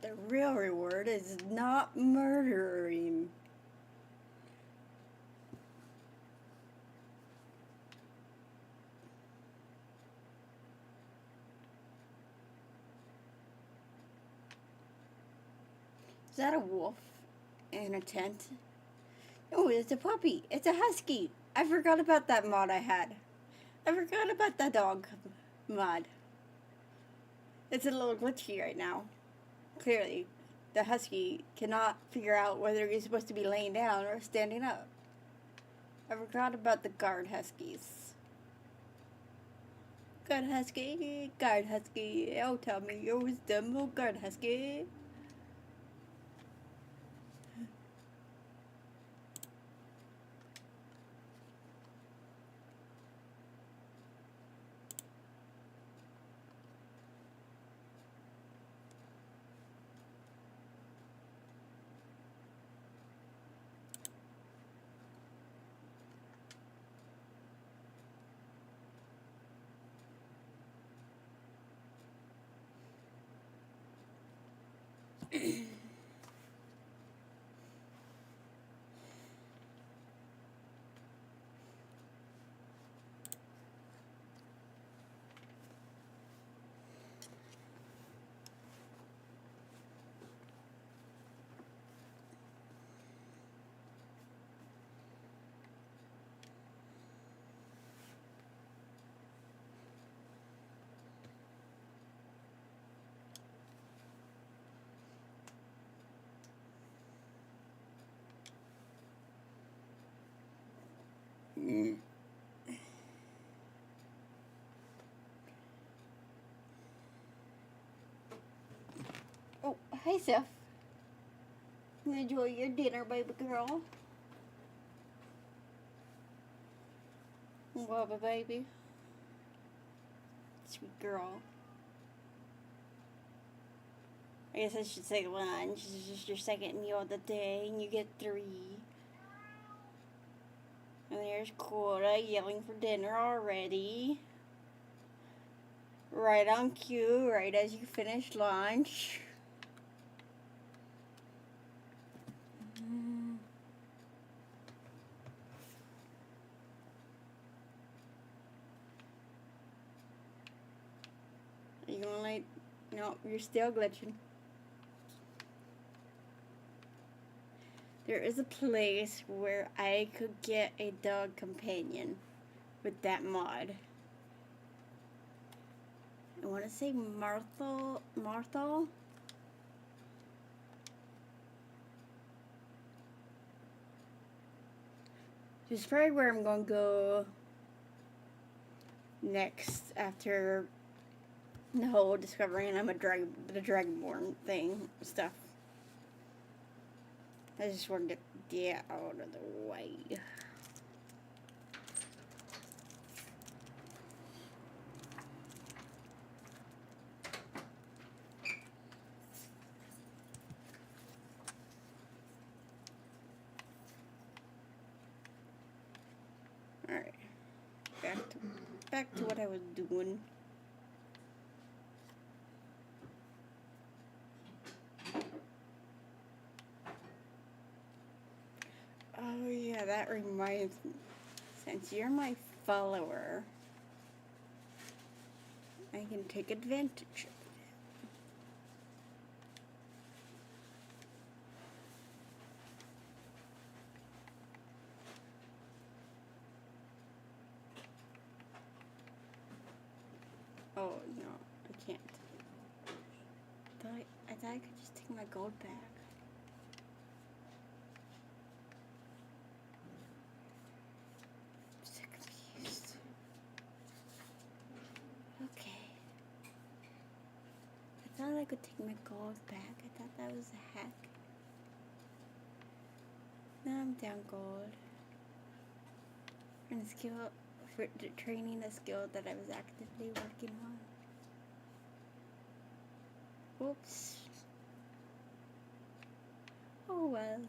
The real reward is not murdering. Is that a wolf in a tent? No, it's a puppy. It's a husky. I forgot about that mod I had. I forgot about that dog mod. It's a little glitchy right now. Clearly, the husky cannot figure out whether he's supposed to be laying down or standing up. I forgot about the guard huskies. Guard husky, oh tell me your wisdom, oh guard husky. Oh, hi, Seth. Enjoy your dinner, baby girl. Love a baby. Sweet girl. I guess I should say lunch. This is just your second meal of the day, and you get 3. And there's Cora yelling for dinner already. Right on cue, right as you finish lunch. Are you gonna like... No, you're still glitching. There is a place where I could get a dog companion with that mod. I want to say Marthal? Which is probably where I'm going to go next after the whole discovering I'm the Dragonborn thing stuff. I just wanted to get out of the way. Alright. Back to what I was doing. Oh yeah, that reminds me. Since you're my follower, I can take advantage of it. Oh no, I can't. I thought I could just take my gold back. I thought I could take my gold back. I thought that was a hack. Now I'm down gold. And for training a skill that I was actively working on. Oops. Oh well.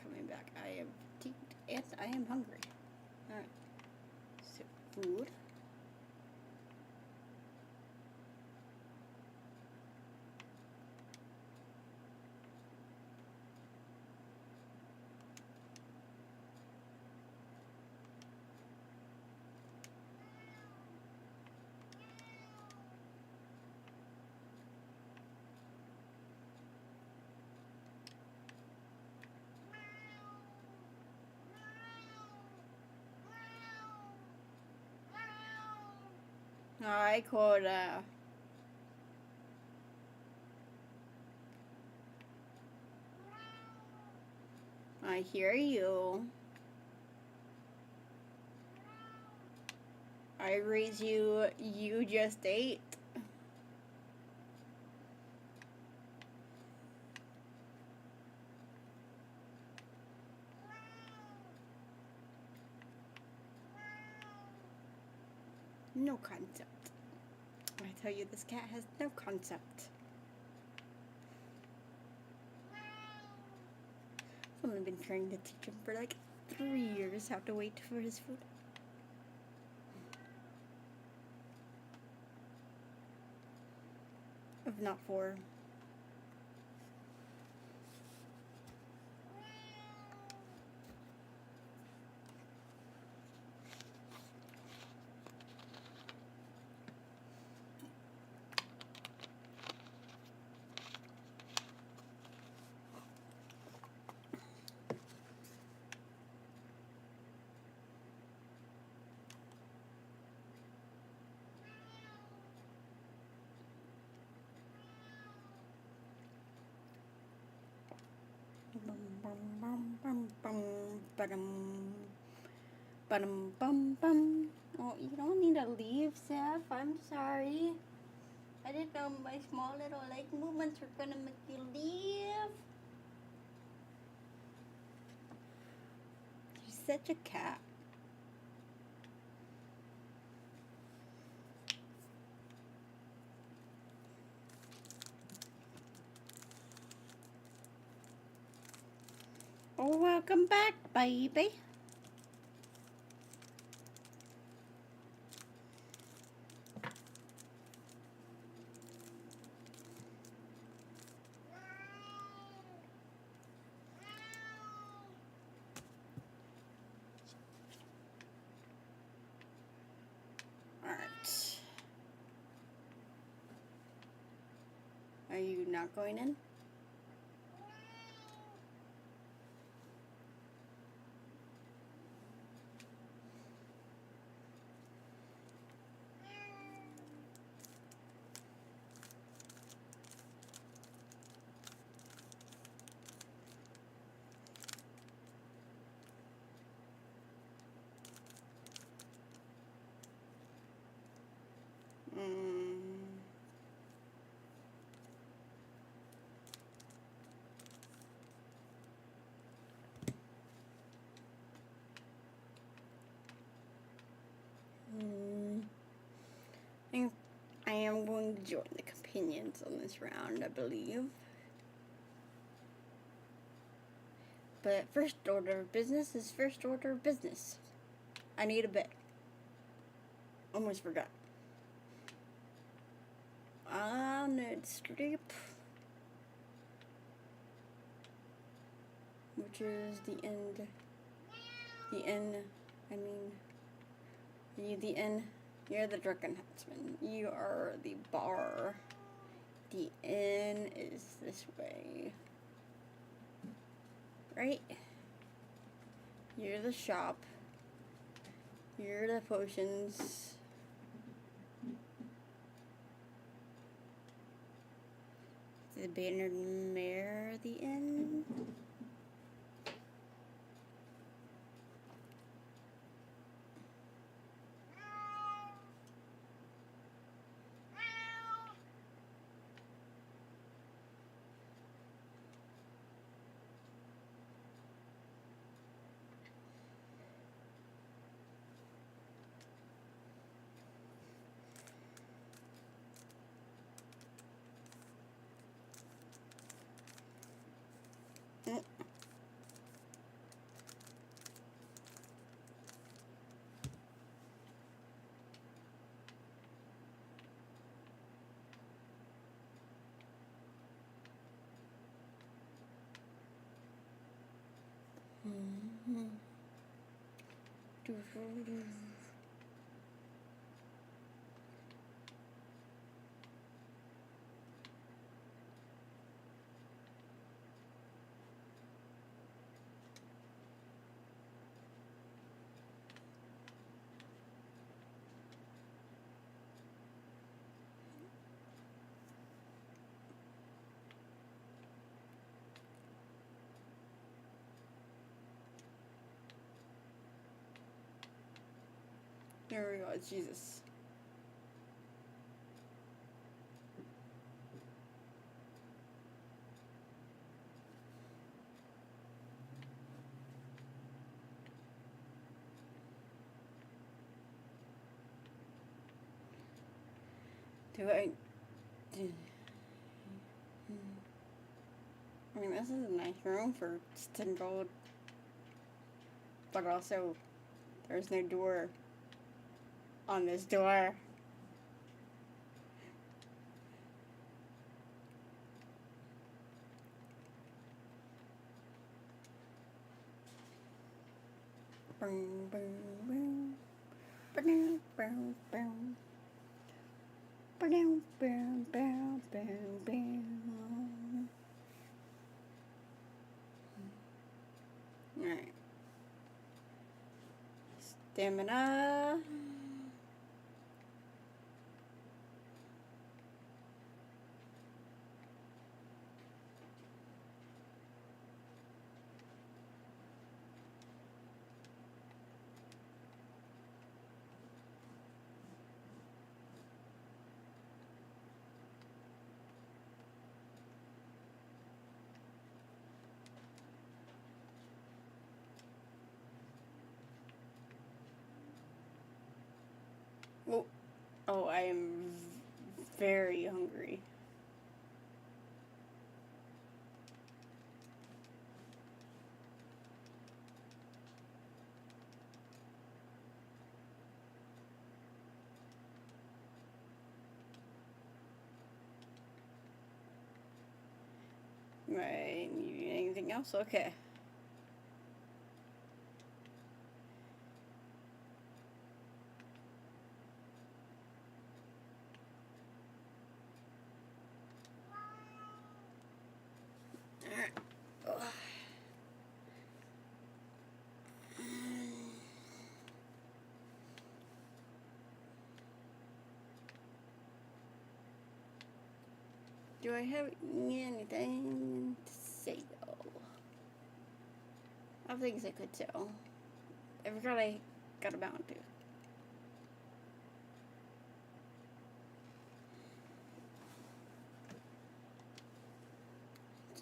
coming back. I am fatigued and I am hungry. Alright. So, food. Hi, Coda. I hear you. I raise you, you just ate. No concept. I tell you, this cat has no concept. I've only been trying to teach him for like 3 years how to wait for his food. If not 4. Oh, you don't need to leave, Seth. I'm sorry. I didn't know my small little leg movements were gonna make you leave. You're such a cat. Oh, welcome back, baby. Alright. Are you not going in? I am going to join the companions on this round, I believe. But first order of business is first order of business. I need a bed. Almost forgot. I need sleep. Which is the end. The end. I mean, you the end. You're the drunken huntsman. You are the bar. The inn is this way. Right? You're the shop. You're the potions. The bannered mare, the inn. There we go, Jesus. I mean, this is a nice room for 10-year-old, but also there's no door on this door. Boom, boom, boom. Boom, boom, boom. Boom, boom, boom, boom, boom. Alright. Stamina. Oh, oh, I am very hungry. Right, need anything else? Okay. Alright. Do I have anything to say though? I have things I could tell. I forgot I got a bounty.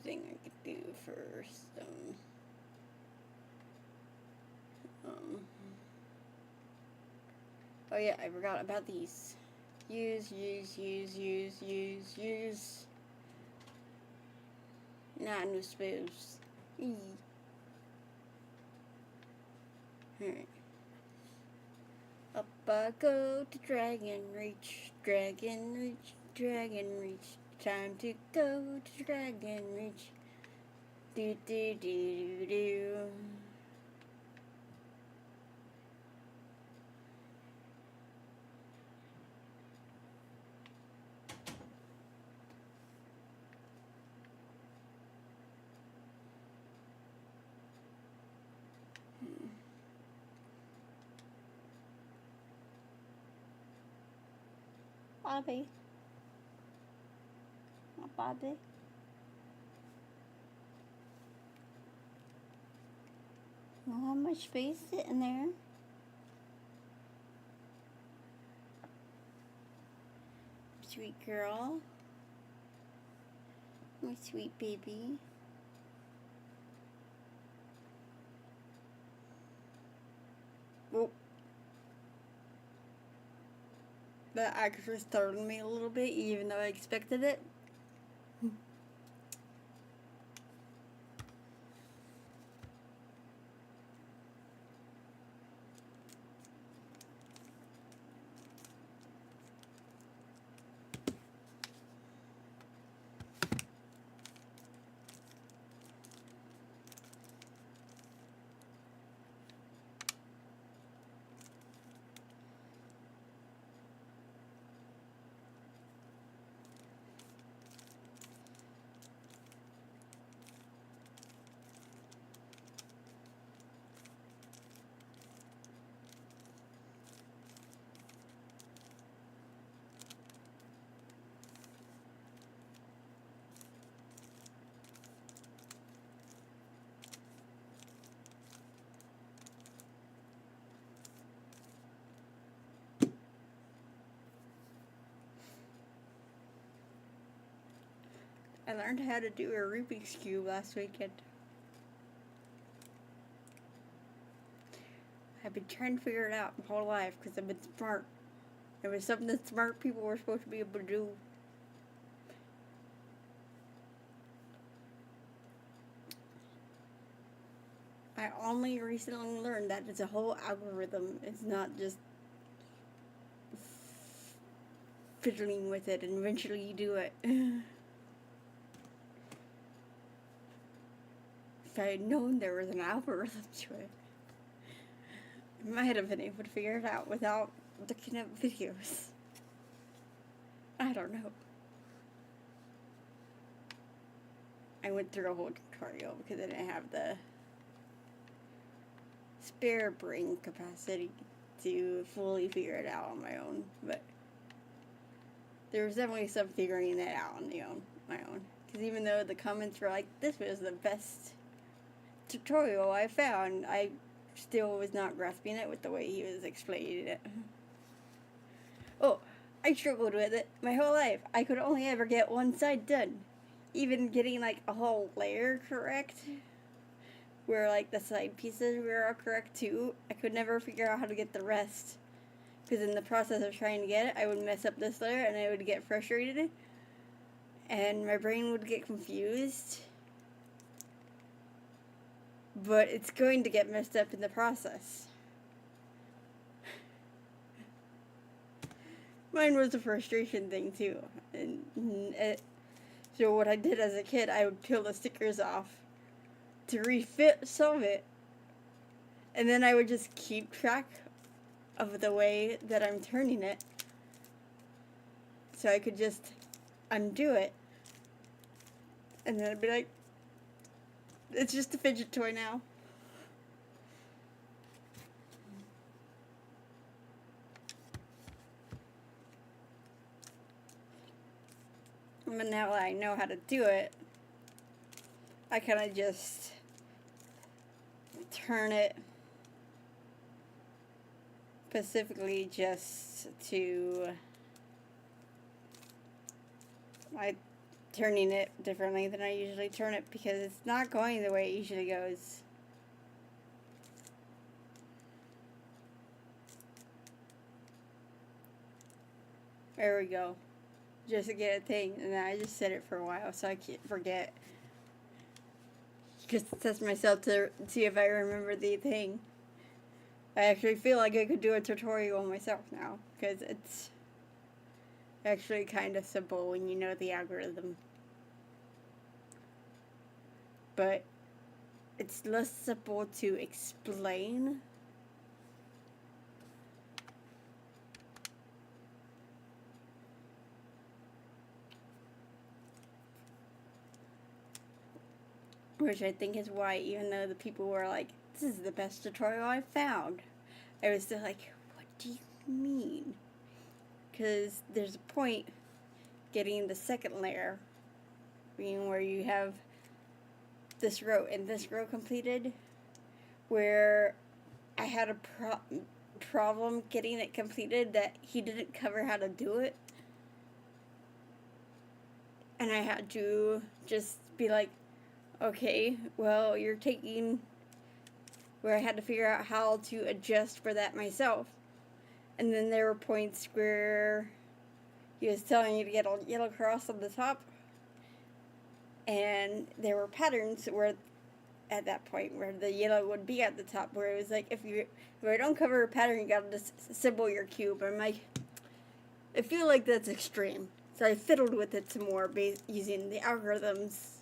Thing I could do for some oh yeah, I forgot about these. Use. Not new spools. Alright. Up I go to Dragon Reach. Time to go to Dragon Reach. Do. Bobby. Not Bobby. Don't have much space sitting there. Sweet girl. My sweet baby. Oh. That actually startled me a little bit, even though I expected it. I learned how to do a Rubik's Cube last weekend. I've been trying to figure it out my whole life because I've been smart. It was something that smart people were supposed to be able to do. I only recently learned that it's a whole algorithm. It's not just fiddling with it and eventually you do it. If I had known there was an algorithm to it, I might have been able to figure it out without looking at videos. I don't know. I went through a whole tutorial because I didn't have the spare brain capacity to fully figure it out on my own, but there was definitely some figuring that out on my own. Because even though the comments were like, this was the best tutorial I found, I still was not grasping it with the way he was explaining it. Oh, I struggled with it my whole life. I could only ever get one side done. Even getting like a whole layer correct, where like the side pieces were all correct too, I could never figure out how to get the rest. Because in the process of trying to get it, I would mess up this layer and I would get frustrated. And my brain would get confused. But it's going to get messed up in the process. Mine was a frustration thing too. So what I did as a kid, I would peel the stickers off to solve it. And then I would just keep track of the way that I'm turning it. So I could just undo it. And then I'd be like, it's just a fidget toy now. But now that I know how to do it, I kind of just turn it specifically just to, turning it differently than I usually turn it because it's not going the way it usually goes. There we go. Just to get a thing, and then I just set it for a while so I can't forget. Just to test myself to see if I remember the thing. I actually feel like I could do a tutorial myself now, because it's actually kind of simple when you know the algorithm. But it's less simple to explain. Which I think is why, even though the people were like, this is the best tutorial I've found, I was still like, what do you mean? Because there's a point getting the second layer, being where you have this row and this row completed, where I had a problem getting it completed that he didn't cover how to do it. And I had to just be like, okay, well, you're taking, where I had to figure out how to adjust for that myself. And then there were points where he was telling you to get a yellow cross on the top. And there were patterns where, at that point, where the yellow would be at the top, where it was like, if I don't cover a pattern, you gotta just symbol your cube. I'm like, I feel like that's extreme. So I fiddled with it some more using the algorithms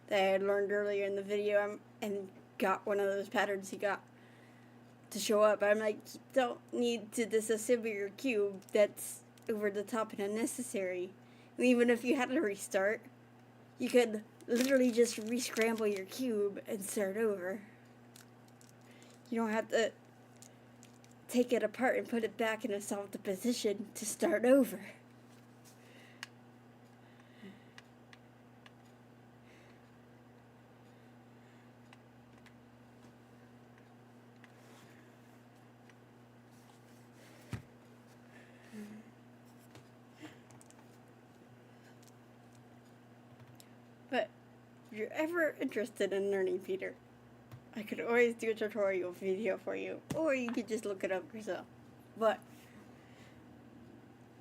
that I had learned earlier in the video, and got one of those patterns he got to show up. I'm like, you don't need to disassemble your cube. That's over the top and unnecessary. And even if you had to restart, you could literally just re-scramble your cube and start over. You don't have to take it apart and put it back in a solved position to start over. you're ever interested in learning, Peter, I could always do a tutorial video for you, or you could just look it up yourself. But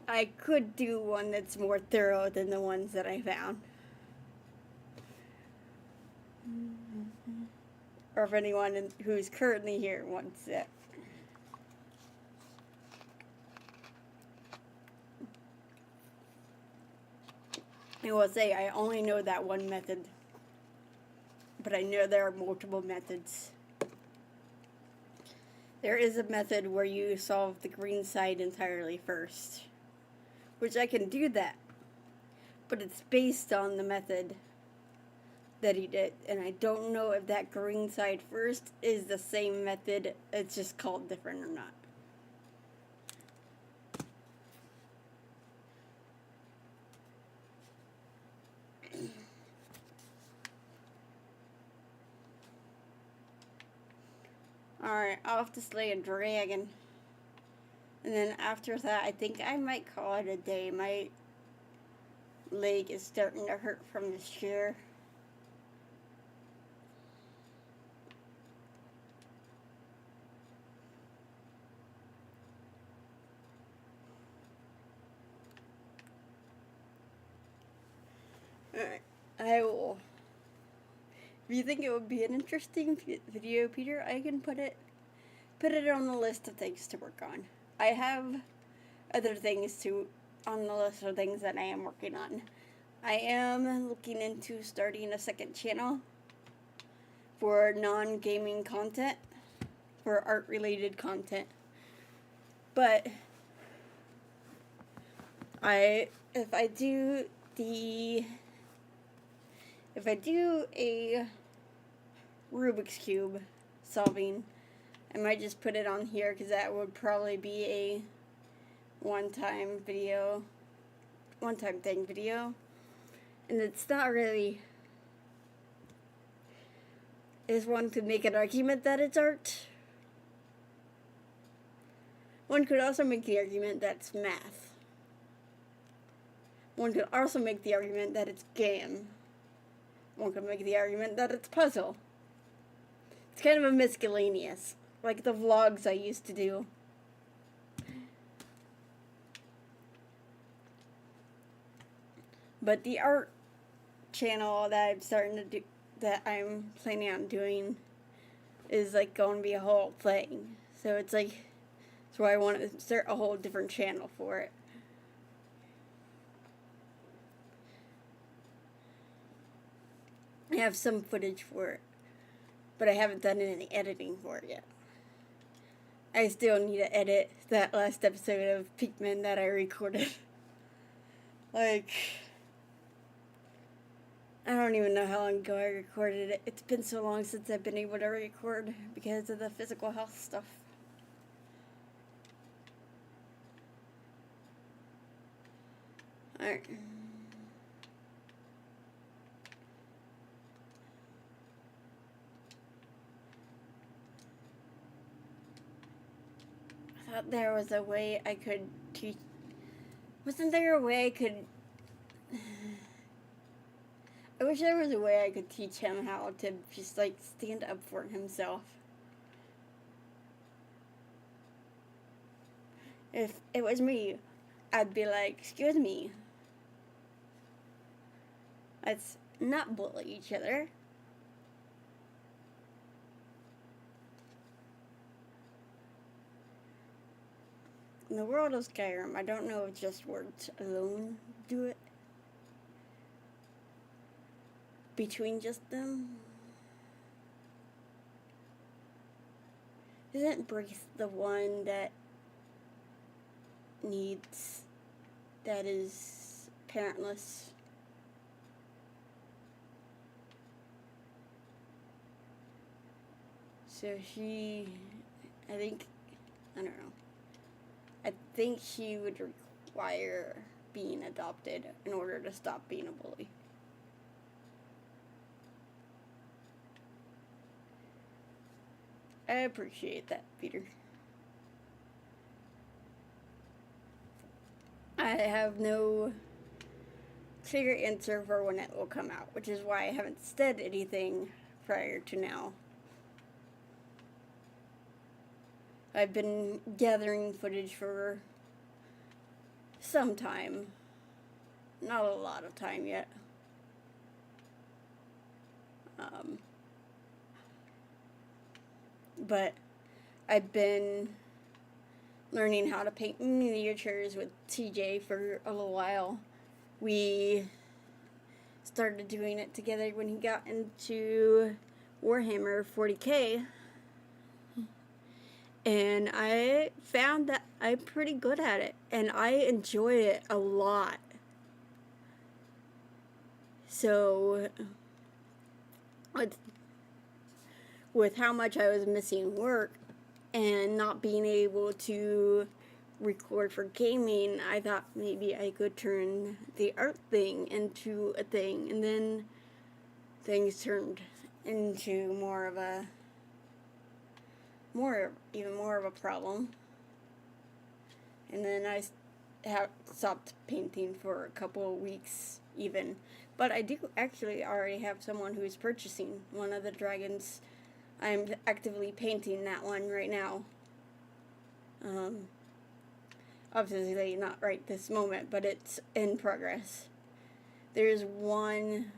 I could do one that's more thorough than the ones that I found. Or if anyone who's currently here wants it. I will say I only know that one method, but I know there are multiple methods. There is a method where you solve the green side entirely first, which I can do that, but it's based on the method that he did, and I don't know if that green side first is the same method, it's just called different or not. Alright, I'll have to slay a dragon. And then after that, I think I might call it a day. My leg is starting to hurt from this chair. Alright, I will. If you think it would be an interesting video, Peter, I can put it on the list of things to work on. I have other things on the list of things that I am working on. I am looking into starting a second channel for non-gaming content, for art-related content. But if I do a Rubik's Cube solving, I might just put it on here because that would probably be a one-time thing video. And it's not really, is one could make an argument that it's art. One could also make the argument that it's math. One could also make the argument that it's game. One could make the argument that it's puzzle. It's kind of a miscellaneous, like the vlogs I used to do. But the art channel that I'm planning on doing is like going to be a whole thing. So it's like, that's why I want to start a whole different channel for it. I have some footage for it, but I haven't done any editing for it yet. I still need to edit that last episode of Pikmin that I recorded. Like, I don't even know how long ago I recorded it. It's been so long since I've been able to record because of the physical health stuff. Alright. I thought there was a way I could teach. Wasn't there a way I could. I wish there was a way I could teach him how to just, like, stand up for himself. If it was me, I'd be like, excuse me. Let's not bully each other. In the world of Skyrim, I don't know if just words alone do it. Between just them. Isn't Braith the one that is parentless? So I don't know. I think she would require being adopted in order to stop being a bully. I appreciate that, Peter. I have no clear answer for when it will come out, which is why I haven't said anything prior to now. I've been gathering footage for some time. Not a lot of time yet. But I've been learning how to paint miniatures with TJ for a little while. We started doing it together when he got into Warhammer 40K. And I found that I'm pretty good at it, and I enjoy it a lot. So, with how much I was missing work and not being able to record for gaming, I thought maybe I could turn the art thing into a thing, and then things turned into even more of a problem. And then I stopped painting for a couple of weeks even. But I do actually already have someone who's purchasing one of the dragons. I'm actively painting that one right now. Obviously not right this moment, but it's in progress. There's one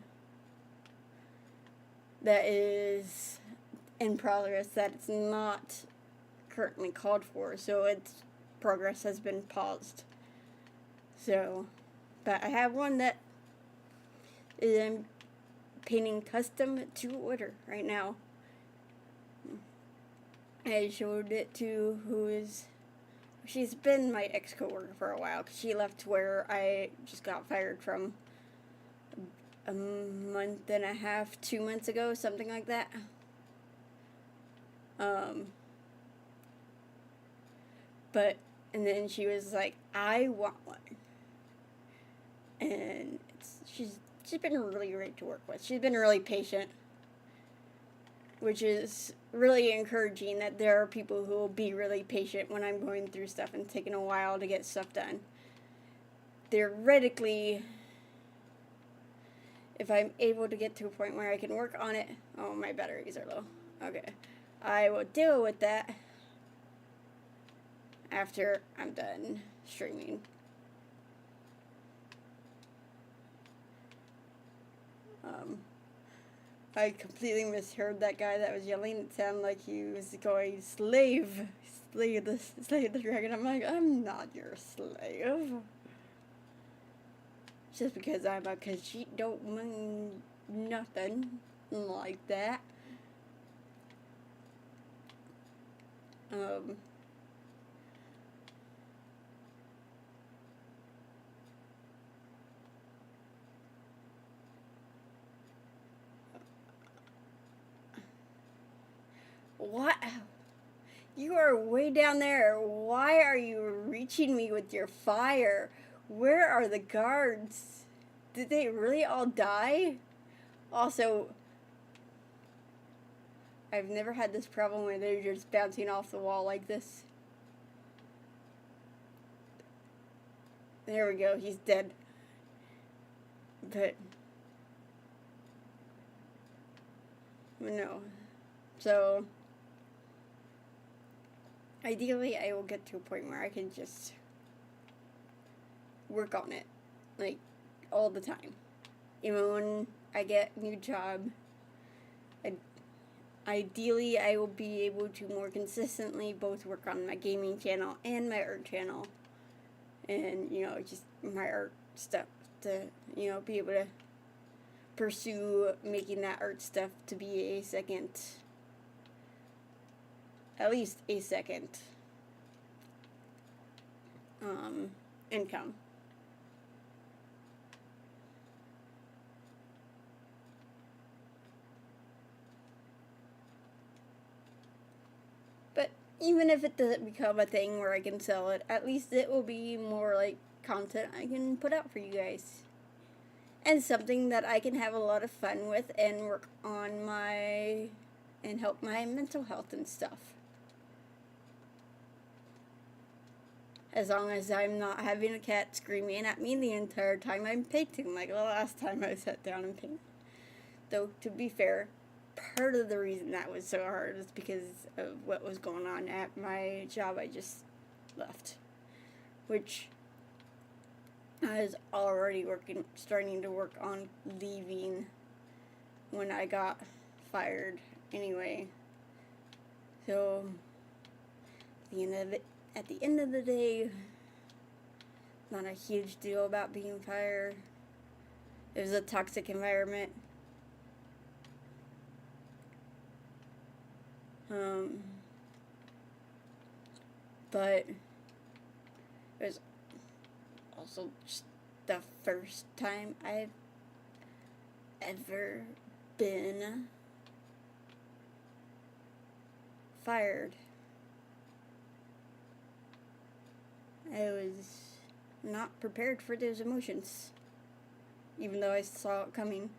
that is in progress that it's not currently called for, so its progress has been paused. So, but I have one that I'm painting custom to order right now. I showed it to she's been my ex-coworker for a while, because she left where I just got fired from a month and a half, 2 months ago, something like that. And then she was like, I want one. And she's been really great to work with. She's been really patient, which is really encouraging that there are people who will be really patient when I'm going through stuff and taking a while to get stuff done. Theoretically, if I'm able to get to a point where I can work on it, oh, my batteries are low. Okay. I will deal with that after I'm done streaming. I completely misheard that guy that was yelling. It sounded like he was going, slay the dragon. I'm like, I'm not your slave. Just because I'm a Khajiit don't mean nothing like that. What? You are way down there. Why are you reaching me with your fire? Where are the guards? Did they really all die? Also, I've never had this problem where they're just bouncing off the wall like this. There we go, he's dead. But no. So ideally I will get to a point where I can just work on it, like, all the time. Even when I get a new job, ideally I will be able to more consistently both work on my gaming channel and my art channel. And, just my art stuff to, be able to pursue making that art stuff to be at least a second income. But even if it doesn't become a thing where I can sell it, at least it will be more like content I can put out for you guys. And something that I can have a lot of fun with and work on and help my mental health and stuff. As long as I'm not having a cat screaming at me the entire time I'm painting, like the last time I sat down and painted. Though, to be fair, part of the reason that was so hard is because of what was going on at my job I just left. Which I was already starting to work on leaving when I got fired anyway. So, at the end of the day, not a huge deal about being fired. It was a toxic environment. But it was also just the first time I've ever been fired. I was not prepared for those emotions, even though I saw it coming.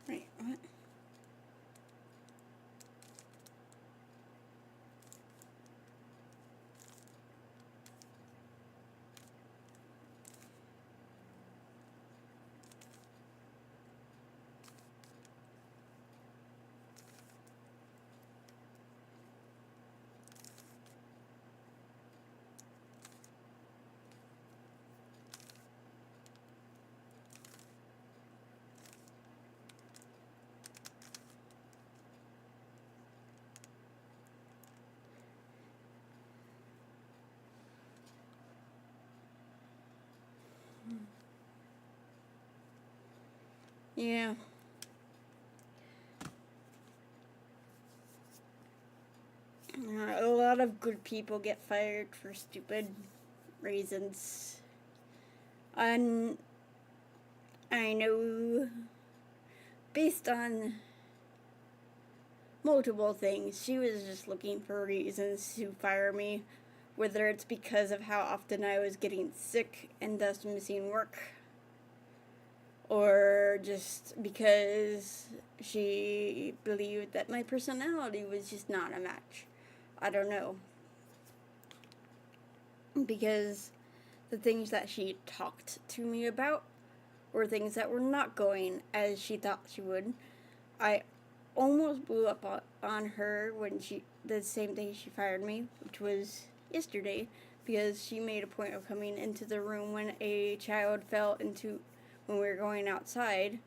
Right, what? Yeah. A lot of good people get fired for stupid reasons. And I know, based on multiple things, she was just looking for reasons to fire me. Whether it's because of how often I was getting sick and thus missing work, or just because she believed that my personality was just not a match. I don't know. Because the things that she talked to me about were things that were not going as she thought she would. I almost blew up on her when the same day she fired me, which was yesterday, because she made a point of coming into the room when a child fell into when we were going outside,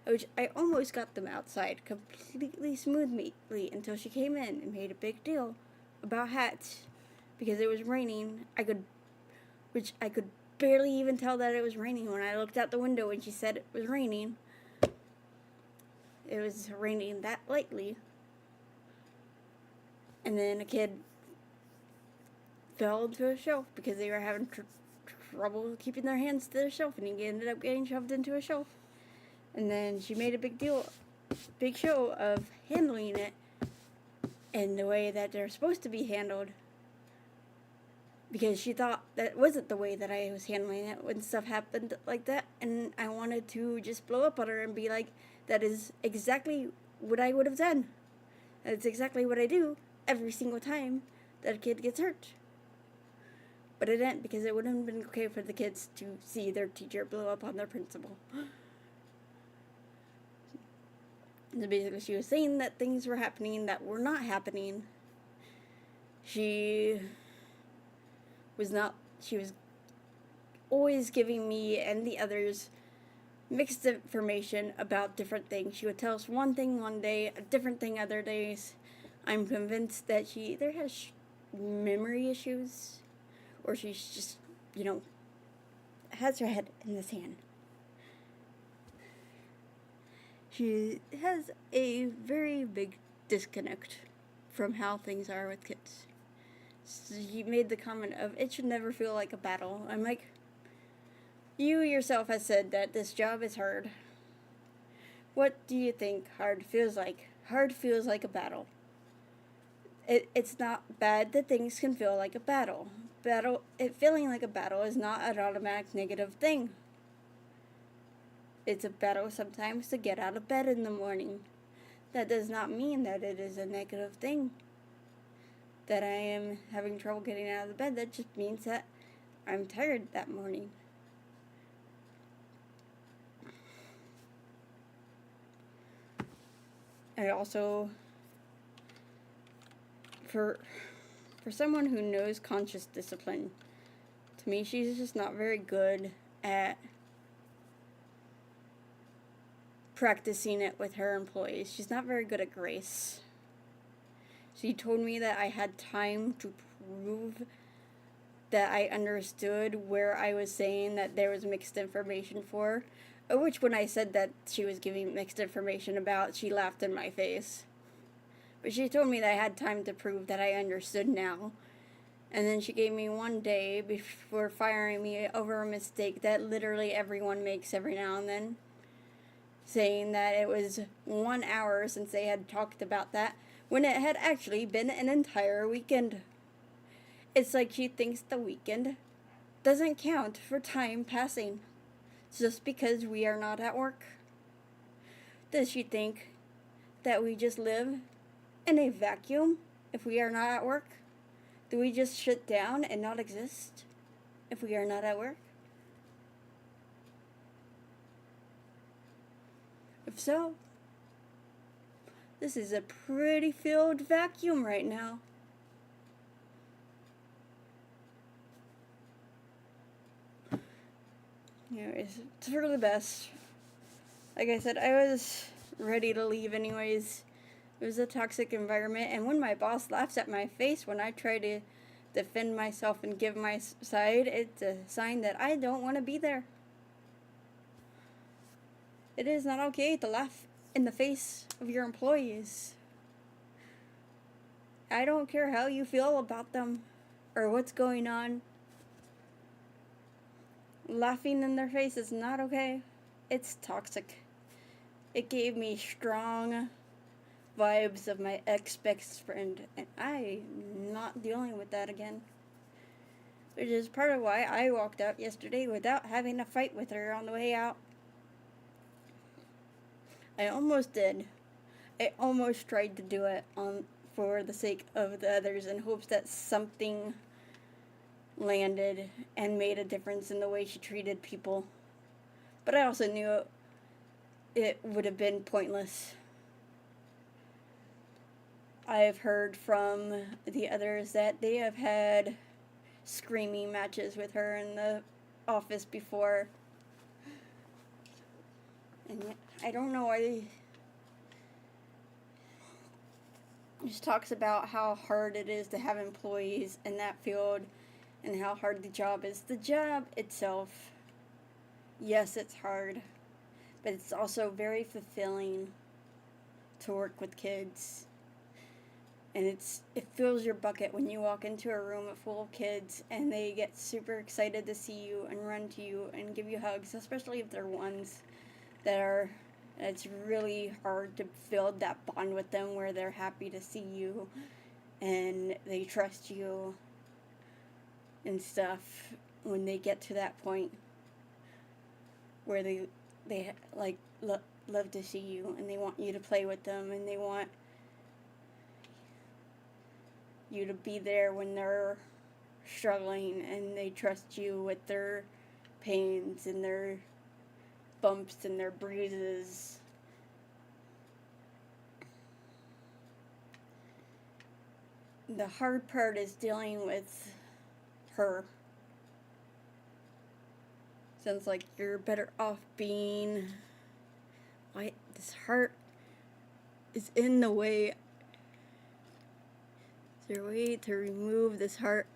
which I almost got them outside completely smoothly until she came in and made a big deal about hats because it was raining. I could barely even tell that it was raining when I looked out the window when she said it was raining. It was raining that lightly. And then a kid fell into a shelf because they were having trouble keeping their hands to the shelf, and he ended up getting shoved into a shelf. And then she made a big show of handling it in the way that they're supposed to be handled, because she thought that wasn't the way that I was handling it when stuff happened like that. And I wanted to just blow up on her and be like, that is exactly what I would have done. That's exactly what I do every single time that a kid gets hurt. But it didn't, because it wouldn't have been okay for the kids to see their teacher blow up on their principal. So basically, she was saying that things were happening that were not happening. She was always giving me and the others mixed information about different things. She would tell us one thing one day, a different thing other days. I'm convinced that she either has memory issues, or she's just, has her head in the sand. She has a very big disconnect from how things are with kids. So you made the comment of it should never feel like a battle. I'm like, you yourself has said that this job is hard. What do you think hard feels like? Hard feels like a battle. It's not bad that things can feel like a battle. Feeling like a battle is not an automatic negative thing. It's a battle sometimes to get out of bed in the morning. That does not mean that it is a negative thing. That I am having trouble getting out of the bed. That just means that I'm tired that morning. I also, for someone who knows conscious discipline, to me she's just not very good at practicing it with her employees. She's not very good at grace. She told me that I had time to prove that I understood where I was saying that there was mixed information for, which when I said that she was giving mixed information about, she laughed in my face. But she told me that I had time to prove that I understood now. And then she gave me 1 day before firing me over a mistake that literally everyone makes every now and then, saying that it was 1 hour since they had talked about that, when it had actually been an entire weekend. It's like she thinks the weekend doesn't count for time passing just because we are not at work. Does she think that we just live in a vacuum if we are not at work? Do we just shut down and not exist if we are not at work? If so, this is a pretty filled vacuum right now. Anyways, it's for the best. Like I said, I was ready to leave anyways. It was a toxic environment, and when my boss laughs at my face when I try to defend myself and give my side, it's a sign that I don't want to be there. It is not okay to laugh in the face of your employees. I don't care how you feel about them or what's going on. Laughing in their face is not okay. It's toxic. It gave me strong vibes of my ex-best friend, and I'm not dealing with that again. Which is part of why I walked out yesterday without having a fight with her on the way out. I almost did. I almost tried to do it for the sake of the others in hopes that something landed and made a difference in the way she treated people. But I also knew it would have been pointless. I have heard from the others that they have had screaming matches with her in the office before. And yet, I don't know why. Just talks about how hard it is to have employees in that field and how hard the job is. The job itself, yes, it's hard, but it's also very fulfilling to work with kids. And it fills your bucket when you walk into a room full of kids and they get super excited to see you and run to you and give you hugs, especially if they're ones that it's really hard to build that bond with them where they're happy to see you and they trust you and stuff when they get to that point where they like love to see you and they want you to play with them and they want you to be there when they're struggling and they trust you with their pains and their bumps and their bruises. The hard part is dealing with her. Sounds like you're better off being... Why, this heart is in the way. Is there a way to remove this heart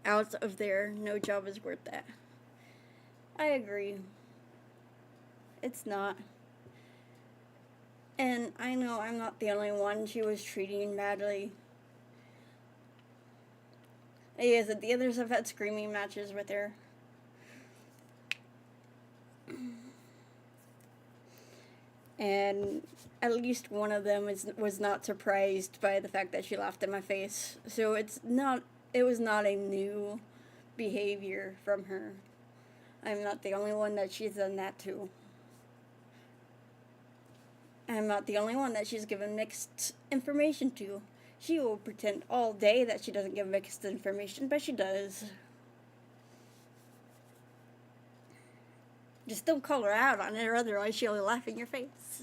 out of there? No job is worth that. I agree. It's not. And I know I'm not the only one she was treating badly. Yes, the others have had screaming matches with her. And at least one of them was not surprised by the fact that she laughed in my face. So it was not a new behavior from her. I'm not the only one that she's done that to. I'm not the only one that she's given mixed information to. She will pretend all day that she doesn't give mixed information, but she does. Just don't call her out on it, or otherwise she'll laugh in your face.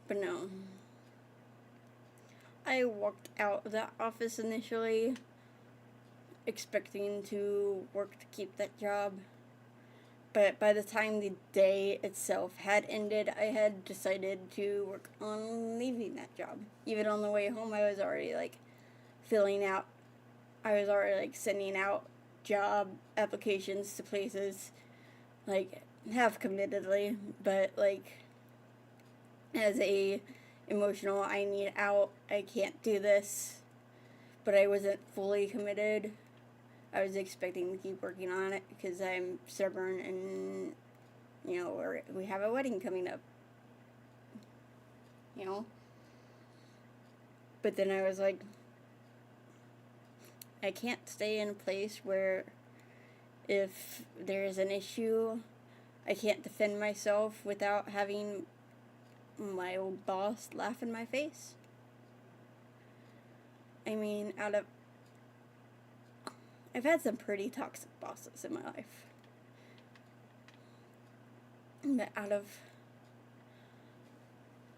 But no. I walked out of that office initially expecting to work to keep that job. But by the time the day itself had ended, I had decided to work on leaving that job. Even on the way home, I was already sending out job applications to places, half committedly, but as a emotional, I need out, I can't do this, but I wasn't fully committed. I was expecting to keep working on it because I'm stubborn and, we have a wedding coming up, But then I was like, I can't stay in a place where if there's an issue, I can't defend myself without having my old boss laugh in my face. I mean, I've had some pretty toxic bosses in my life. But out of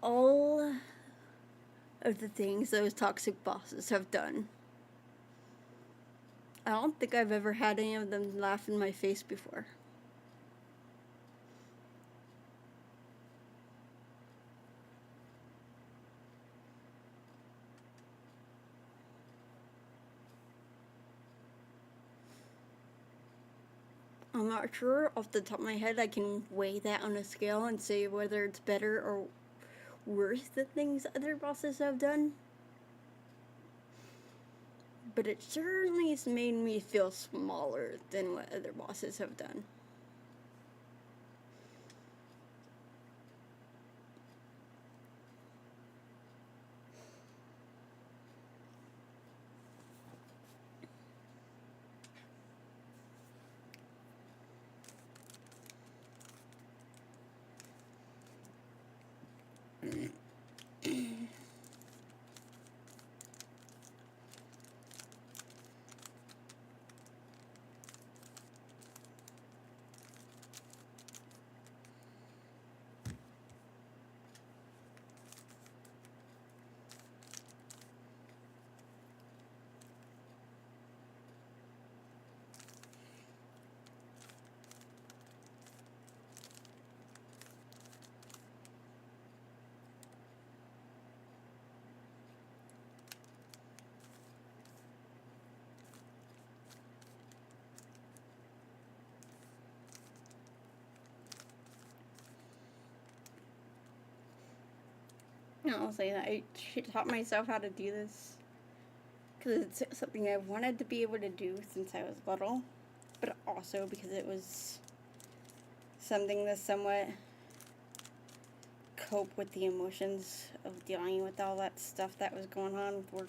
all of the things those toxic bosses have done, I don't think I've ever had any of them laugh in my face before. I'm not sure off the top of my head. I can weigh that on a scale and say whether it's better or worse than things other bosses have done. But it certainly has made me feel smaller than what other bosses have done. I'll say that I taught myself how to do this because it's something I wanted to be able to do since I was little, but also because it was something to somewhat cope with the emotions of dealing with all that stuff that was going on with work.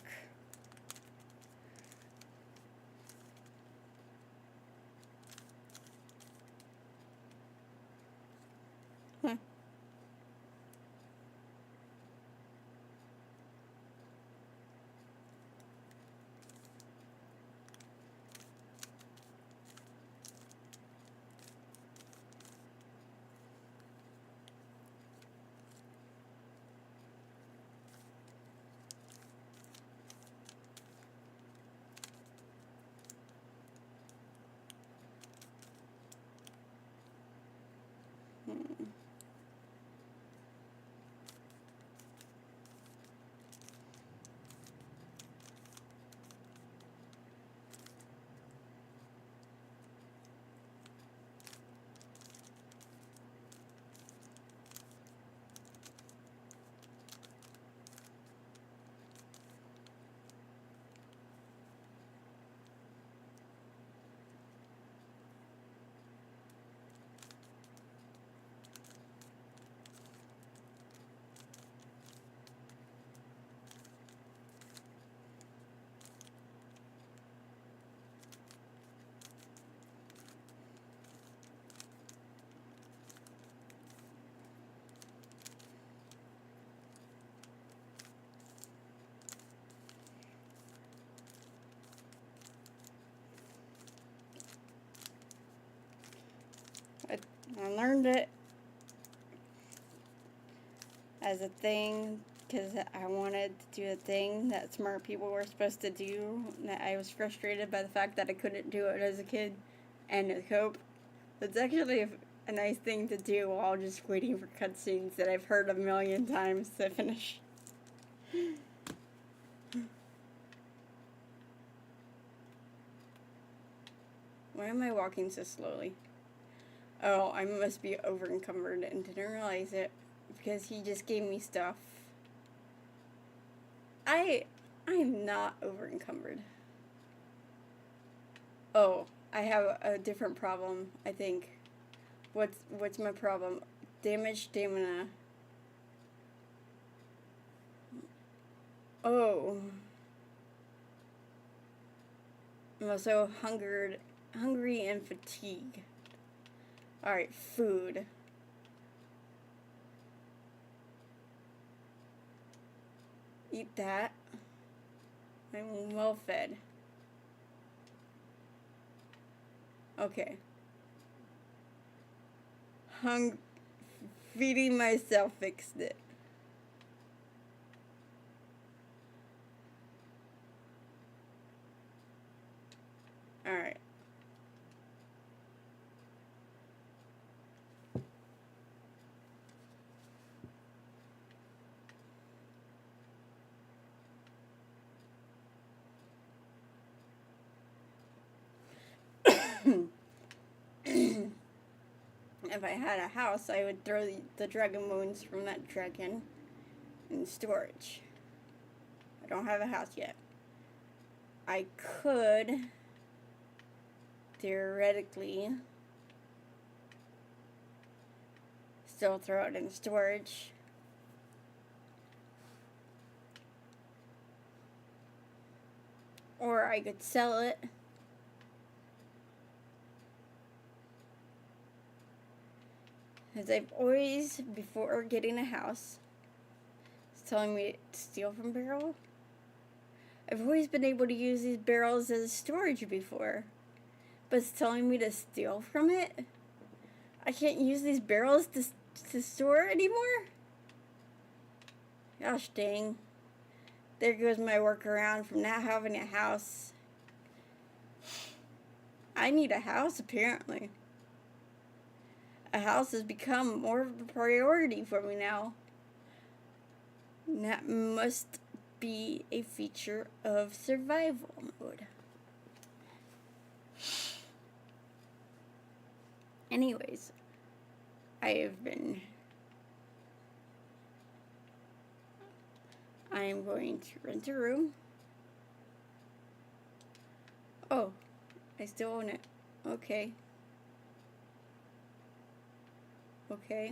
I learned it as a thing because I wanted to do a thing that smart people were supposed to do. That I was frustrated by the fact that I couldn't do it as a kid and as cope. It's actually a nice thing to do while just waiting for cutscenes that I've heard a million times to finish. Why am I walking so slowly? Oh, I must be over encumbered and didn't realize it because he just gave me stuff. I'm not over encumbered. Oh, I have a different problem, I think. What's my problem? Damage stamina. Oh. I'm also hungry and fatigued. Alright, food. Eat that. I'm well fed. Okay. Feeding myself fixed it. Alright. If I had a house, I would throw the dragon bones from that dragon in storage. I don't have a house yet. I could theoretically still throw it in storage. Or I could sell it. Because I've always, before getting a house, it's telling me to steal from barrel. I've always been able to use these barrels as storage before. But it's telling me to steal from it? I can't use these barrels to store anymore? Gosh dang. There goes my workaround from not having a house. I need a house, apparently. A house has become more of a priority for me now. And that must be a feature of survival mode. Anyways, I am going to rent a room. Oh, I still own it. Okay. Okay.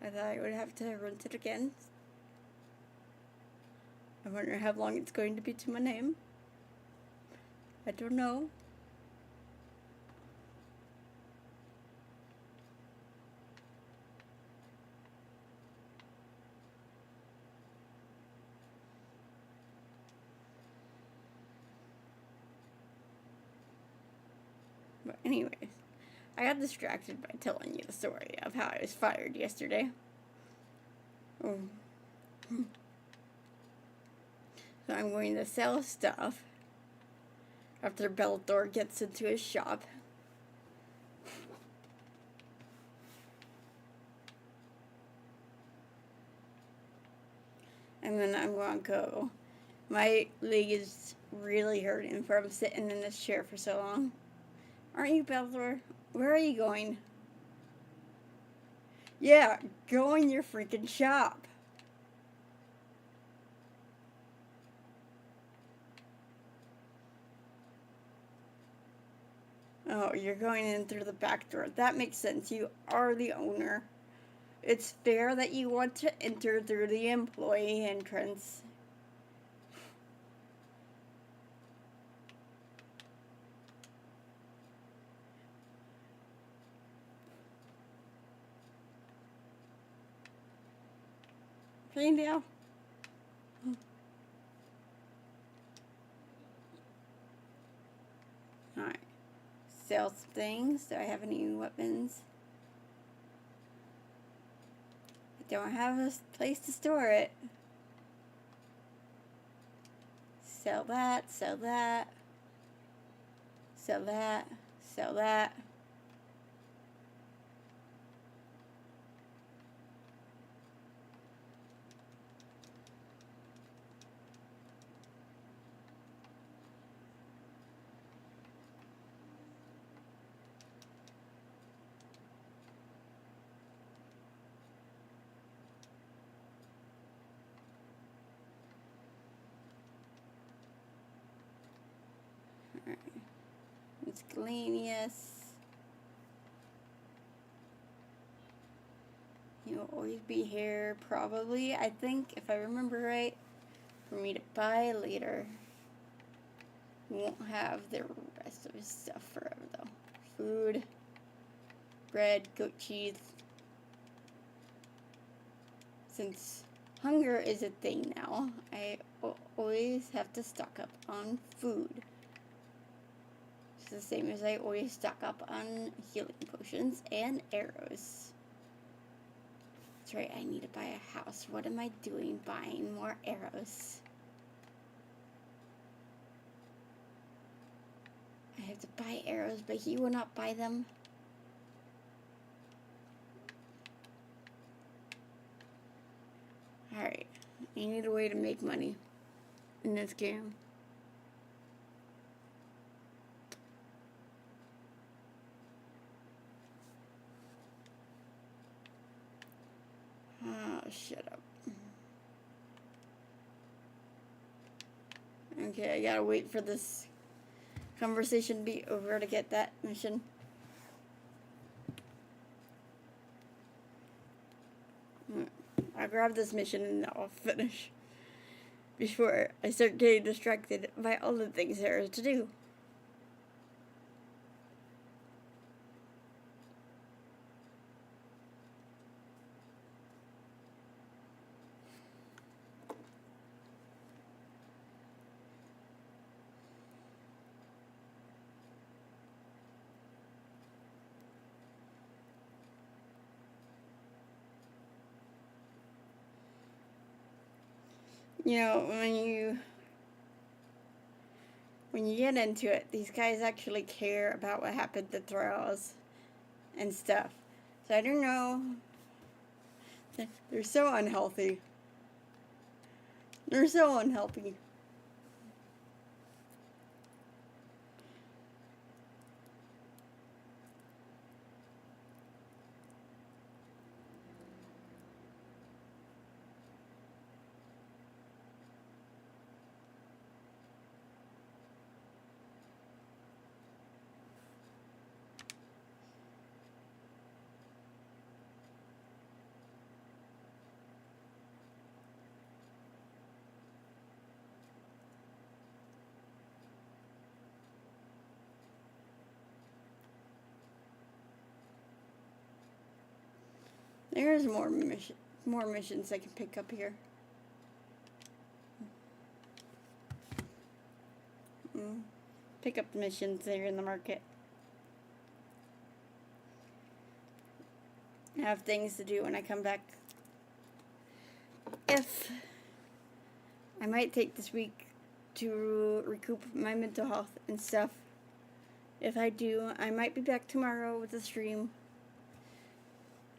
I thought I would have to rent it again. I wonder how long it's going to be to my name. I don't know. But anyways, I got distracted by telling you the story of how I was fired yesterday. Oh. So I'm going to sell stuff after Bellator gets into his shop. And then I'm going to go. My leg is really hurting from sitting in this chair for so long. Aren't you, Bellator? Where are you going? Yeah, go in your freaking shop. Oh, you're going in through the back door. That makes sense. You are the owner. It's fair that you want to enter through the employee entrance. Now. sell some things. Do I have any weapons? I don't have a place to store it. Sell that, sell that, sell that, sell that. Alright. Miscellaneous. You'll always be here, probably, I think, if I remember right, for me to buy later. We won't have the rest of his stuff forever, though. Food, bread, goat cheese. Since hunger is a thing now, I always have to stock up on food. It's the same as I always stock up on healing potions and arrows. That's right, I need to buy a house. What am I doing buying more arrows? I have to buy arrows, but he will not buy them. Alright, I need a way to make money in this game. Oh, shut up. Okay, I gotta wait for this conversation to be over to get that mission. I'll grab this mission and I'll finish before I start getting distracted by all the things there are to do. You know, when you get into it, these guys actually care about what happened to Thralls and stuff. So I don't know. They're so unhealthy. They're so unhealthy. There's more missions I can pick up here. Pick up the missions there in the market. I have things to do when I come back. If I might take this week to recoup my mental health and stuff. If I do, I might be back tomorrow with a stream.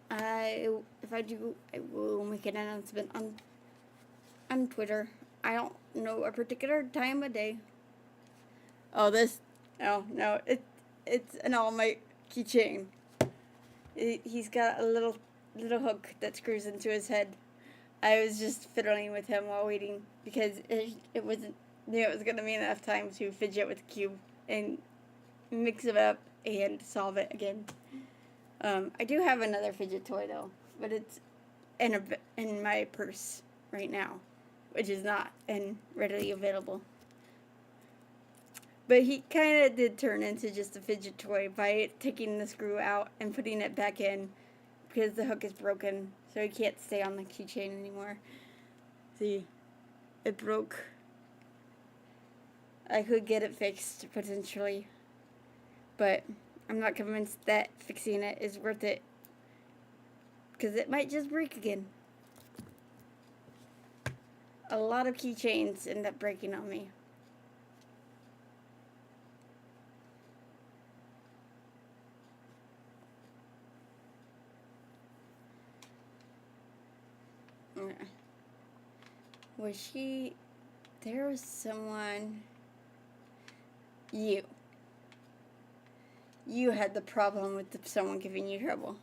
If I do, I will make an announcement on Twitter. I don't know a particular time of day. Oh, no, it's an All Might keychain. He's got a little hook that screws into his head. I was just fiddling with him while waiting because it wasn't, it was gonna be enough time to fidget with the cube and mix it up and solve it again. I do have another fidget toy though, but it's in my purse right now, which is not readily available. But he kind of did turn into just a fidget toy by taking the screw out and putting it back in because the hook is broken, so he can't stay on the keychain anymore. See, it broke. I could get it fixed potentially, But I'm not convinced that fixing it is worth it, because it might just break again. A lot of keychains end up breaking on me. There was someone, you had the problem with someone giving you trouble.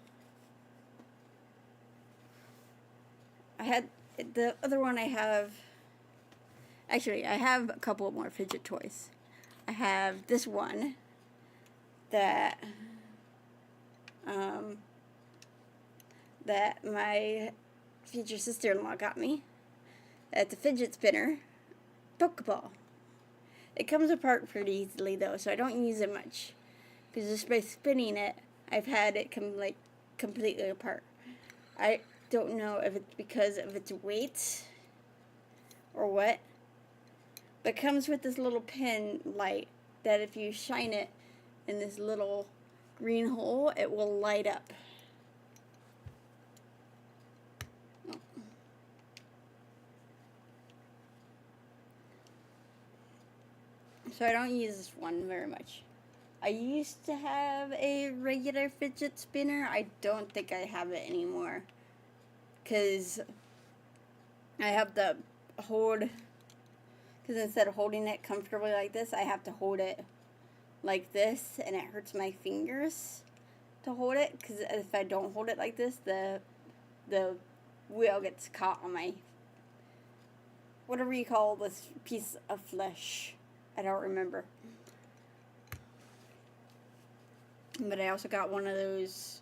I had, the other one I have, actually, I have a couple more fidget toys. I have this one that, that my future sister-in-law got me. It's a fidget spinner Pokeball. It comes apart pretty easily though, so I don't use it much, because just by spinning it, I've had it come like completely apart. I don't know if it's because of its weight or what, but it comes with this little pin light that if you shine it in this little green hole, it will light up. So I don't use this one very much. I used to have a regular fidget spinner. I don't think I have it anymore, because I have to hold, because instead of holding it comfortably like this, I have to hold it like this, and it hurts my fingers to hold it, because if I don't hold it like this, the wheel gets caught on my, whatever you call this piece of flesh. I don't remember. But I also got one of those,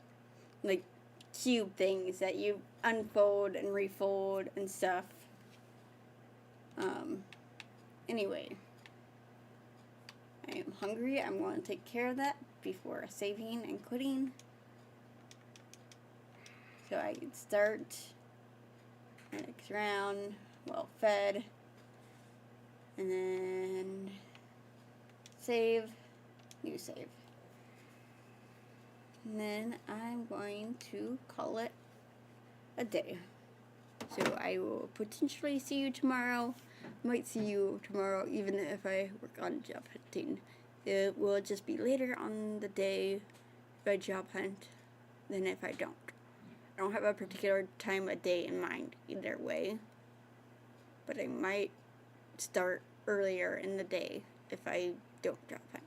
like, cube things that you unfold and refold and stuff. Anyway. I am hungry. I'm going to take care of that before saving and quitting, so I can start next round well fed, and then save, new save, and then I'm going to call it a day. So I will potentially see you tomorrow. Might see you tomorrow even if I work on job hunting. It will just be later on the day if I job hunt than if I don't. I don't have a particular time of day in mind either way, but I might start earlier in the day if I don't job hunt.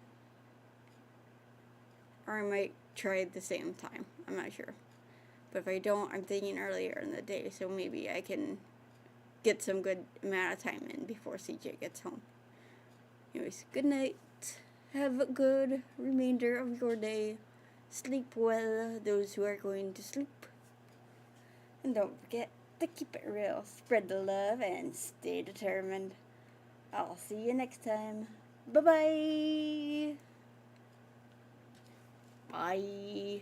Or I might try at the same time. I'm not sure. But if I don't, I'm thinking earlier in the day, so maybe I can get some good amount of time in before CJ gets home. Anyways, good night. Have a good remainder of your day. Sleep well, those who are going to sleep. And don't forget to keep it real, spread the love, and stay determined. I'll see you next time. Bye-bye. Bye.